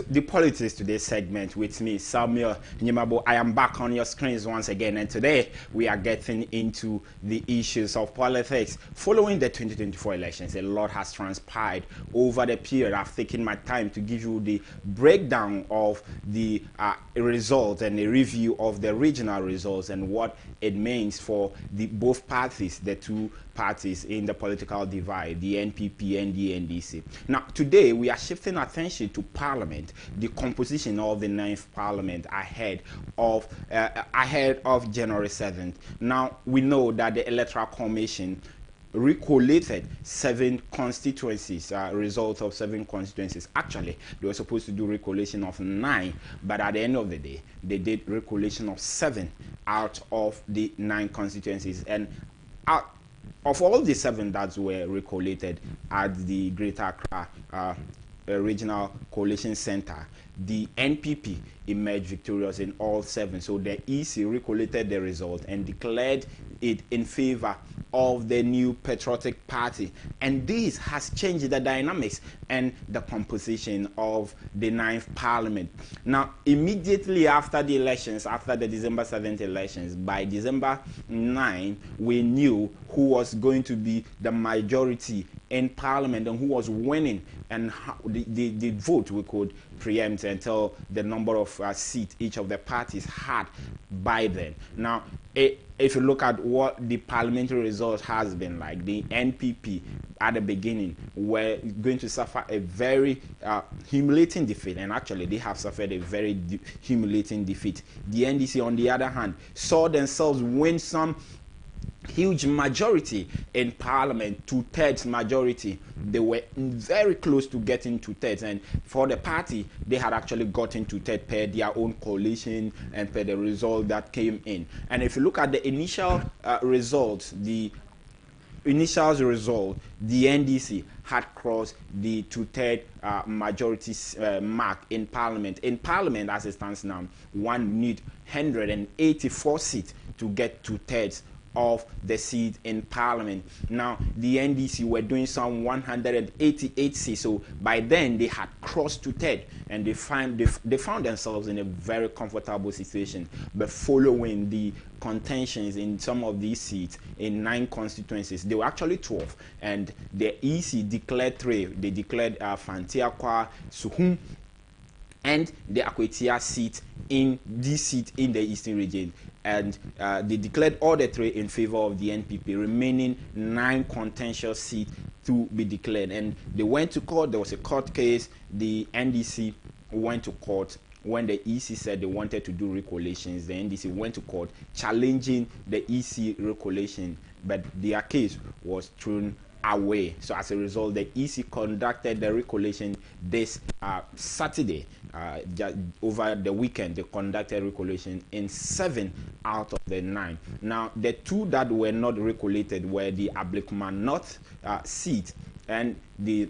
the Politics Today segment with me, Samuel Nyimabo. I am back on your screens once again, and today we are getting into the issues of politics. Following the 2024 elections, a lot has transpired over the period. I've taken my time to give you the breakdown of the results and a review of the regional results and what it means for both parties, the two parties in the political divide, the NPP and the NDC. Now, today we are shifting attention to Parliament, the composition of the 9th Parliament ahead of January 7th. Now, we know that the Electoral Commission recollated 7 constituencies, result of 7 constituencies. Actually, they were supposed to do recollation of 9, but at the end of the day, they did recollation of 7 out of the 9 constituencies. And of all the 7 that were recollated at the Greater Accra Regional Coalition Center, the NPP emerged victorious in all 7. So the EC recollated the result and declared it in favor of the New Patriotic Party. And this has changed the dynamics and the composition of the 9th Parliament. Now, immediately after the elections, after the December 7th elections, by December 9, we knew who was going to be the majority in Parliament and who was winning, and how the vote we could preempt and tell the number of seats each of the parties had by then. Now, if you look at what the parliamentary results has been like, the NPP at the beginning were going to suffer a very humiliating defeat, and actually they have suffered a very humiliating defeat. The NDC, on the other hand, saw themselves win some huge majority in Parliament, 2/3 majority. They were very close to getting 2/3, and for the party, they had actually gotten 2/3 per their own coalition and per the result that came in. And if you look at the initial results, the NDC had crossed the 2/3 majority mark in Parliament. In Parliament, as it stands now, one need 184 seats to get 2/3 of the seat in Parliament. Now, the NDC were doing some 188 seats, so by then they had crossed 2/3, and they found themselves in a very comfortable situation. But following the contentions in some of these seats in 9 constituencies, they were actually 12, and the EC declared 3. They declared Fantiakwa, Suhum, and the Akwetia seat in this seat in the Eastern region. And they declared all the 3 in favor of the NPP, remaining 9 contentious seats to be declared. And they went to court. There was a court case. The NDC went to court. When the EC said they wanted to do recollations, the NDC went to court challenging the EC recollation, but their case was thrown away. So as a result, the EC conducted the recollation this Saturday. Over the weekend, they conducted recollation in 7 out of the 9. Now, the 2 that were not recollated were the Ablekuma North seat and the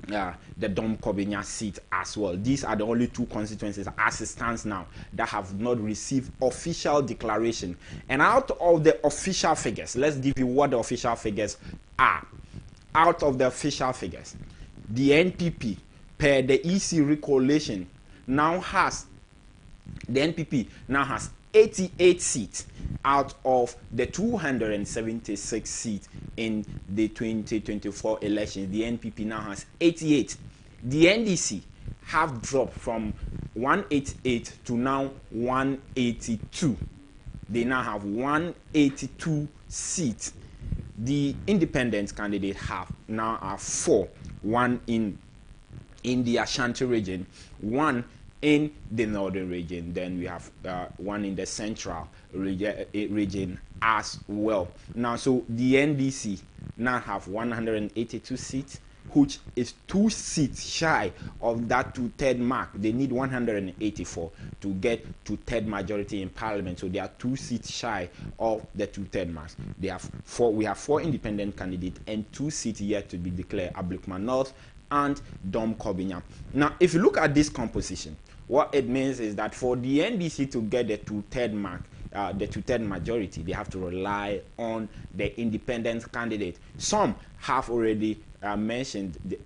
Dom Kobinya seat as well. These are the only 2 constituencies as it stands now that have not received official declaration. And out of the official figures, let's give you what the official figures are. Out of the official figures, the NPP per the EC recollation now has 88 seats out of the 276 seats in the 2024 elections. The NPP now has 88. The NDC have dropped from 188 to now 182. They now have 182 seats. The independent candidates now are 4. 1 in the Ashanti region, 1 in the northern region. Then we have 1 in the central region as well. Now, so the NDC now have 182 seats, which is 2 seats shy of that 2/3 mark. They need 184 to get 2/3 majority in Parliament. So they are 2 seats shy of the 2/3 mark. They have 4. We have 4 independent candidates and 2 seats yet to be declared: Ablekuma North and Dom Kobinya. Now, if you look at this composition, what it means is that for the NDC to get the 2/3 mark, the two-third majority, they have to rely on the independent candidate. Some have already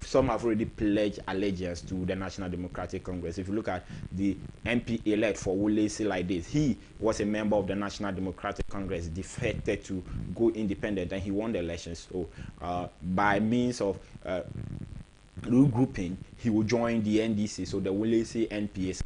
some have already pledged allegiance to the National Democratic Congress. If you look at the MP elect for Wulesi like this, he was a member of the National Democratic Congress, defected to go independent, and he won the elections. So by means of regrouping, he will join the NDC. So the Wulesi NPS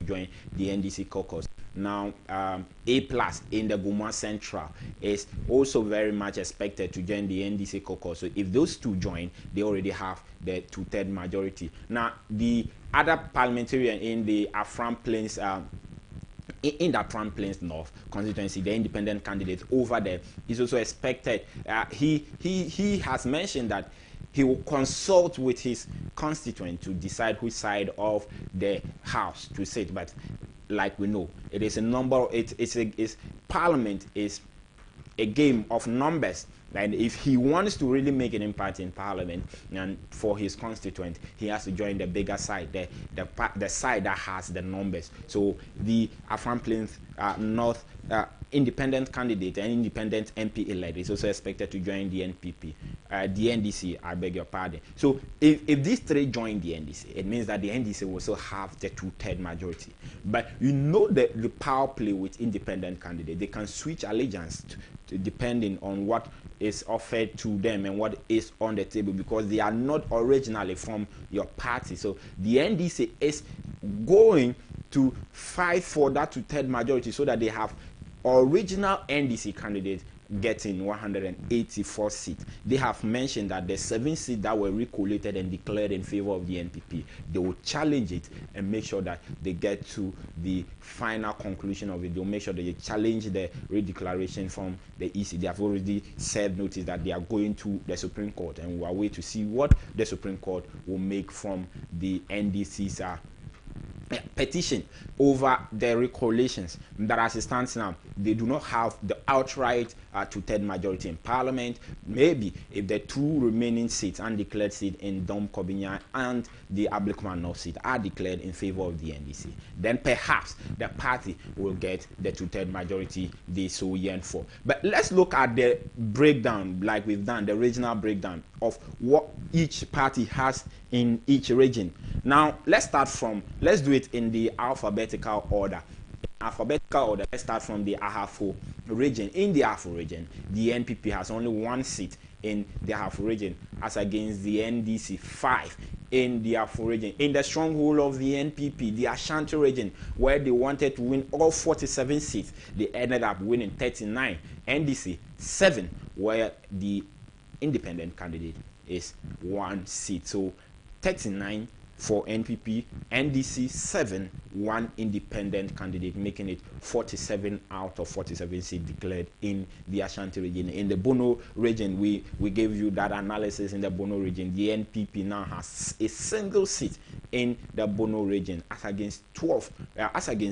join the NDC caucus. Now, A+ in the Goma Central is also very much expected to join the NDC caucus. So if those two join, they already have the two-third majority. Now, the other parliamentarian in the Afram Plains, in the Afram Plains North constituency, the independent candidate over there is also expected. He has mentioned that he will consult with his constituent to decide which side of the house to sit. But like we know, it is a number. Parliament is a game of numbers. And if he wants to really make an impact in Parliament and for his constituent, he has to join the bigger side, the side that has the numbers. So the Afram Plains North independent candidate and independent MP elect is also expected to join the NPP, the NDC, I beg your pardon. So if these three join the NDC, it means that the NDC will also have the two-third majority. But you know the power play with independent candidates. They can switch allegiance depending on what is offered to them and what is on the table, because they are not originally from your party. So the NDC is going to fight for that two-third majority so that they have original NDC candidates getting 184 seats. They have mentioned that the 7 seats that were recollated and declared in favor of the NPP, they will challenge it and make sure that they get to the final conclusion of it. They'll make sure that they challenge the redeclaration from the EC. They have already served notice that they are going to the Supreme Court, and we are waiting to see what the Supreme Court will make from the NDC's petition over the recollations. That as it stands now, they do not have the outright two-third majority in Parliament. Maybe if the 2 remaining seats, undeclared seats in Dom Kobinya and the Ablekuma North seat, are declared in favor of the NDC, then perhaps the party will get the two-third majority they so yearn for. But let's look at the breakdown, like we've done, the regional breakdown of what each party has in each region. Now, let's do it in the alphabetical order. Let's start from the Ahafo region. In the Ahafo region, the NPP has only 1 seat in the Ahafo region, as against the NDC 5 in the Ahafo region. In the stronghold of the NPP, the Ashanti region, where they wanted to win all 47 seats, they ended up winning 39. NDC 7, where the independent candidate is 1 seat. So 39 for NPP, NDC 7, 1 independent candidate, making it 47 out of 47 seats declared in the Ashanti region. In the Bono region, we gave you that analysis. In the Bono region, the NPP now has a single seat in the Bono region, as against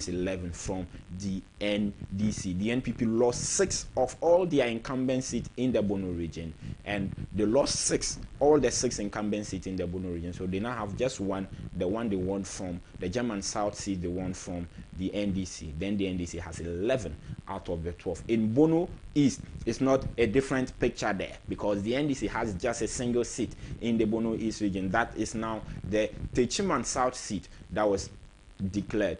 11 from the NDC. The NPP lost 6 of all their incumbent seats in the Bono region, and they lost all the 6 incumbent seats in the Bono region. So they now have just one, the one they won from the German South seat, they won from the NDC. Then the NDC has 11 out of the 12. In Bono East, it's not a different picture there, because the NDC has just a single seat in the Bono East region. That is now the Techiman South seat that was declared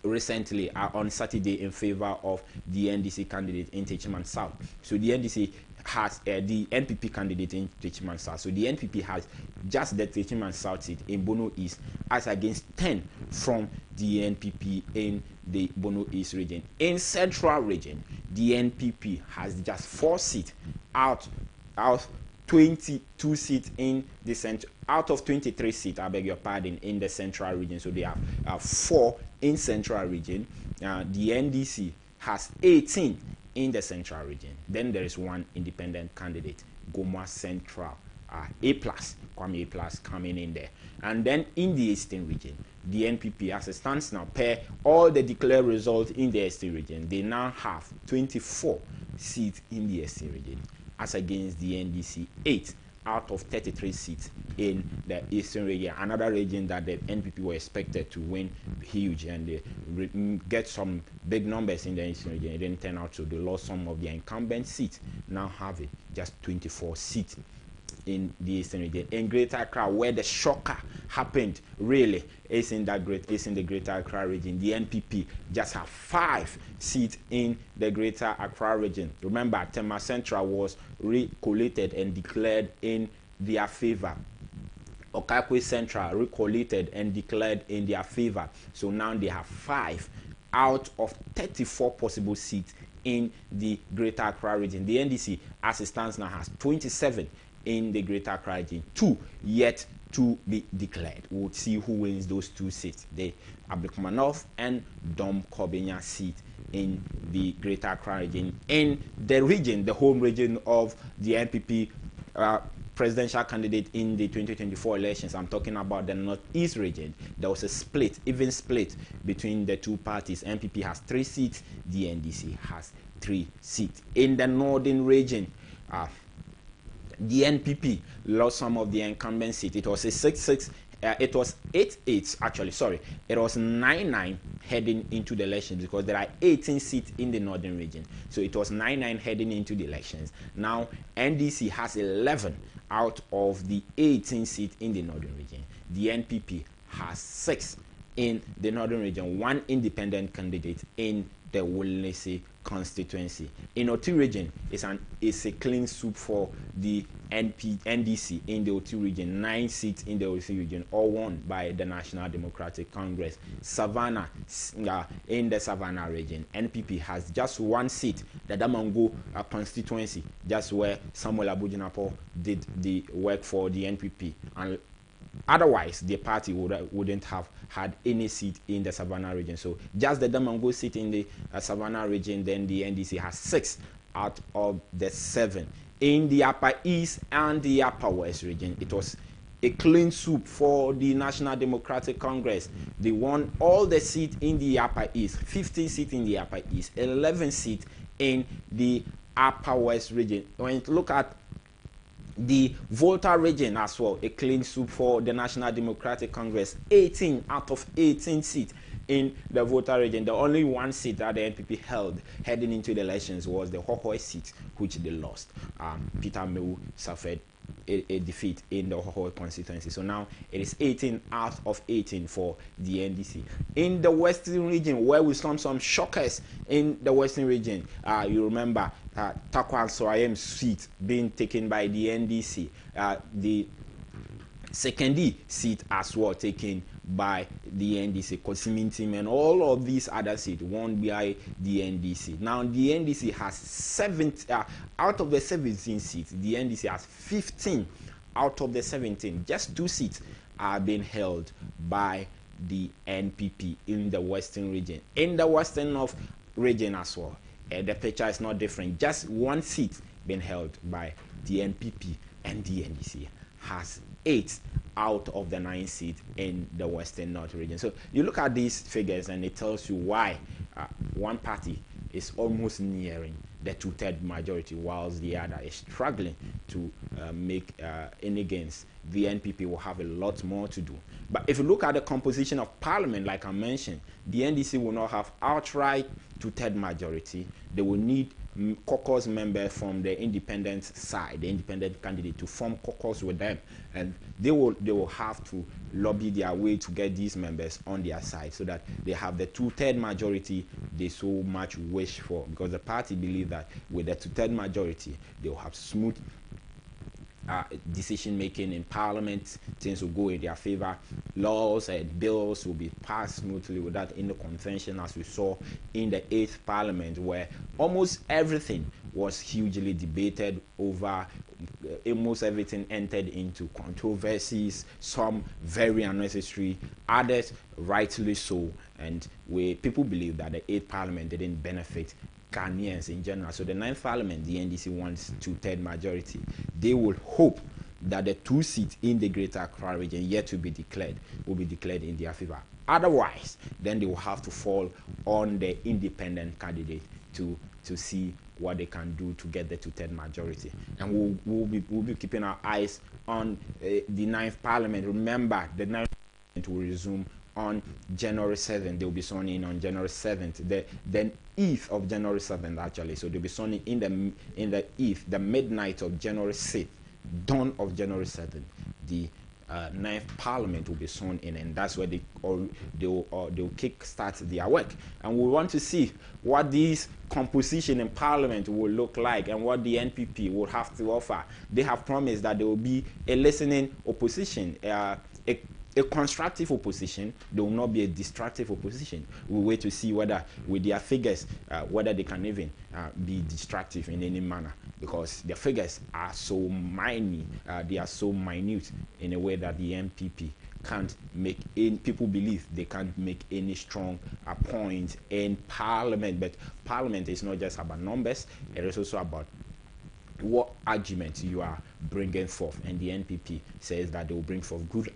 recently on Saturday in favor of the NDC candidate in Techiman South. So the NDC has the NPP candidate in Techiman South. So the NPP has just the Techiman South seat in Bono East, as against 10 from the NPP in the Bono East region. In Central region, the NPP has just 4 seats out of 22 seats in the central, out of 23 seats, I beg your pardon, in the Central region. So they have 4 in Central region. The NDC has 18 in the Central region. Then there is 1 independent candidate, Goma Central, Kwame A+ coming in there. And then in the Eastern region, the NPP, as it stands now, per all the declared results in the Eastern region, they now have 24 seats in the Eastern region, as against the NDC 8 out of 33 seats in the eastern region, another region that the NPP were expected to win huge and they get some big numbers in the eastern region. It didn't turn out to. They lost some of their incumbent seats, now having just 24 seats in the eastern region. In Greater Accra, where the shocker happened really is in the Greater Accra region. The NPP just have 5 seats in the Greater Accra region. Remember, Tema Central was recollated and declared in their favor. Okakwe Central recollated and declared in their favor. So now they have 5 out of 34 possible seats in the Greater Accra region. The NDC, as it stands now, has 27 in the Greater Accra region, 2 yet to be declared. We'll see who wins those 2 seats, the Ablekuma North and Dom Kobenya seat in the Greater Accra region. In the region, the home region of the NPP presidential candidate in the 2024 elections, I'm talking about the Northeast region, there was a split, even split between the 2 parties. NPP has 3 seats, the NDC has 3 seats. In the Northern region, the NPP lost some of the incumbent seats. It was a 6-6. It was 8-8 actually. Sorry, it was 9-9 heading into the elections because there are 18 seats in the northern region. So it was 9-9 heading into the elections. Now NDC has 11 out of the 18 seats in the northern region. The NPP has 6 in the northern region. 1 independent candidate in the Wolnese constituency. In Oti region, it's a clean soup for the NDC in the Oti region. 9 seats in the Oti region, all won by the National Democratic Congress. Savannah, in the Savannah region, NPP has just 1 seat, the Damango constituency, just where Samuel Abujinapo did the work for the NPP. And otherwise, the party wouldn't have had any seat in the Savannah region. So just the Damango seat in the Savannah region, then the NDC has 6 out of the 7. In the Upper East and the Upper West region, it was a clean soup for the National Democratic Congress. They won all the seats in the Upper East, 15 seats in the Upper East, 11 seats in the Upper West region. When you look at the Volta region as well, a clean soup for the National Democratic Congress, 18 out of 18 seats in the Volta region. The only 1 seat that the NPP held heading into the elections was the Hohoe seat, which they lost. Peter Mewu suffered a defeat in the Hohoe constituency. So now it is 18 out of 18 for the NDC. In the Western region, where we saw some shockers in the Western region, you remember Takwan Soayem's seat being taken by the NDC. The Sekendi seat as well taken by the NDC, Kosimintim, and all of these other seats won by the NDC. Now the NDC has 17 out of the 17 seats. The NDC has 15 out of the 17. Just 2 seats are being held by the NPP in the Western region. In the Western North region as well, the picture is not different. Just 1 seat being held by the NPP, and the NDC has 8 out of the 9 seats in the Western North region. So you look at these figures and it tells you why one party is almost nearing the 2/3 majority whilst the other is struggling to make any gains. The NPP will have a lot more to do. But if you look at the composition of parliament, like I mentioned, the NDC will not have outright 2/3 majority. They will need caucus members from the independent side, the independent candidate, to form caucus with them, and they will have to lobby their way to get these members on their side so that they have the 2/3 majority they so much wish for, because the party believe that with the 2/3 majority they will have smooth decision making in parliament. Things will go in their favor. Laws and bills will be passed smoothly without any contention, as we saw in the 8th parliament, where almost everything was hugely debated over. Almost everything entered into controversies, some very unnecessary, others rightly so, and people believe that the 8th parliament didn't benefit Ghanaians in general. So the 9th parliament, the NDC wants 2/3 majority. They will hope that the 2 seats in the Greater Accra region yet to be declared will be declared in their favor. Otherwise, then they will have to fall on the independent candidate to see what they can do to get the 2/3 majority. And we'll be keeping our eyes on the 9th Parliament. Remember, the 9th Parliament will resume on January 7th. They'll be sworn in on January 7th. The eve of January 7th, actually. So they'll be sworn in the eve, the midnight of January 6th, dawn of January 7th. The 9th Parliament will be sworn in, and that's where they'll kick-start their work. And we want to see what this composition in Parliament will look like and what the NPP will have to offer. They have promised that there will be a listening opposition, a constructive opposition. There will not be a destructive opposition. We'll wait to see whether, with their figures, whether they can even be destructive in any manner, because their figures are so minute, they are so minute in a way that the NPP can't make any, people believe they can't make any strong point in Parliament. But Parliament is not just about numbers, it is also about what argument you are bringing forth, and the NPP says that they will bring forth good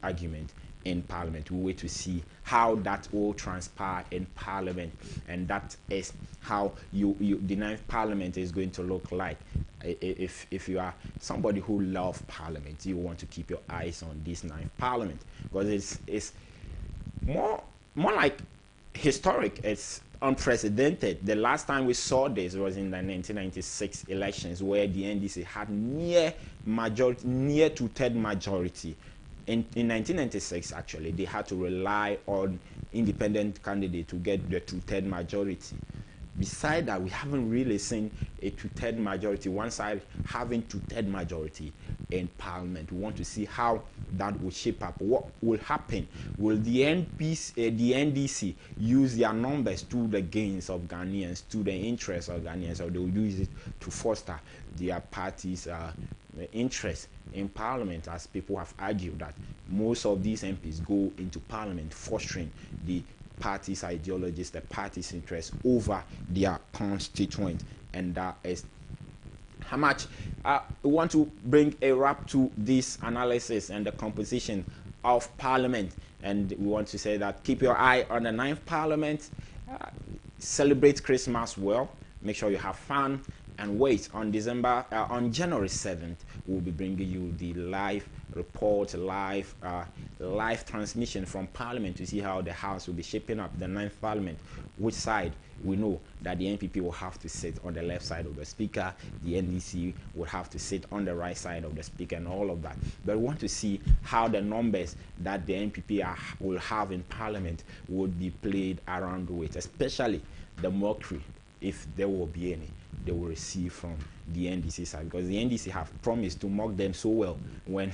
argument in Parliament. We'll wait to see how that will transpire in Parliament, and that is how the 9th Parliament is going to look like. If you are somebody who loves Parliament, you want to keep your eyes on this 9th Parliament, because it's more like historic. It's unprecedented. The last time we saw this was in the 1996 elections, where the NDC had near 2/3 majority. In 1996, actually, they had to rely on independent candidate to get the 2/3 majority. Beside that, we haven't really seen a 2/3 majority, one side having 2/3 majority in Parliament. We want to see how that will shape up. What will happen? Will the NDC use their numbers to the gains of Ghanaians, to the interests of Ghanaians, or they will use it to foster their party's interest in Parliament, as people have argued that most of these MPs go into Parliament fostering the party's ideologies, the party's interests over their constituent, and that is how much we want to bring a wrap to this analysis and the composition of Parliament. And we want to say that keep your eye on the 9th Parliament, celebrate Christmas well, make sure you have fun, and wait on January 7th. We'll be bringing you the live report, live transmission from Parliament to see how the House will be shaping up, the 9th Parliament. Which side? We know that the NPP will have to sit on the left side of the Speaker, the NDC will have to sit on the right side of the Speaker, and all of that. But we want to see how the numbers that the NPP will have in Parliament would be played around with, especially the mockery, if there will be any, they will receive from the NDC side, because the NDC have promised to mock them so well when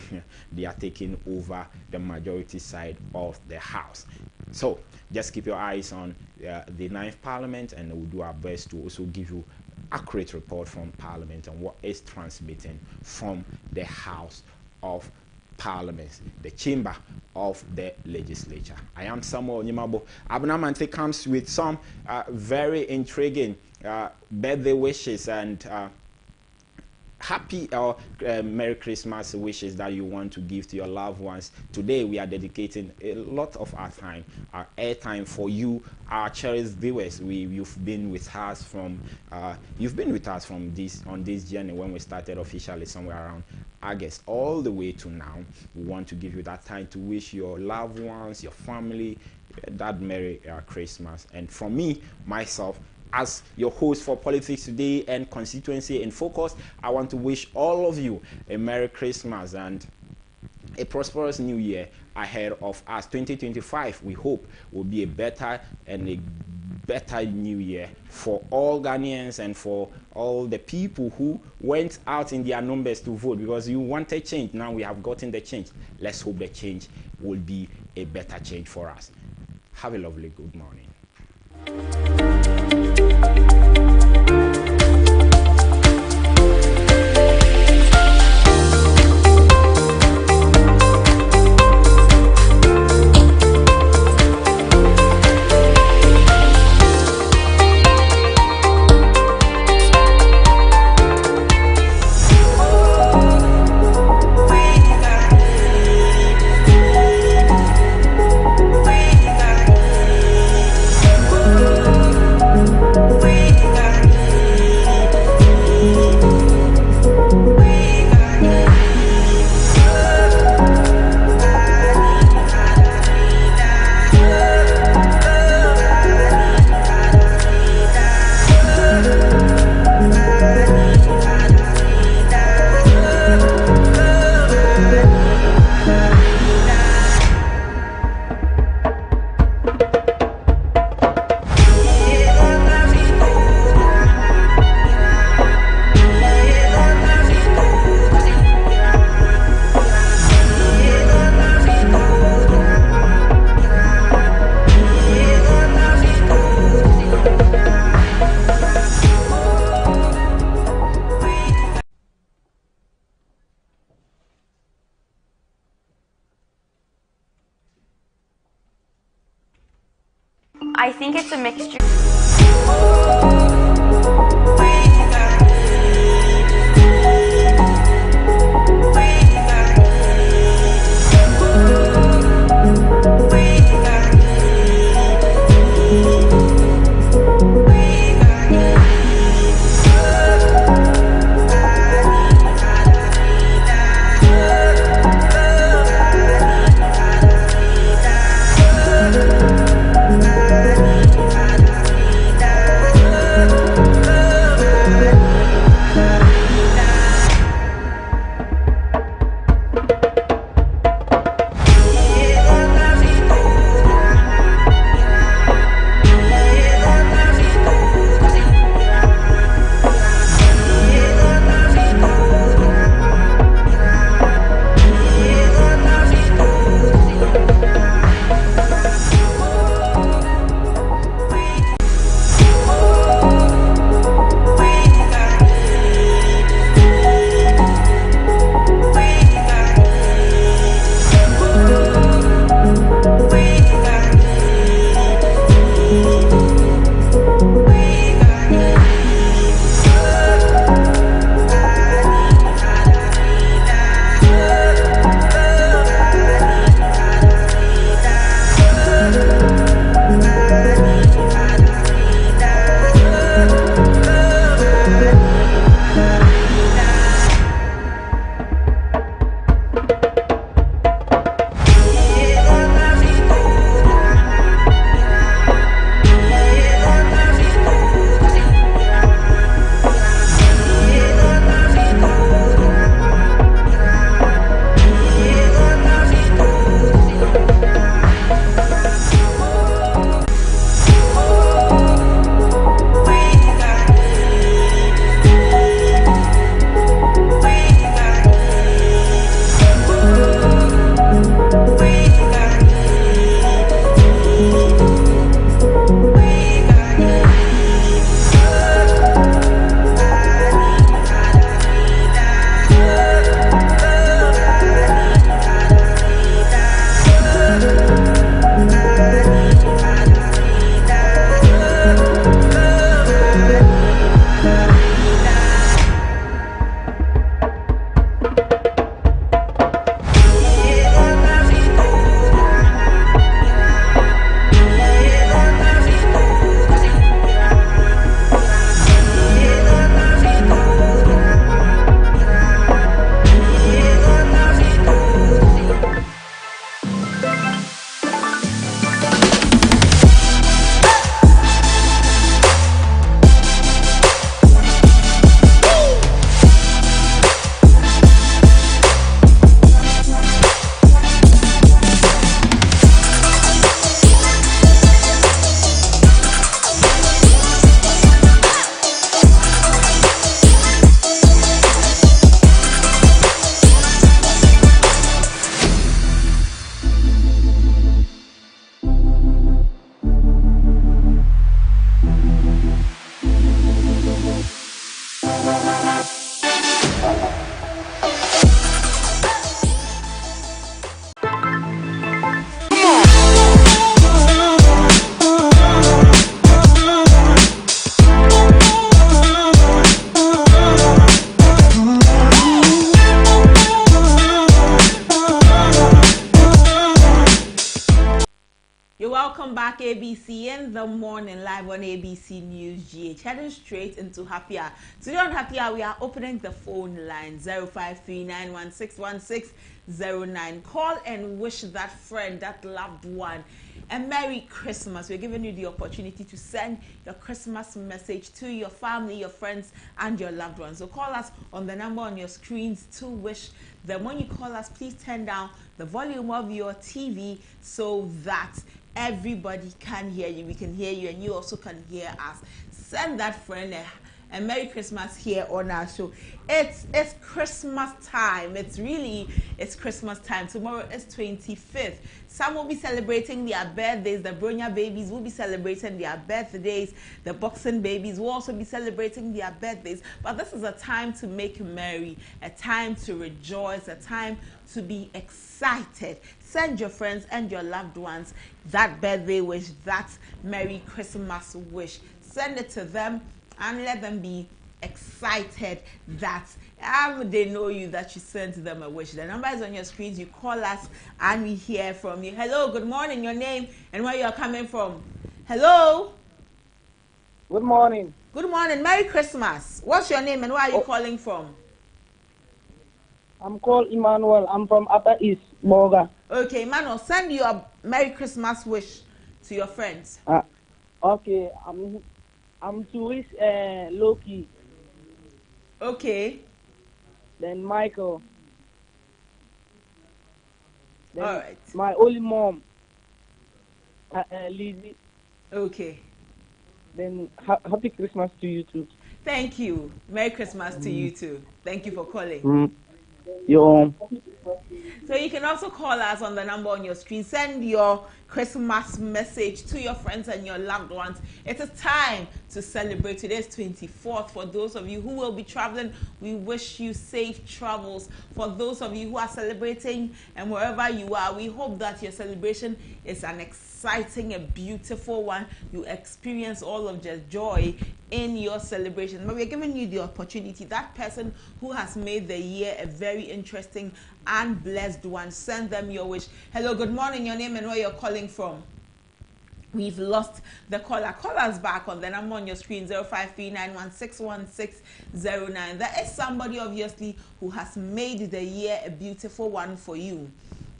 they are taking over the majority side of the House. So just keep your eyes on the 9th Parliament, and we'll do our best to also give you accurate report from Parliament and what is transmitting from the House of Parliament, the chamber of the legislature. I am Samuel Nyimabo. Abunamante comes with some very intriguing birthday wishes and happy or Merry Christmas wishes that you want to give to your loved ones. Today we are dedicating a lot of our time, our airtime for you, our cherished viewers. You've been with us from this journey when we started officially somewhere around August all the way to now. We want to give you that time to wish your loved ones, your family, that Merry Christmas. And from me, myself, as your host for Politics Today and Constituency in Focus, I want to wish all of you a Merry Christmas and a prosperous new year ahead of us. 2025, we hope, will be a better new year for all Ghanaians and for all the people who went out in their numbers to vote, because you wanted change. Now we have gotten the change. Let's hope the change will be a better change for us. Have a lovely good morning. We I think it's a mixture. Welcome back, ABC in the morning, live on ABC News GH. Heading straight into Happy Hour. Today on Happy Hour, we are opening the phone line 0539161609. Call and wish that friend, that loved one, a Merry Christmas. We're giving you the opportunity to send your Christmas message to your family, your friends, and your loved ones. So call us on the number on your screens to wish them. When you call us, please turn down the volume of your TV so that everybody can hear you. We can hear you and you also can hear us. Send that friend and Merry Christmas here on our show. It's Christmas time. It's Christmas time. Tomorrow is 25th. Some will be celebrating their birthdays. The Bronya babies will be celebrating their birthdays. The Boxing babies will also be celebrating their birthdays. But this is a time to make merry, a time to rejoice, a time to be excited. Send your friends and your loved ones that birthday wish, that Merry Christmas wish. Send it to them and let them be excited that they know you, that you sent them a wish. The number is on your screens. You call us and we hear from you. Hello, good morning, your name and where you are coming from. Hello. Good morning. Good morning. Merry Christmas. What's your name and where are you calling from? I'm called Emmanuel. I'm from Upper East, Boga. Okay, Emmanuel, send your Merry Christmas wish to your friends. Okay, I'm to wish Loki. Okay. Then Michael. Then all right. My only mom, Lizzie. Okay. Then happy Christmas to you too. Thank you. Merry Christmas to you too. Thank you for calling. So you can also call us on the number on your screen. Send your Christmas message to your friends and your loved ones. It is time to celebrate. Today is 24th. For those of you who will be traveling, we wish you safe travels. For those of you who are celebrating and wherever you are, we hope that your celebration is an exciting, a beautiful one. You experience all of the joy in your celebration. But we're giving you the opportunity. That person who has made the year a very interesting and blessed one, send them your wish. Hello, good morning, your name and where you're calling from. We've lost the caller. Call us back on the number on your screen, 0539161609. There is somebody obviously who has made the year a beautiful one for you.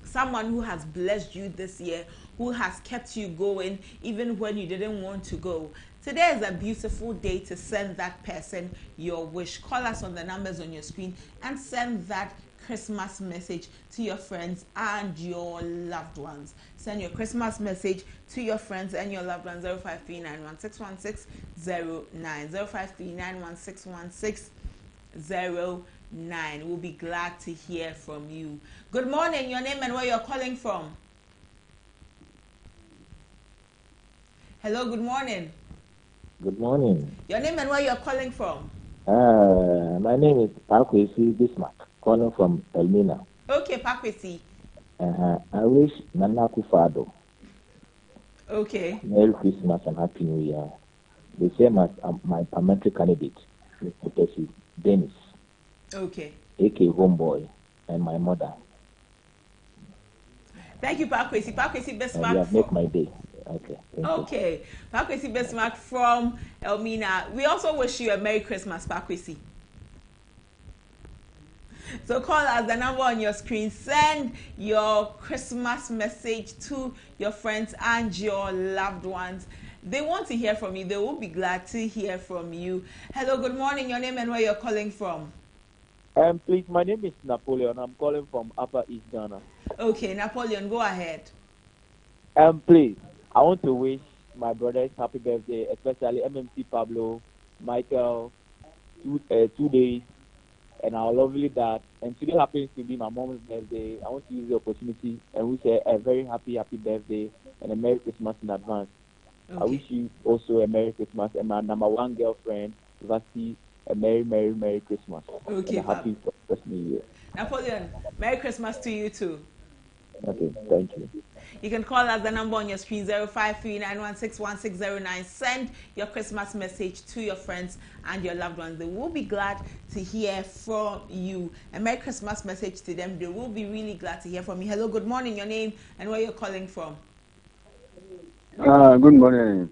Someone who has blessed you this year, who has kept you going even when you didn't want to go. Today is a beautiful day to send that person your wish. Call us on the numbers on your screen and send that Christmas message to your friends and your loved ones. Send your Christmas message to your friends and your loved ones. 0539161609. 0539161609. We'll be glad to hear from you. Good morning, your name and where you're calling from. Hello, good morning. Good morning. Your name and where you're calling from. My name is Pakwesi Bismarck, calling from Elmina. Okay, Pakwesi. I wish Nana Akufo-Addo okay. Merry Christmas and Happy New Year. The same as my parliamentary candidate, Mr. Dennis. Okay. AK Homeboy, and my mother. Thank you, Pakwesi. Pakwesi Bismarck. You have made my day. Okay. Okay. Pakwesi Bismarck from Elmina. We also wish you a Merry Christmas, Pakwesi. So call us, the number on your screen. Send your Christmas message to your friends and your loved ones. They want to hear from you. They will be glad to hear from you. Hello, good morning. Your name and where you're calling from. Please, my name is Napoleon. I'm calling from Upper East Ghana. Okay, Napoleon, go ahead. Please, I want to wish my brothers happy birthday, especially MMC Pablo, Michael, 2 days, and our lovely dad. And today happens to be my mom's birthday. I want to use the opportunity and wish her a very happy birthday and a Merry Christmas in advance. Okay. I wish you also a Merry Christmas and my number one girlfriend, Vasi, a Merry Christmas. Okay, and a happy New Year. Napoleon, Merry Christmas to you too. Okay, thank you. You can call us, the number on your screen, 0539161609. Send your Christmas message to your friends and your loved ones. They will be glad to hear from you. A Merry Christmas message to them. They will be really glad to hear from you. Hello, good morning. Your name and where you're calling from. Good morning.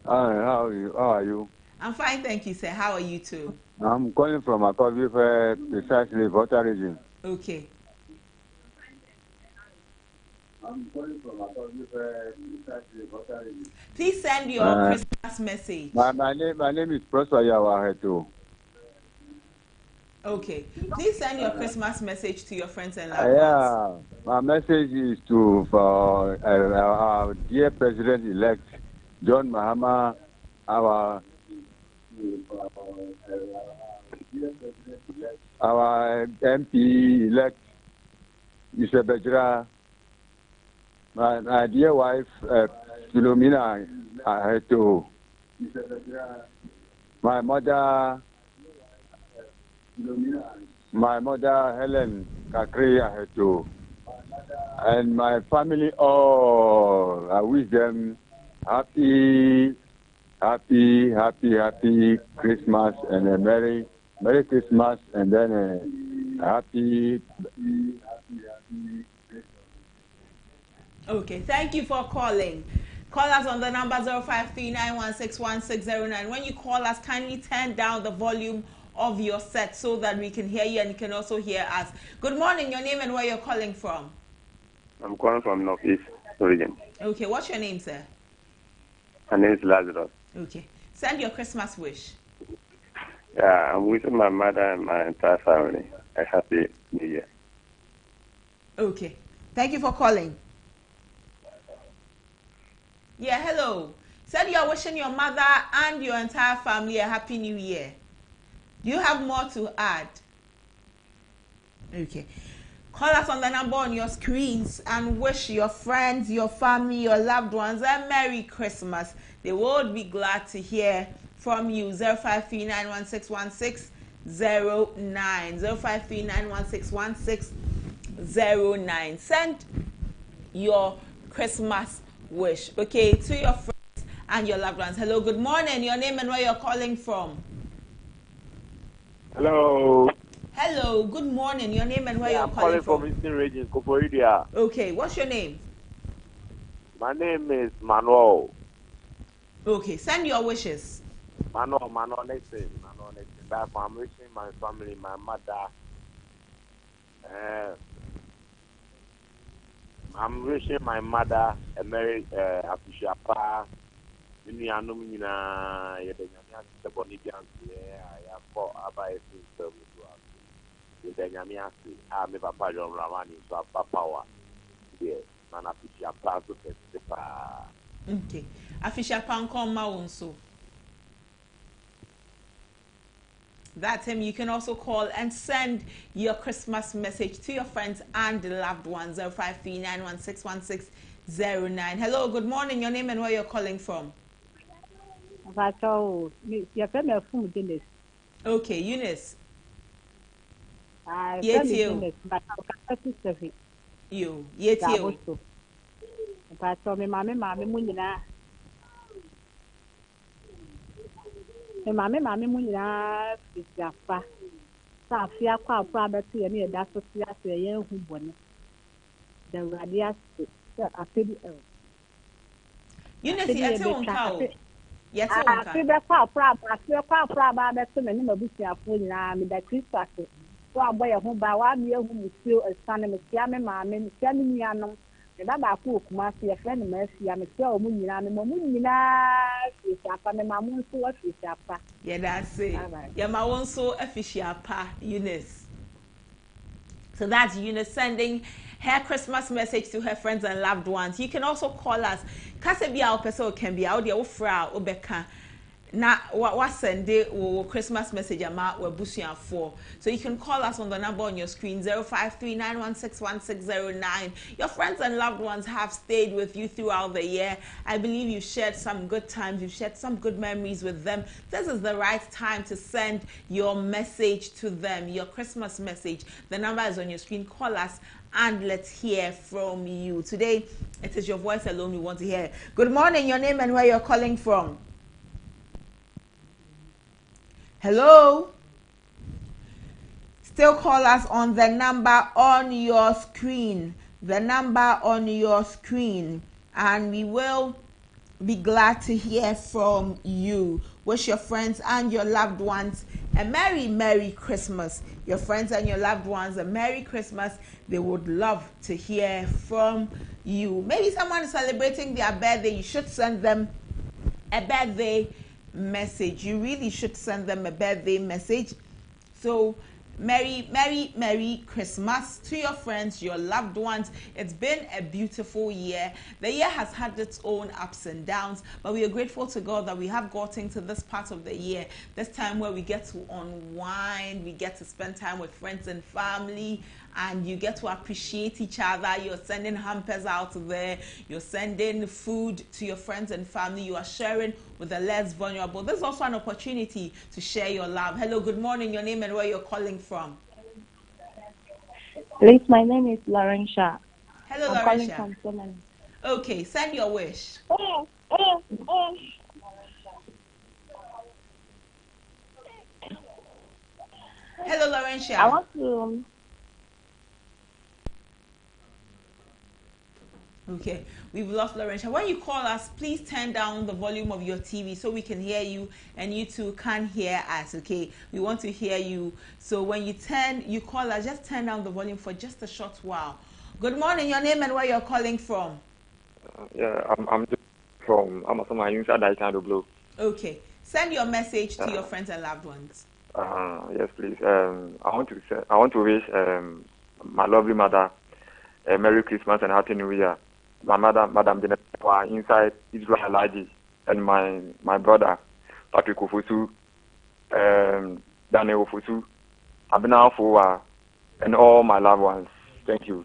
How are you? I'm fine, thank you, sir. How are you too? I'm calling from Akobi, precisely Volta region. Okay. I'm calling from Akobi, precisely Volta region. Please send your Christmas message. My name is Prosper Yawaheto. Okay. Please send your Christmas message to your friends and loved ones. My message is to our dear President-elect John Mahama, our Our MP elect, Mr. Bajra, my dear wife, Philomena Aheto, my mother Helen Kakri Aheto, and my family all. I wish them happy Christmas and a Merry Christmas, and then a happy. Okay, thank you for calling. Call us on the number 0539161609. When you call us, kindly turn down the volume of your set so that we can hear you and you can also hear us. Good morning, your name and where you're calling from. I'm calling from Northeast region. Okay, what's your name, sir? My name is Lazarus. Okay, send your Christmas wish. Yeah, I'm wishing my mother and my entire family a happy New Year. Okay, thank you for calling. Yeah, hello. Said you're wishing your mother and your entire family a happy New Year. Do you have more to add? Okay. Call us on the number on your screens and wish your friends, your family, your loved ones a Merry Christmas. They will be glad to hear from you. 0539161609. 0539161609. Send your Christmas wish, okay, to your friends and your loved ones. Hello, good morning. Your name and where you're calling from. Hello. Hello, good morning. Your name and where you're I'm calling from Eastern Region, Koforidua. Okay, what's your name? My name is Manuel. Okay, send your wishes. Manuel Nixon. That I'm wishing my family, my mother. I'm wishing my mother a Merry Apishapa. I Okay. Afishapa Nkoma Wonso. That's him. You can also call and send your Christmas message to your friends and loved ones. 0539161609. Hello, good morning. Your name and where you're calling from. Okay, Eunice. Yes, you. You. Yes, you. Mame mu nyina fisiafa sa afia kwa apra beto ye ne da so sia so ye hu bone the radius afedi Eunice yete wonka o yete wonka afedi kwa apra ba beto me ne mabusiafo nyina me da Christmas so aboye ho ba wa me hu musio esane me sia me mame me sia me nuanom me baba ko okuma se ye friend me sia me sia o mu nyina me mu nyina fisiafa me mamu so wa fisiafa. Yeah, that's it. Yeah, my one so official pa Eunice. So that's Eunice sending her Christmas message to her friends and loved ones. You can also call us. Kasebia opeso can be out there ofra obeka. Na what send Christmas message ama we busuan for. So you can call us on the number on your screen 0539161609. Your friends and loved ones have stayed with you throughout the year. I believe you've shared some good times, you've shared some good memories with them. This is the right time to send your message to them, your Christmas message. The number is on your screen. Call us and let's hear from you. Today, it is your voice alone we want to hear. Good morning, your name and where you're calling from. Hello? Still call us on the number on your screen. The number on your screen. And we will be glad to hear from you. Wish your friends and your loved ones a Merry, Merry Christmas. Your friends and your loved ones a Merry Christmas. They would love to hear from you. Maybe someone is celebrating their birthday. You should send them a birthday message. You really should send them a birthday message. So Merry Christmas to your friends, your loved ones. It's been a beautiful year. The year has had its own ups and downs, but we are grateful to God that we have gotten to this part of the year, this time where we get to unwind, we get to spend time with friends and family, and you get to appreciate each other. You're sending hampers out there, you're sending food to your friends and family, you are sharing with the less vulnerable. There's also an opportunity to share your love. Hello, good morning, your name and where you're calling from. Please, my name is Lauren Shah. Hello, I'm Lauren calling Shah. from Solomon. Okay, send your wish. Hello, Lauren Shah. I want to... Okay, we've lost Laurentia. When you call us, please turn down the volume of your TV so we can hear you and you too can hear us, okay? We want to hear you. So when you call us, just turn down the volume for just a short while. Good morning, your name and where you're calling from? I'm from Amasoma inside Daitando Blue. Okay, send your message to your friends and loved ones. Yes, please. I want to wish my lovely mother a Merry Christmas and Happy New Year. My mother, Madam Dinette, inside Israel Alaji, and my brother, Patrick Ofusu, Daniel Ofusu, Abena Fowa, and all my loved ones. Thank you.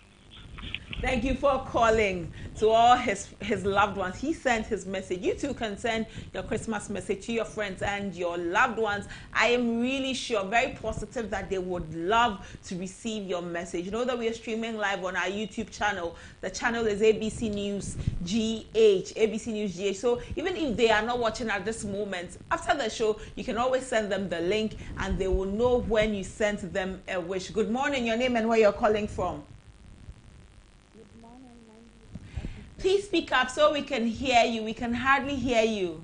Thank you for calling to all his loved ones. He sent his message. You too can send your Christmas message to your friends and your loved ones. I am really sure, very positive, that they would love to receive your message. You know that we are streaming live on our YouTube channel. The channel is ABC News GH, ABC News GH. So even if they are not watching at this moment, after the show, you can always send them the link and they will know when you sent them a wish. Good morning, your name and where you're calling from. Please speak up so we can hear you. We can hardly hear you.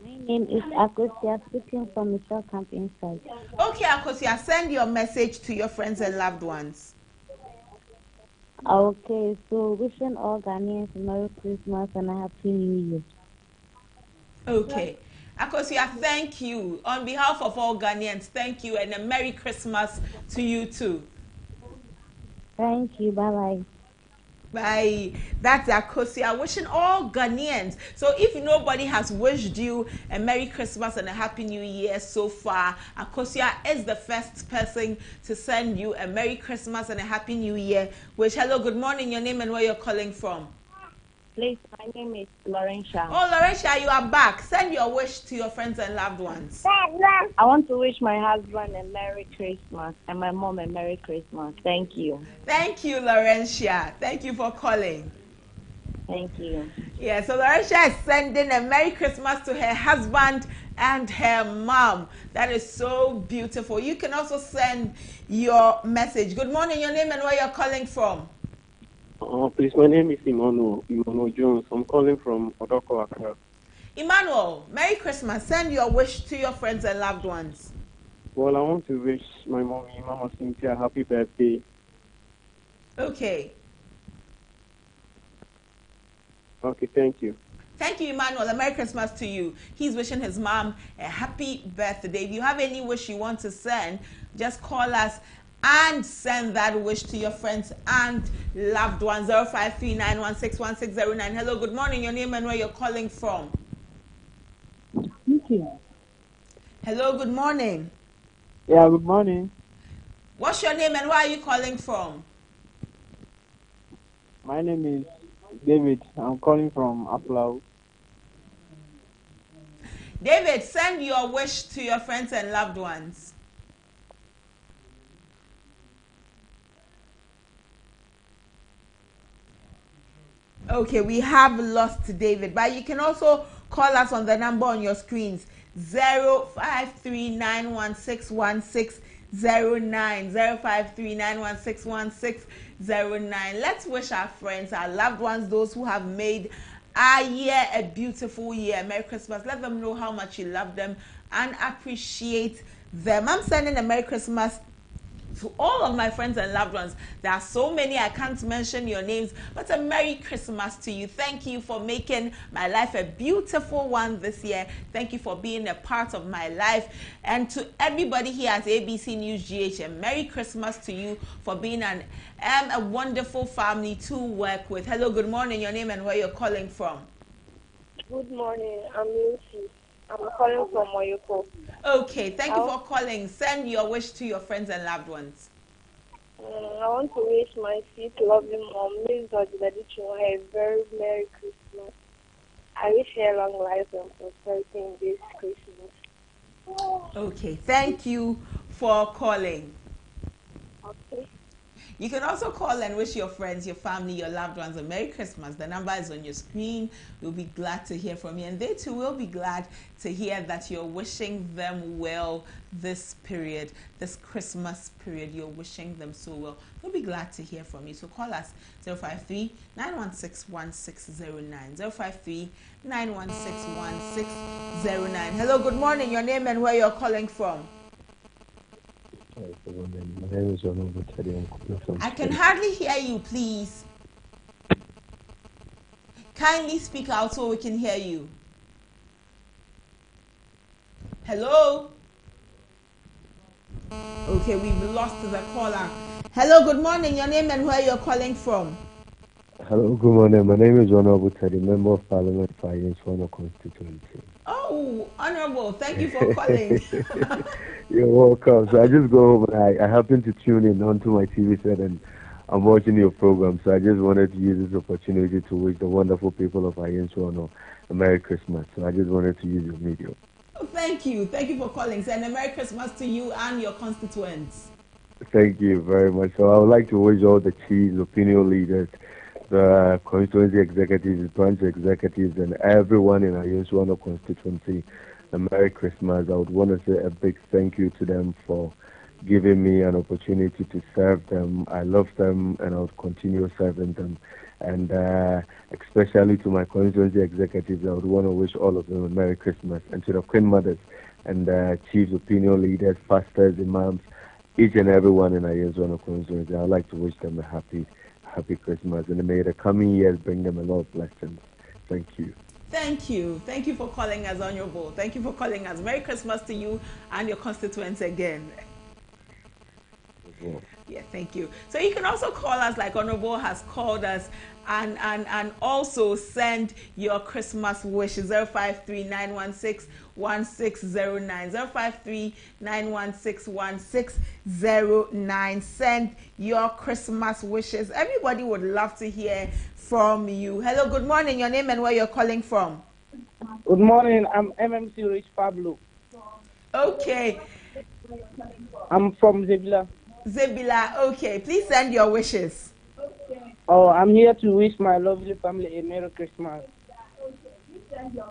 My name is Akosia, speaking from Michelle Camp Inside. Okay, Akosia, send your message to your friends and loved ones. Okay, so wishing all Ghanaians a Merry Christmas and a Happy New Year. Okay. Akosia, thank you. On behalf of all Ghanaians, thank you and a Merry Christmas to you too. Thank you. Bye-bye. Bye. That's Akosia wishing all Ghanaians. So if nobody has wished you a Merry Christmas and a Happy New Year so far, Akosia is the first person to send you a Merry Christmas and a Happy New Year. Wish. Hello, good morning, your name and where you're calling from. Please, my name is Laurentia. Oh, Laurentia, you are back. Send your wish to your friends and loved ones. I want to wish my husband a Merry Christmas and my mom a Merry Christmas. Thank you. Thank you, Laurentia. Thank you for calling. Thank you. Yeah, so Laurentia is sending a Merry Christmas to her husband and her mom. That is so beautiful. You can also send your message. Good morning, your name and where you're calling from. Please, my name is Emmanuel Jones. I'm calling from Odoko, Accra. Emmanuel, Merry Christmas. Send your wish to your friends and loved ones. Well, I want to wish my mommy, Mama Cynthia, happy birthday. Okay. Okay, thank you. Thank you, Emmanuel. A Merry Christmas to you. He's wishing his mom a happy birthday. If you have any wish you want to send, just call us and send that wish to your friends and loved ones. 0539161609. Hello, good morning. Your name and where you're calling from. Thank you. Hello, good morning. Yeah, good morning. What's your name and where are you calling from? My name is David. I'm calling from Aflau. David, send your wish to your friends and loved ones. Okay, we have lost David, but you can also call us on the number on your screens, 0539161609, 0539161609. Let's wish our friends, our loved ones, those who have made our year a beautiful year. Merry Christmas. Let them know how much you love them and appreciate them. I'm sending a Merry Christmas To all of my friends and loved ones, there are so many, I can't mention your names, but a Merry Christmas to you. Thank you for making my life a beautiful one this year. Thank you for being a part of my life. And to everybody here at ABC News GH, a Merry Christmas to you for being a wonderful family to work with. Hello, good morning, your name and where you're calling from. Good morning, I'm Lucy. I'm calling from Moyoko. Okay, thank you for calling. Send your wish to your friends and loved ones. I want to wish my sweet, lovely mom, Miss Dodidadicho, a very Merry Christmas. I wish her long life and prosperity in this Christmas. Okay, thank you for calling. Okay. You can also call and wish your friends, your family, your loved ones a Merry Christmas. The number is on your screen. We'll be glad to hear from you. And they too will be glad to hear that you're wishing them well this period, this Christmas period. You're wishing them so well. We'll be glad to hear from you. So call us 053-916-1609. 053-916-1609. Hello, good morning. Your name and where you're calling from. I can hardly hear you, please. Kindly speak out so we can hear you. Hello? Okay, we've lost the caller. Hello, good morning. Your name and where you're calling from. Hello, good morning. My name is Honorable Teddy, Member of Parliament for Ayenswano constituency. Oh, Honorable, thank you for calling. You're welcome. So I just go home and I happen to tune in onto my TV set and I'm watching your program. So I just wanted to use this opportunity to wish the wonderful people of Ayenswano a Merry Christmas. So I just wanted to use your medium. Oh, thank you. Thank you for calling. Send a Merry Christmas to you and your constituents. Thank you very much. So I would like to wish all the chiefs, opinion leaders, the constituency executives, branch executives, and everyone in Ayenswano constituency a Merry Christmas. I would want to say a big thank you to them for giving me an opportunity to serve them. I love them and I would continue serving them. And especially to my constituency executives, I would want to wish all of them a Merry Christmas. And to the Queen Mothers and chiefs, opinion leaders, pastors, imams, each and everyone in Ayenswano constituency, I would like to wish them a happy Christmas. And may the coming years bring them a lot of blessings. Thank you. Thank you. Thank you for calling us, Honorable. Thank you for calling us. Merry Christmas to you and your constituents again. Yeah, thank you. So you can also call us like Honorable has called us and also send your Christmas wishes. 053-916-1609. 053-916-1609. Send your Christmas wishes. Everybody would love to hear from you. Hello, good morning. Your name and where you're calling from. Good morning. I'm MMC Rich Pablo. Okay. I'm from Zebila. Zebila, okay. Please send your wishes. Oh, I'm here to wish my lovely family a Merry Christmas. Okay.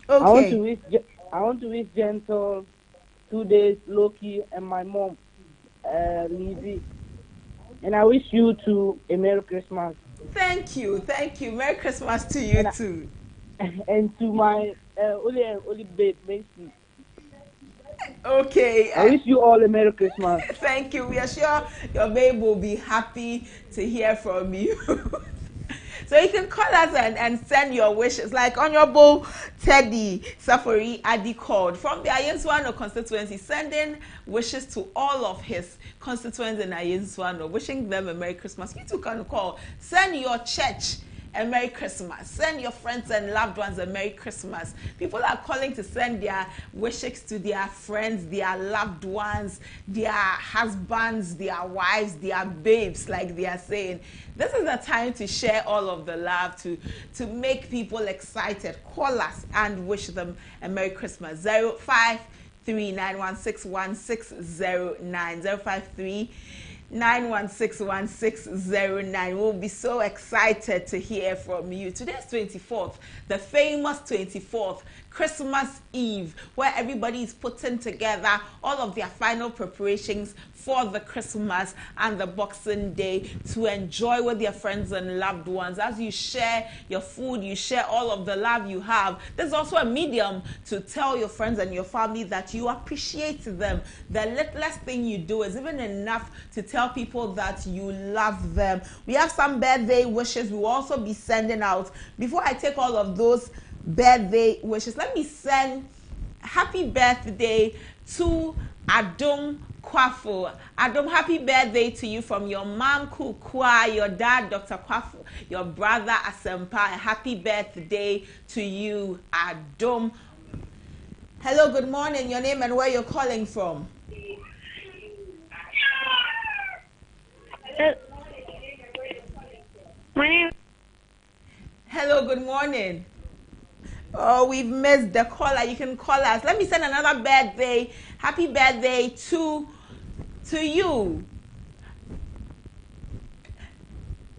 I want to wish Gentle, 2 days, Loki, and my mom, Lizzie. And I wish you too a Merry Christmas. Thank you. Thank you. Merry Christmas to you too. And to my only babe, Macy. Okay. I wish you all a Merry Christmas. Thank you. We are sure your babe will be happy to hear from you. So you can call us and send your wishes. Like Honorable Teddy Safari Adi called from the Ayenswano constituency, sending wishes to all of his constituents in Ayenswano, wishing them a Merry Christmas. You too can call. Send your church a Merry Christmas. Send your friends and loved ones a Merry Christmas. People are calling to send their wishes to their friends, their loved ones, their husbands, their wives, their babes, like they are saying. This is the time to share all of the love, to make people excited. Call us and wish them a Merry Christmas. 053-916-1609. 053-916-1609. We'll be so excited to hear from you. Today's 24th, the famous 24th, Christmas Eve, where everybody is putting together all of their final preparations for the Christmas and the Boxing Day to enjoy with their friends and loved ones. As you share your food, you share all of the love you have. There's also a medium to tell your friends and your family that you appreciate them. The littlest thing you do is even enough to tell people that you love them. We have some birthday wishes we will also be sending out. Before I take all of those birthday wishes, let me send happy birthday to Adom Kwafu. Adom, happy birthday to you from your mom Kukwa, your dad Dr. Kwafu, your brother Asempa. A happy birthday to you, Adom. Hello, good morning. Your name and where you're calling from? My name. Hello, good morning. Oh, we've missed the caller. You can call us. Let me send another birthday. Happy birthday to you,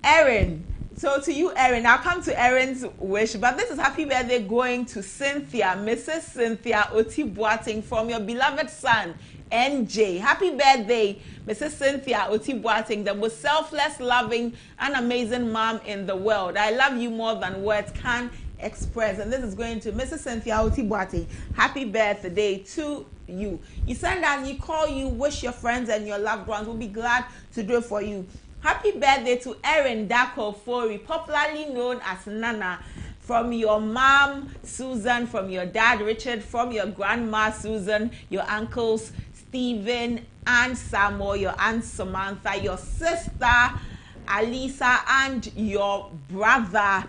Erin. So to you, Erin. I'll come to Erin's wish, but this is happy birthday going to Cynthia, Mrs. Cynthia Oti Boating, from your beloved son, NJ. Happy birthday, Mrs. Cynthia Oti Boating, the most selfless, loving, and amazing mom in the world. I love you more than words can express. And this is going to Mrs. Cynthia Oti Boating. Happy birthday to you. You send us, you call, you wish your friends and your loved ones. We'll be glad to do it for you. Happy birthday to Erin Dako Fori, popularly known as Nana, from your mom Susan, from your dad Richard, from your grandma Susan, your uncles Stephen and Samuel, your aunt Samantha, your sister Alisa, and your brother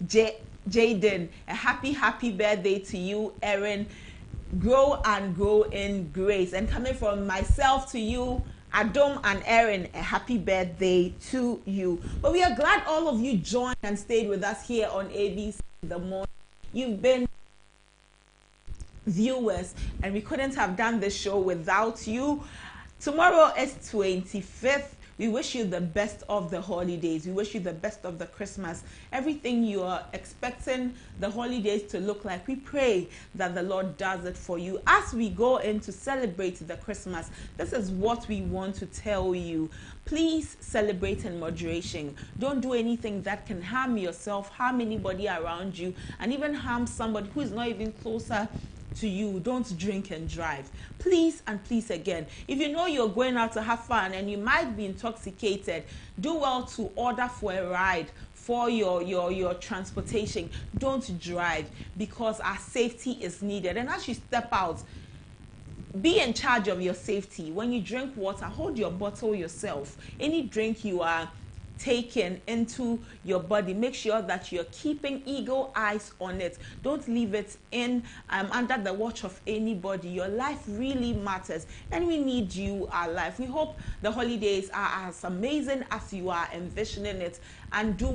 Jaden. A happy birthday to you, Erin. Grow and grow in grace. And coming from myself to you, Adom and Erin, a happy birthday to you. But we are glad all of you joined and stayed with us here on ABC The Morning. You've been viewers, and we couldn't have done this show without you. Tomorrow is 25th. We wish you the best of the holidays. We wish you the best of the Christmas. Everything you are expecting the holidays to look like, we pray that the Lord does it for you. As we go in to celebrate the Christmas, this is what we want to tell you. Please celebrate in moderation. Don't do anything that can harm yourself, harm anybody around you, and even harm somebody who is not even closer to you. Don't drink and drive. Please and please again, if you know you're going out to have fun and you might be intoxicated, do well to order for a ride for your transportation. Don't drive, because our safety is needed. And as you step out, be in charge of your safety. When you drink water, hold your bottle yourself. Any drink you are taken into your body, make sure that you're keeping eagle eyes on it. Don't leave it in under the watch of anybody. Your life really matters, and we need you alive. We hope the holidays are as amazing as you are envisioning it, and do